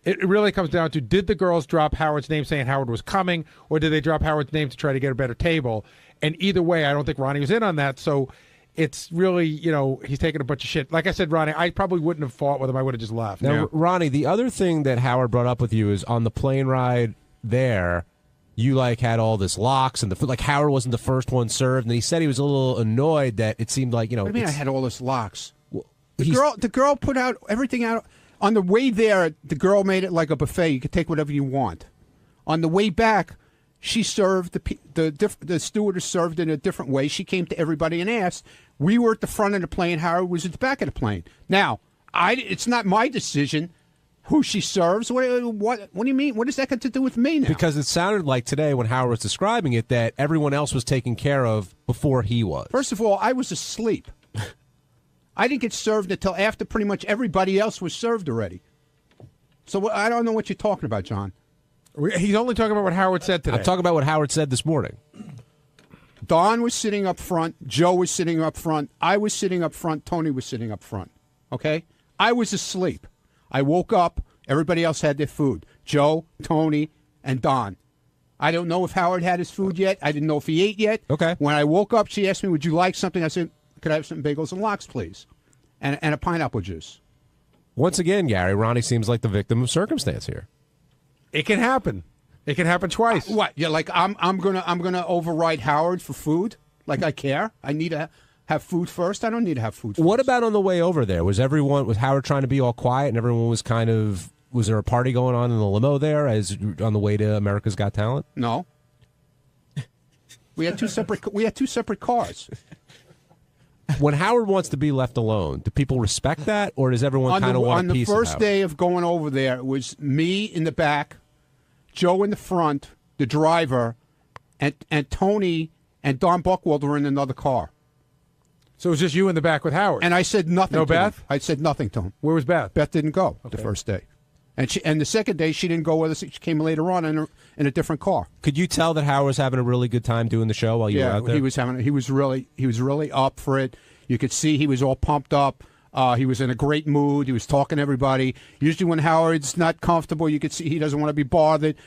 It really comes down to, did the girls drop Howard's name saying Howard was coming, or did they drop Howard's name to try to get a better table? And either way, I don't think Ronnie was in on that. So it's really, he's taking a bunch of shit. Like I said, Ronnie, I probably wouldn't have fought with him. I would have just left. Now, Ronnie, the other thing that Howard brought up with you is on the plane ride there, you had all this locks and Howard wasn't the first one served. And he said he was a little annoyed that it seemed like, What do you mean I had all this locks? The girl put out everything out. On the way there, the girl made it like a buffet. You could take whatever you want. On the way back, she served the stewardess served in a different way. She came to everybody and asked. We were at the front of the plane. Howard was at the back of the plane. Now, it's not my decision who she serves. What do you mean? What does that got to do with me now? Because it sounded like today when Howard was describing it that everyone else was taken care of before he was. First of all, I was asleep. I didn't get served until after pretty much everybody else was served already. So I don't know what you're talking about, John. He's only talking about what Howard said today. I'm talking about what Howard said this morning. Don was sitting up front. Joe was sitting up front. I was sitting up front. Tony was sitting up front. Okay? I was asleep. I woke up. Everybody else had their food. Joe, Tony, and Don. I don't know if Howard had his food yet. I didn't know if he ate yet. Okay. When I woke up, she asked me, would you like something? I said, could I have some bagels and lox, please? And a pineapple juice. Once again, Gary, Ronnie seems like the victim of circumstance here. It can happen. It can happen twice. What? Yeah, like I'm gonna override Howard for food? Like I care? I need to have food first? I don't need to have food first. What about on the way over there? Was Howard trying to be all quiet and everyone was kind of, was there a party going on in the limo there as on the way to America's Got Talent? No. We had two separate cars. When Howard wants to be left alone, do people respect that, or does everyone kind of want a piece of Howard? On the first day of going over there, it was me in the back, Joe in the front, the driver, and Tony and Don Buchwald were in another car. So it was just you in the back with Howard? And I said nothing to Beth? him. I said nothing to him. Where was Beth? Beth didn't go the first day. And the second day, she didn't go with us. She came later on in a different car. Could you tell that Howard was having a really good time doing the show while you were out there? He was really up for it. You could see he was all pumped up. He was in a great mood. He was talking to everybody. Usually when Howard's not comfortable, you could see he doesn't want to be bothered.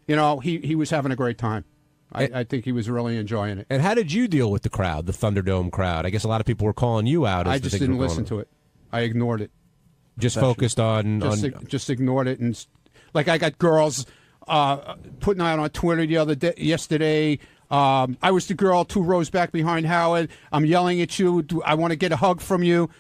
You know, he was having a great time. I think he was really enjoying it. And how did you deal with the crowd, the Thunderdome crowd? I guess a lot of people were calling you out. I just didn't listen to it. I ignored it. Just focused on... Just ignored it. And like I got girls putting out on Twitter yesterday... I was the girl 2 rows back behind Howard. I'm yelling at you. I want to get a hug from you.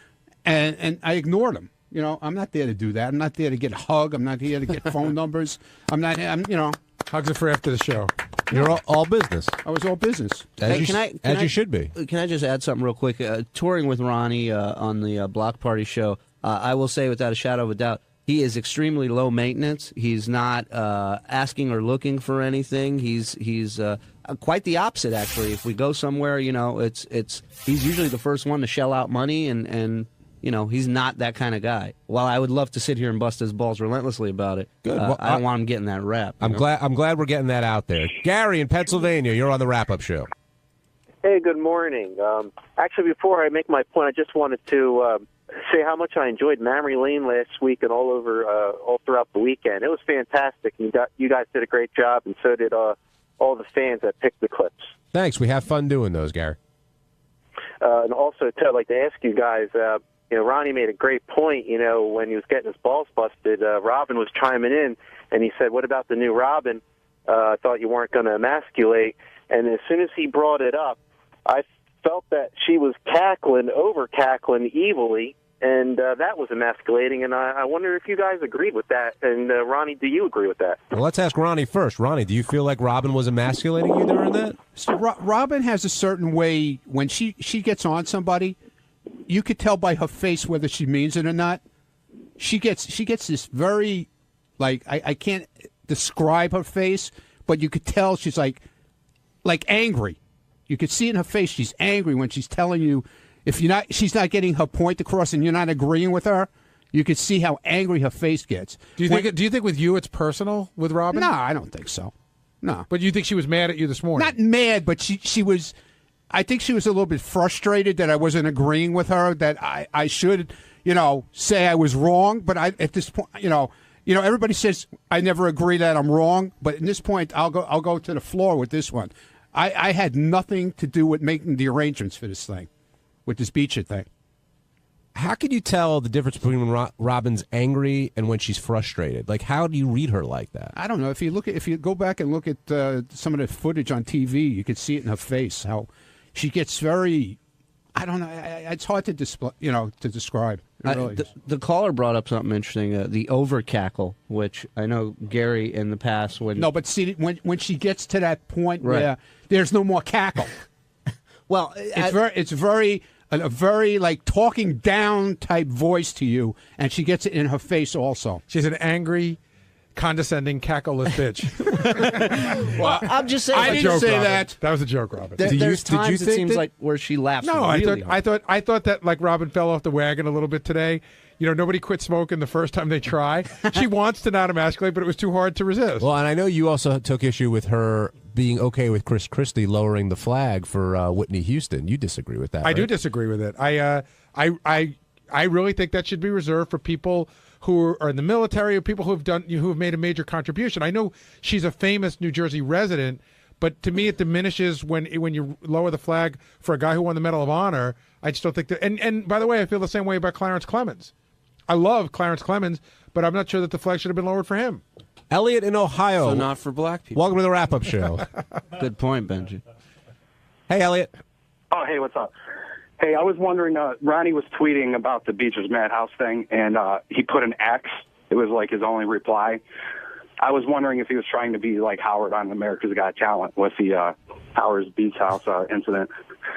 And I ignored him. You know, I'm not there to do that. I'm not there to get a hug. I'm not here to get phone numbers. Hugs are for after the show. You're all business. I was all business. As you should be. Can I just add something real quick? Touring with Ronnie on the Block Party show, I will say without a shadow of a doubt, he is extremely low maintenance. He's not asking or looking for anything. He's quite the opposite, actually. If we go somewhere, you know, he's usually the first one to shell out money, and you know, he's not that kind of guy. While I would love to sit here and bust his balls relentlessly about it, good. Well, I don't want him getting that rap. I'm glad we're getting that out there. Gary in Pennsylvania, you're on the wrap-up show. Hey, good morning. Actually, before I make my point, I just wanted to say how much I enjoyed Memory Lane last week and all throughout the weekend. It was fantastic. You guys did a great job, and so did all the fans that picked the clips. Thanks. We have fun doing those, Gary. And also, I'd like to ask you guys, Ronnie made a great point, when he was getting his balls busted. Robin was chiming in, and he said, what about the new Robin? I thought you weren't going to emasculate. And as soon as he brought it up, I felt that she was over-cackling evilly, and that was emasculating. And I wonder if you guys agreed with that. And, Ronnie, do you agree with that? Well, let's ask Ronnie first. Ronnie, do you feel like Robin was emasculating you during that? So Robin has a certain way, when she gets on somebody, you could tell by her face whether she means it or not. She gets this very, like, I can't describe her face, but you could tell she's like angry. You could see in her face she's angry when she's telling you, she's not getting her point across and you're not agreeing with her. You could see how angry her face gets. Do you think with you it's personal with Robin? No, I don't think so. No. But you think she was mad at you this morning? Not mad, but she was. I think she was a little bit frustrated that I wasn't agreeing with her. That I should, say I was wrong. But at this point, everybody says I never agree that I'm wrong. But at this point, I'll go to the floor with this one. I had nothing to do with making the arrangements for this thing, with this Beecher thing. How can you tell the difference between when Robin's angry and when she's frustrated? Like, how do you read her like that? I don't know. If you go back and look at some of the footage on TV, you could see it in her face how she gets very. I don't know. It's hard to to describe. It really is. The caller brought up something interesting, the over cackle, which I know Gary in the past would. No, but see, when she gets to that point Right. where there's no more cackle. Well, it's very a very like talking down type voice to you, and she gets it in her face also. She's an angry, condescending, cackleless bitch. Well, I'm just saying. I didn't say that. That was a joke, Robin. There's times it seems like where she laughs. No, really I thought that like Robin fell off the wagon a little bit today. You know, nobody quit smoking the first time they try. She wants to not emasculate, but it was too hard to resist. Well, and I know you also took issue with her being okay with Chris Christie lowering the flag for Whitney Houston. You disagree with that? I right? do disagree with it. I really think that should be reserved for people who are in the military or people who have made a major contribution. I know she's a famous New Jersey resident, but to me it diminishes when you lower the flag for a guy who won the Medal of Honor. I just don't think that. And by the way, I feel the same way about Clarence Clemens. I love Clarence Clemens, but I'm not sure that the flag should have been lowered for him. Elliot in Ohio. So not for black people. Welcome to the wrap-up show. Good point, Benji. Hey, Elliot. Oh, hey, what's up? Hey, I was wondering, Ronnie was tweeting about the Beacher's Madhouse thing, and he put an X. It was like his only reply. I was wondering if he was trying to be like Howard on America's Got Talent with the Howard's Beach House incident.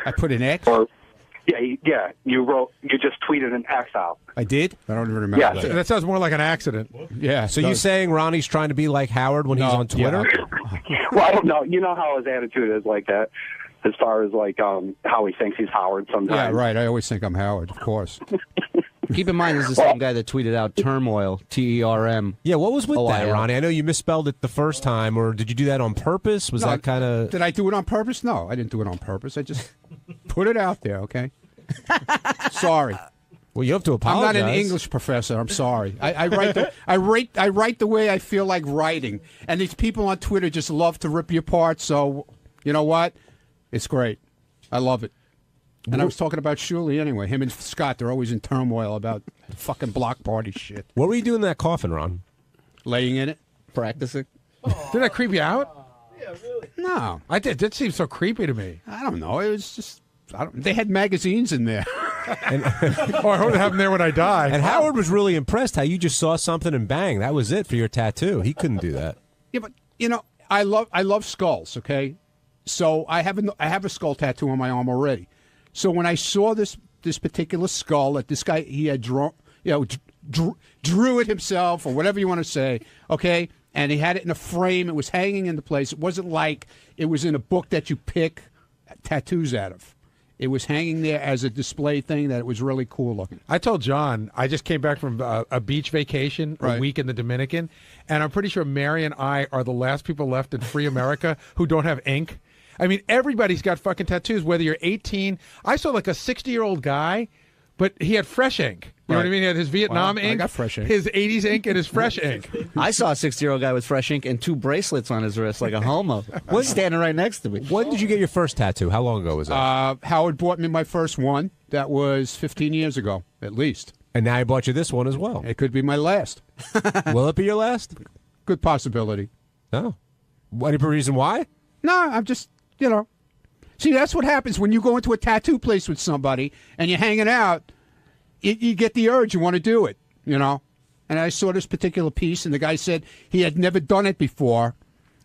I put an X? You just tweeted an X out. I did? I don't even remember that. That sounds more like an accident. Yeah. So you saying Ronnie's trying to be like Howard when he's on Twitter? Well, I don't know. You know how his attitude is like that, as far as like how he thinks he's Howard sometimes. Yeah, right. I always think I'm Howard, of course. Keep in mind, this is the same guy that tweeted out turmoil, TERM. Yeah, what was with that, OIL. Ronnie? I know you misspelled it the first time, or did you do that on purpose? Was that kind of... Did I do it on purpose? No, I didn't do it on purpose. I just put it out there, okay? Sorry. Well, you have to apologize. I'm not an English professor. I'm sorry. I write the way I feel like writing, and these people on Twitter just love to rip you apart. So, you know what? It's great. I love it. And I was talking about Shuley anyway. Him and Scott, they're always in turmoil about fucking block party shit. What were you doing in that coffin, Ron? Laying in it. Practicing. Did that creep you out? Yeah, really. No. I did. That seems so creepy to me. I don't know. It was just... they had magazines in there. And, I hope to have them there when I die. And Howard was really impressed how you just saw something and bang, that was it for your tattoo. He couldn't do that. Yeah, but you know, I love skulls. Okay, so I have a skull tattoo on my arm already. So when I saw this particular skull that this guy he had drawn, drew it himself or whatever you want to say. Okay, and he had it in a frame. It was hanging into place. It wasn't like it was in a book that you pick tattoos out of. It was hanging there as a display thing that it was really cool looking. I told John, I just came back from a beach vacation, a week in the Dominican, and I'm pretty sure Mary and I are the last people left in free America who don't have ink. I mean, everybody's got fucking tattoos, whether you're 18. I saw like a 60-year-old guy, but he had fresh ink. You know what I mean? He had his Vietnam ink, I got fresh ink, his 80s ink, and his fresh ink. I saw a 60-year-old guy with fresh ink and 2 bracelets on his wrist like a homo. Was standing right next to me. When did you get your first tattoo? How long ago was that? Howard bought me my first one. That was 15 years ago, at least. And now he bought you this one as well. It could be my last. Will it be your last? Good possibility. No. Any reason why? No, I'm just, See, that's what happens when you go into a tattoo place with somebody and you're hanging out. You get the urge, you want to do it, And I saw this particular piece, and the guy said he had never done it before.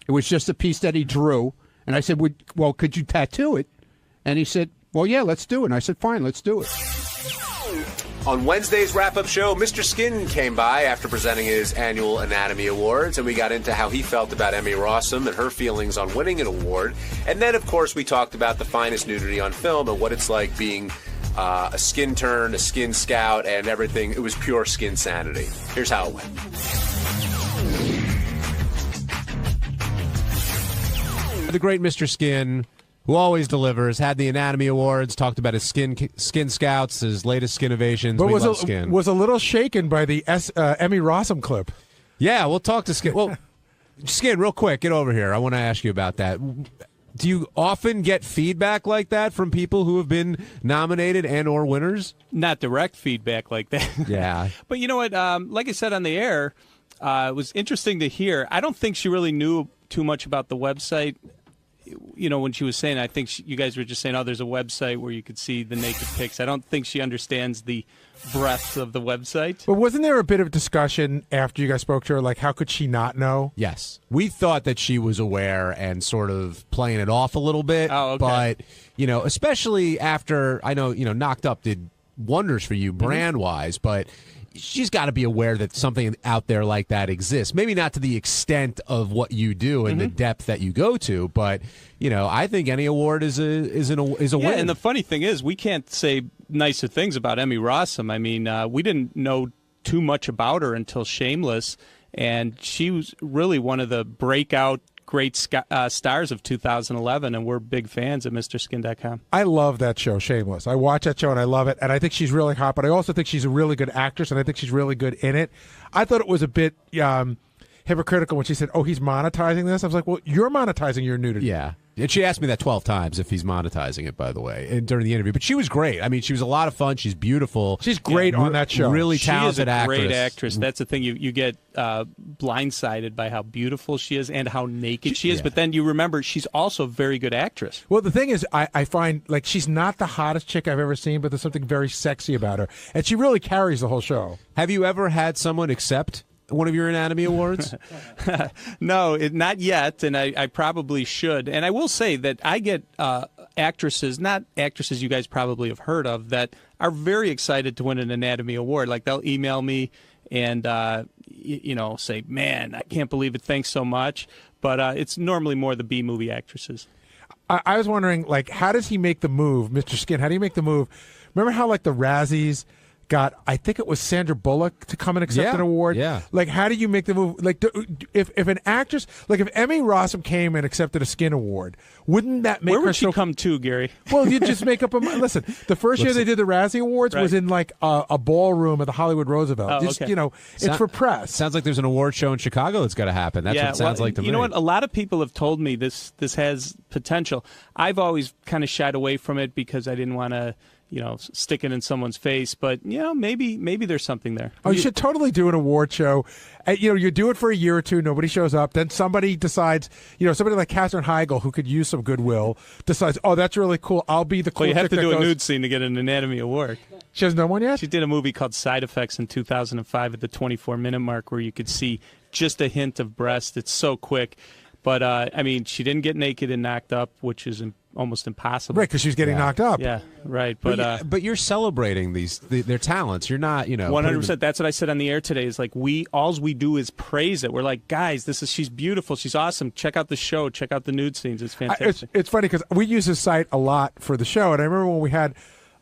It was just a piece that he drew. And I said, well, could you tattoo it? And he said, well, yeah, let's do it. And I said, fine, let's do it. On Wednesday's wrap-up show, Mr. Skin came by after presenting his annual Anatomy Awards, and we got into how he felt about Emmy Rossum and her feelings on winning an award. And then, of course, we talked about the finest nudity on film and what it's like being a skin turn, a skin scout, and everything. It was pure skin sanity. Here's how it went. The great Mr. Skin, who always delivers, had the Anatomy Awards, talked about his skin scouts, his latest skin innovations. But we love Skin. Was a little shaken by the Emmy Rossum clip. Yeah, we'll talk to Skin. Well, Skin, real quick, get over here. I want to ask you about that. Do you often get feedback like that from people who have been nominated and or winners? Not direct feedback like that. Yeah. But you know what? Like I said on the air, it was interesting to hear. I don't think she really knew too much about the website when she was saying, I think you guys were just saying, oh, there's a website where you could see the naked pics. I don't think she understands the breadth of the website. But wasn't there a bit of discussion after you guys spoke to her? Like, how could she not know? Yes. We thought that she was aware and sort of playing it off a little bit. Oh, okay. But, especially after, I know, Knocked Up did wonders for you brand-wise, but she's got to be aware that something out there like that exists. Maybe not to the extent of what you do and the depth that you go to, but I think any award is a win. And the funny thing is, we can't say nicer things about Emmy Rossum. I mean, we didn't know too much about her until Shameless, and she was really one of the breakout great stars of 2011, and we're big fans at MrSkin.com. I love that show, Shameless. I watch that show and I love it, and I think she's really hot, but I also think she's a really good actress, and I think she's really good in it. I thought it was a bit hypocritical when she said, oh, he's monetizing this. I was like, well, you're monetizing your nudity. Yeah. And she asked me that 12 times if he's monetizing it, by the way, and during the interview. But she was great. I mean, she was a lot of fun. She's beautiful. She's great on that show. Really talented actress. She is a great actress. That's the thing. You get blindsided by how beautiful she is and how naked she is. But then you remember she's also a very good actress. Well, the thing is, I find, like, she's not the hottest chick I've ever seen, but there's something very sexy about her. And she really carries the whole show. Have you ever had someone accept one of your Anatomy Awards? No, not yet, and I probably should. And I will say that I get actresses, not actresses you guys probably have heard of, that are very excited to win an Anatomy Award. Like, they'll email me and, say, man, I can't believe it, thanks so much. But it's normally more the B-movie actresses. I was wondering, like, how does he make the move, Mr. Skin? How do you make the move? Remember how, like, the Razzies got, I think it was Sandra Bullock to come and accept an award. Yeah. Like, how do you make the move? Like, if an actress, like if Emmy Rossum came and accepted a Skin Award, wouldn't that make Where her would she come to, Gary? Well, you just make up a mind. Listen, the first year they did the Razzie Awards was in like a ballroom at the Hollywood Roosevelt. Oh, just, okay. It's for press. Sounds like there's an award show in Chicago that's got to happen. That's what it sounds like to me. You know what? A lot of people have told me this has potential. I've always kind of shied away from it because I didn't want to stick it in someone's face, but maybe there's something there. Oh, you should totally do an award show. You do it for a year or two, nobody shows up, then somebody decides, somebody like Katherine Heigl, who could use some goodwill, decides, oh, that's really cool, I'll be the cool Well, you have chick to do that a goes... nude scene to get an Anatomy Award. She hasn't done one yet? She did a movie called Side Effects in 2005 at the 24-minute mark where you could see just a hint of breast. It's so quick. But, she didn't get naked and knocked up, which is almost impossible. Right, because she was getting knocked up. Yeah, right. But you're celebrating their talents. You're not, 100%. That's what I said on the air today. Is like all we do is praise it. We're like, guys, she's beautiful. She's awesome. Check out the show. Check out the nude scenes. It's fantastic. It's funny because we use this site a lot for the show, and I remember when we had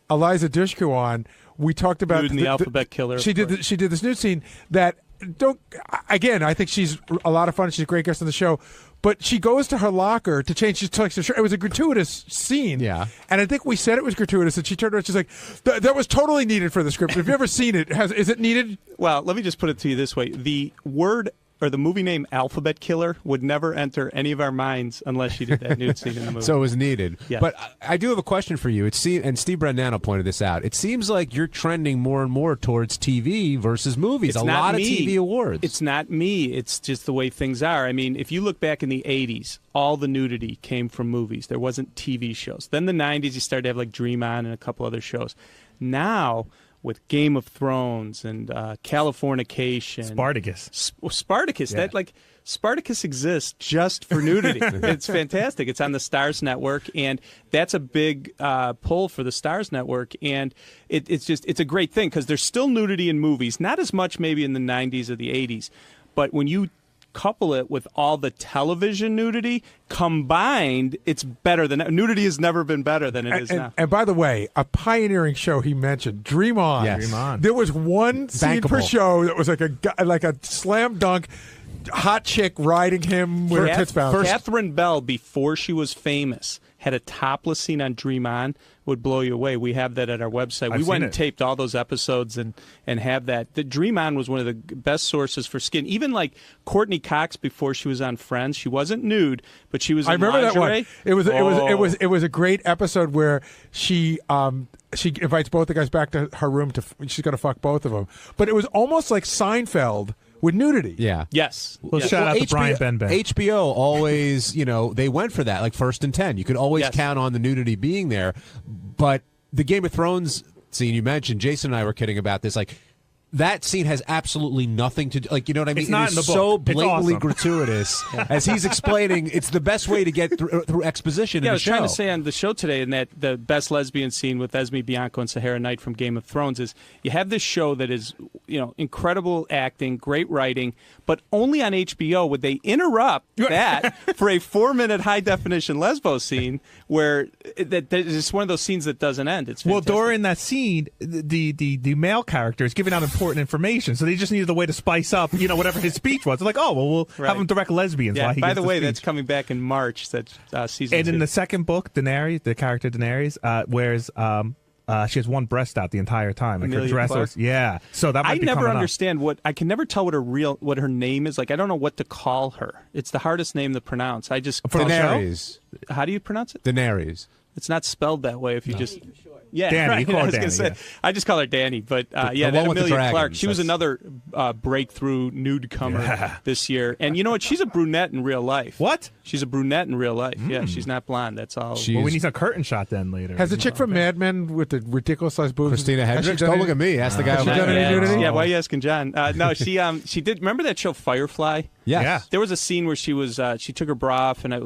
Eliza Dushku on, we talked about Nude and the Alphabet Killer. She did this nude scene that I think she's a lot of fun. She's a great guest on the show. But she goes to her locker to change. She takes her shirt. It was a gratuitous scene. Yeah. And I think we said it was gratuitous, and she turned around. She's like, that was totally needed for the script. Have you ever seen it? Is it needed? Well, let me just put it to you this way. The word or the movie name Alphabet Killer would never enter any of our minds unless she did that nude scene in the movie. So it was needed. Yeah. But I do have a question for you. And Steve Brandano pointed this out. It seems like you're trending more and more towards TV versus movies. It's a not lot me. of TV awards. It's not me. It's just the way things are. I mean, if you look back in the 80s, all the nudity came from movies. There wasn't TV shows. Then the 90s, you started to have like Dream On and a couple other shows. Now, with Game of Thrones and Californication. Spartacus. Yeah. Spartacus exists just for nudity. It's fantastic. It's on the Starz Network, and that's a big pull for the Starz Network. And it's a great thing because there's still nudity in movies, not as much maybe in the 90s or the 80s, but when you couple it with all the television nudity combined, it's better than nudity has never been better than it is now. And by the way, a pioneering show he mentioned, Dream On. Yes. Dream On. There was one scene per show that was like a slam dunk, hot chick riding him with her tits bounced. Catherine Bell, before she was famous, had a topless scene on Dream On. Would blow you away. We have that at our website. We went and taped all those episodes and have that. The Dream On was one of the best sources for skin. Even like Courtney Cox before she was on Friends, she wasn't nude, but she was in lingerie. That one. It was a great episode where she invites both the guys back to her room she's going to fuck both of them. But it was almost like Seinfeld with nudity. Yeah. Yes. Well, shout out to Brian Benben. HBO always, they went for that, like First and 10. You could always count on the nudity being there. But the Game of Thrones scene you mentioned, Jason and I were kidding about this, like, that scene has absolutely nothing to do. Like, you know what I mean? It's not in the book. So It's blatantly awesome. gratuitous. As he's explaining, it's the best way to get through exposition in I the was show. trying to say on the show today, and that the best lesbian scene with Esme Bianco and Sahara Knight from Game of Thrones is you have this show that is, incredible acting, great writing, but only on HBO would they interrupt that for a 4-minute high-definition lesbo scene where that is one of those scenes that doesn't end. It's fantastic. Well, during that scene, the male character is giving out important information, so they just needed a way to spice up, whatever his speech was. They're like, we'll have him direct lesbians. Yeah. While he By gets the way, speech. that's coming back in March. That season. And 2. in the second book, Daenerys, the character Daenerys, wears she has one breast out the entire time. Like Amelia her dress. Clark? Yeah. So that might I be never coming up. understand I can never tell what her name is. Like, I don't know what to call her. It's the hardest name to pronounce. I just Daenerys. How do you pronounce it? Daenerys. It's not spelled that way. If you just Danny, right. you call her I was Danny, gonna say, yeah. I just call her Danny, but the that one with the Amelia dragons, Clark. She was that's- another breakthrough nudecomer this year, and you know what? She's a brunette in real life. What? She's a brunette in real life. Yeah, she's not blonde. That's all. Well, we need some curtain shot then later. Has the chick from Mad Men with the ridiculous sized boobs? Christina has she Hendricks? done Don't any- look at me. Ask the guy Has she over done there. any nudity? Yeah, why are you asking John? No, she did. Remember that show Firefly? Yes. Yeah. There was a scene where she took her bra off, and it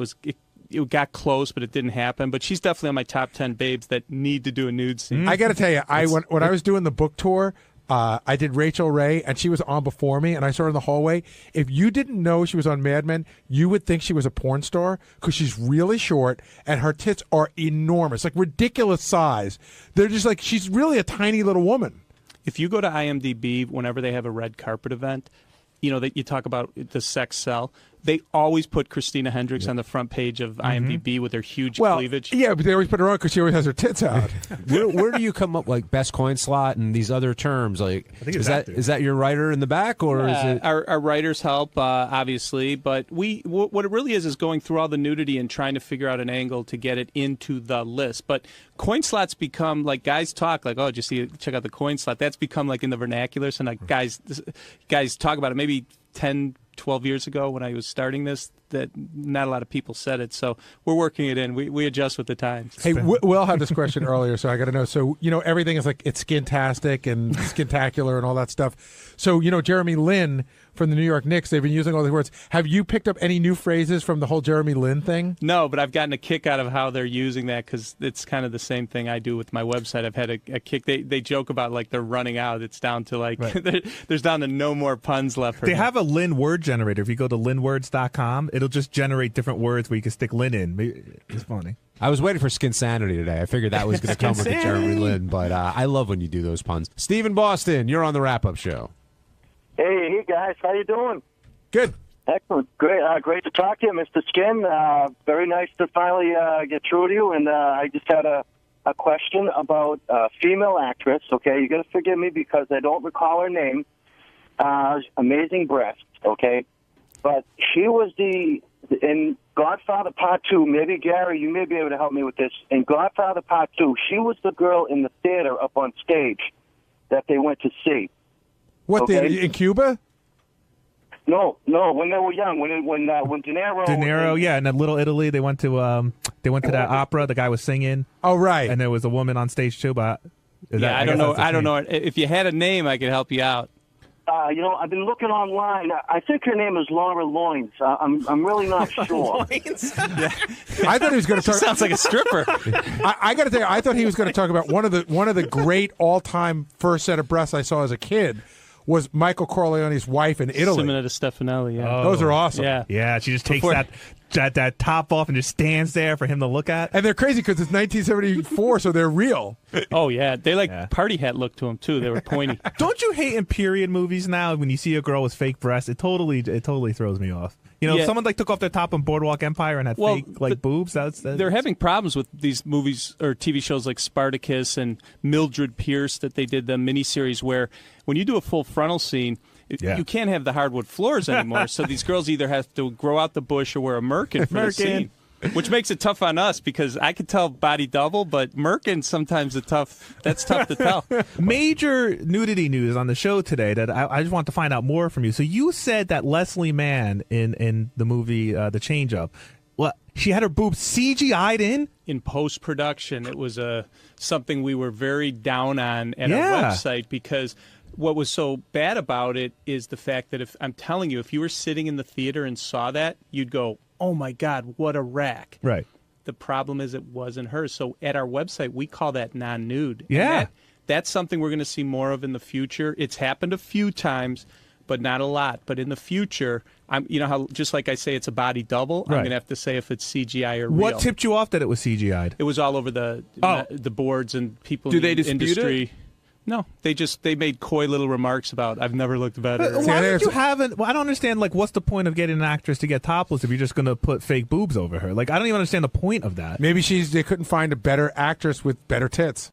got close, but it didn't happen. But she's definitely on my top 10 babes that need to do a nude scene. I got to tell you, when I was doing the book tour, I did Rachel Ray, and she was on before me, and I saw her in the hallway. If you didn't know she was on Mad Men, you would think she was a porn star because she's really short, and her tits are enormous, like ridiculous size. They're just like, she's really a tiny little woman. If you go to IMDb whenever they have a red carpet event, that you talk about the sex cell, they always put Christina Hendricks on the front page of IMDb with her huge cleavage. Yeah, but they always put her on because she always has her tits out. Where do you come up like best coin slot and these other terms? Like, I think is that your writer in the back, or is it our writers help obviously? But what it really is going through all the nudity and trying to figure out an angle to get it into the list. But coin slots become like guys talk like, oh, just check out the coin slot. That's become like in the vernacular, so like guys talk about it. Maybe 10, 12 years ago when I was starting this, that not a lot of people said it. So we're working it in. We adjust with the times. Hey, Will had this question earlier, so I got to know. So, everything is like, it's skintastic and skintacular and all that stuff. So, Jeremy Lin from the New York Knicks, they've been using all these words. Have you picked up any new phrases from the whole Jeremy Lin thing? No, but I've gotten a kick out of how they're using that because it's kind of the same thing I do with my website. I've had a kick. They joke about like they're running out. It's down to like, there's down to no more puns left. They have a Lin word generator. If you go to linwords.com, it'll just generate different words where you can stick Lin in. It's funny. I was waiting for Skinsanity today. I figured that was going to come with the Jeremy Lin, but I love when you do those puns. Steve in Boston, you're on the wrap-up show. Hey guys, how you doing? Good. Excellent. Great. Great to talk to you, Mr. Skin. Very nice to finally get through to you. And I just had a question about a female actress. Okay, you got to forgive me because I don't recall her name. Amazing breasts. Okay, but she was in Godfather Part 2. Maybe Gary, you may be able to help me with this. In Godfather Part 2, she was the girl in the theater up on stage that they went to see. What, in Cuba? No, when they were young, when De Niro. De Niro, yeah, in Little Italy, they went to that opera. The guy was singing. Oh, right. And there was a woman on stage too. But I don't know. I don't know. If you had a name, I could help you out. I've been looking online. I think her name is Laura Loins. I'm really not sure. I thought he was going to talk. Sounds like a stripper. I got to tell you, I thought he was going to talk about one of the great all-time first set of breasts I saw as a kid. Was Michael Corleone's wife in Italy. Simonetta Stefanelli, yeah. Those are awesome. Yeah, she just takes that top off and just stands there for him to look at. And they're crazy because it's 1974, so they're real. Oh, yeah. They party hat look to them, too. They were pointy. Don't you hate in period movies now when you see a girl with fake breasts? It totally throws me off. If someone took off their top in Boardwalk Empire and had fake boobs, they're having problems with these movies or TV shows like Spartacus and Mildred Pierce that they did the miniseries where when you do a full frontal scene, you can't have the hardwood floors anymore. So these girls either have to grow out the bush or wear a merkin for the scene. Which makes it tough on us because I could tell body double, but Merkin sometimes that's tough to tell. Major nudity news on the show today that I just want to find out more from you. So you said that Leslie Mann in the movie The Change Up, she had her boobs CGI'd in post-production. It was something we were very down on at our website because what was so bad about it is the fact that if you were sitting in the theater and saw that, you'd go, oh my God, what a rack. Right. The problem is it wasn't hers. So at our website, we call that non-nude. Yeah. That's something we're going to see more of in the future. It's happened a few times, but not a lot. But in the future, how just like I say it's a body double, I'm going to have to say if it's CGI or real. What tipped you off that it was CGI'd? It was all over the boards and people Do in they the dispute industry. it? No, they made coy little remarks about I've never looked better. Why did you haven't? Well, I don't understand. Like, what's the point of getting an actress to get topless if you're just going to put fake boobs over her? Like, I don't even understand the point of that. Maybe they couldn't find a better actress with better tits.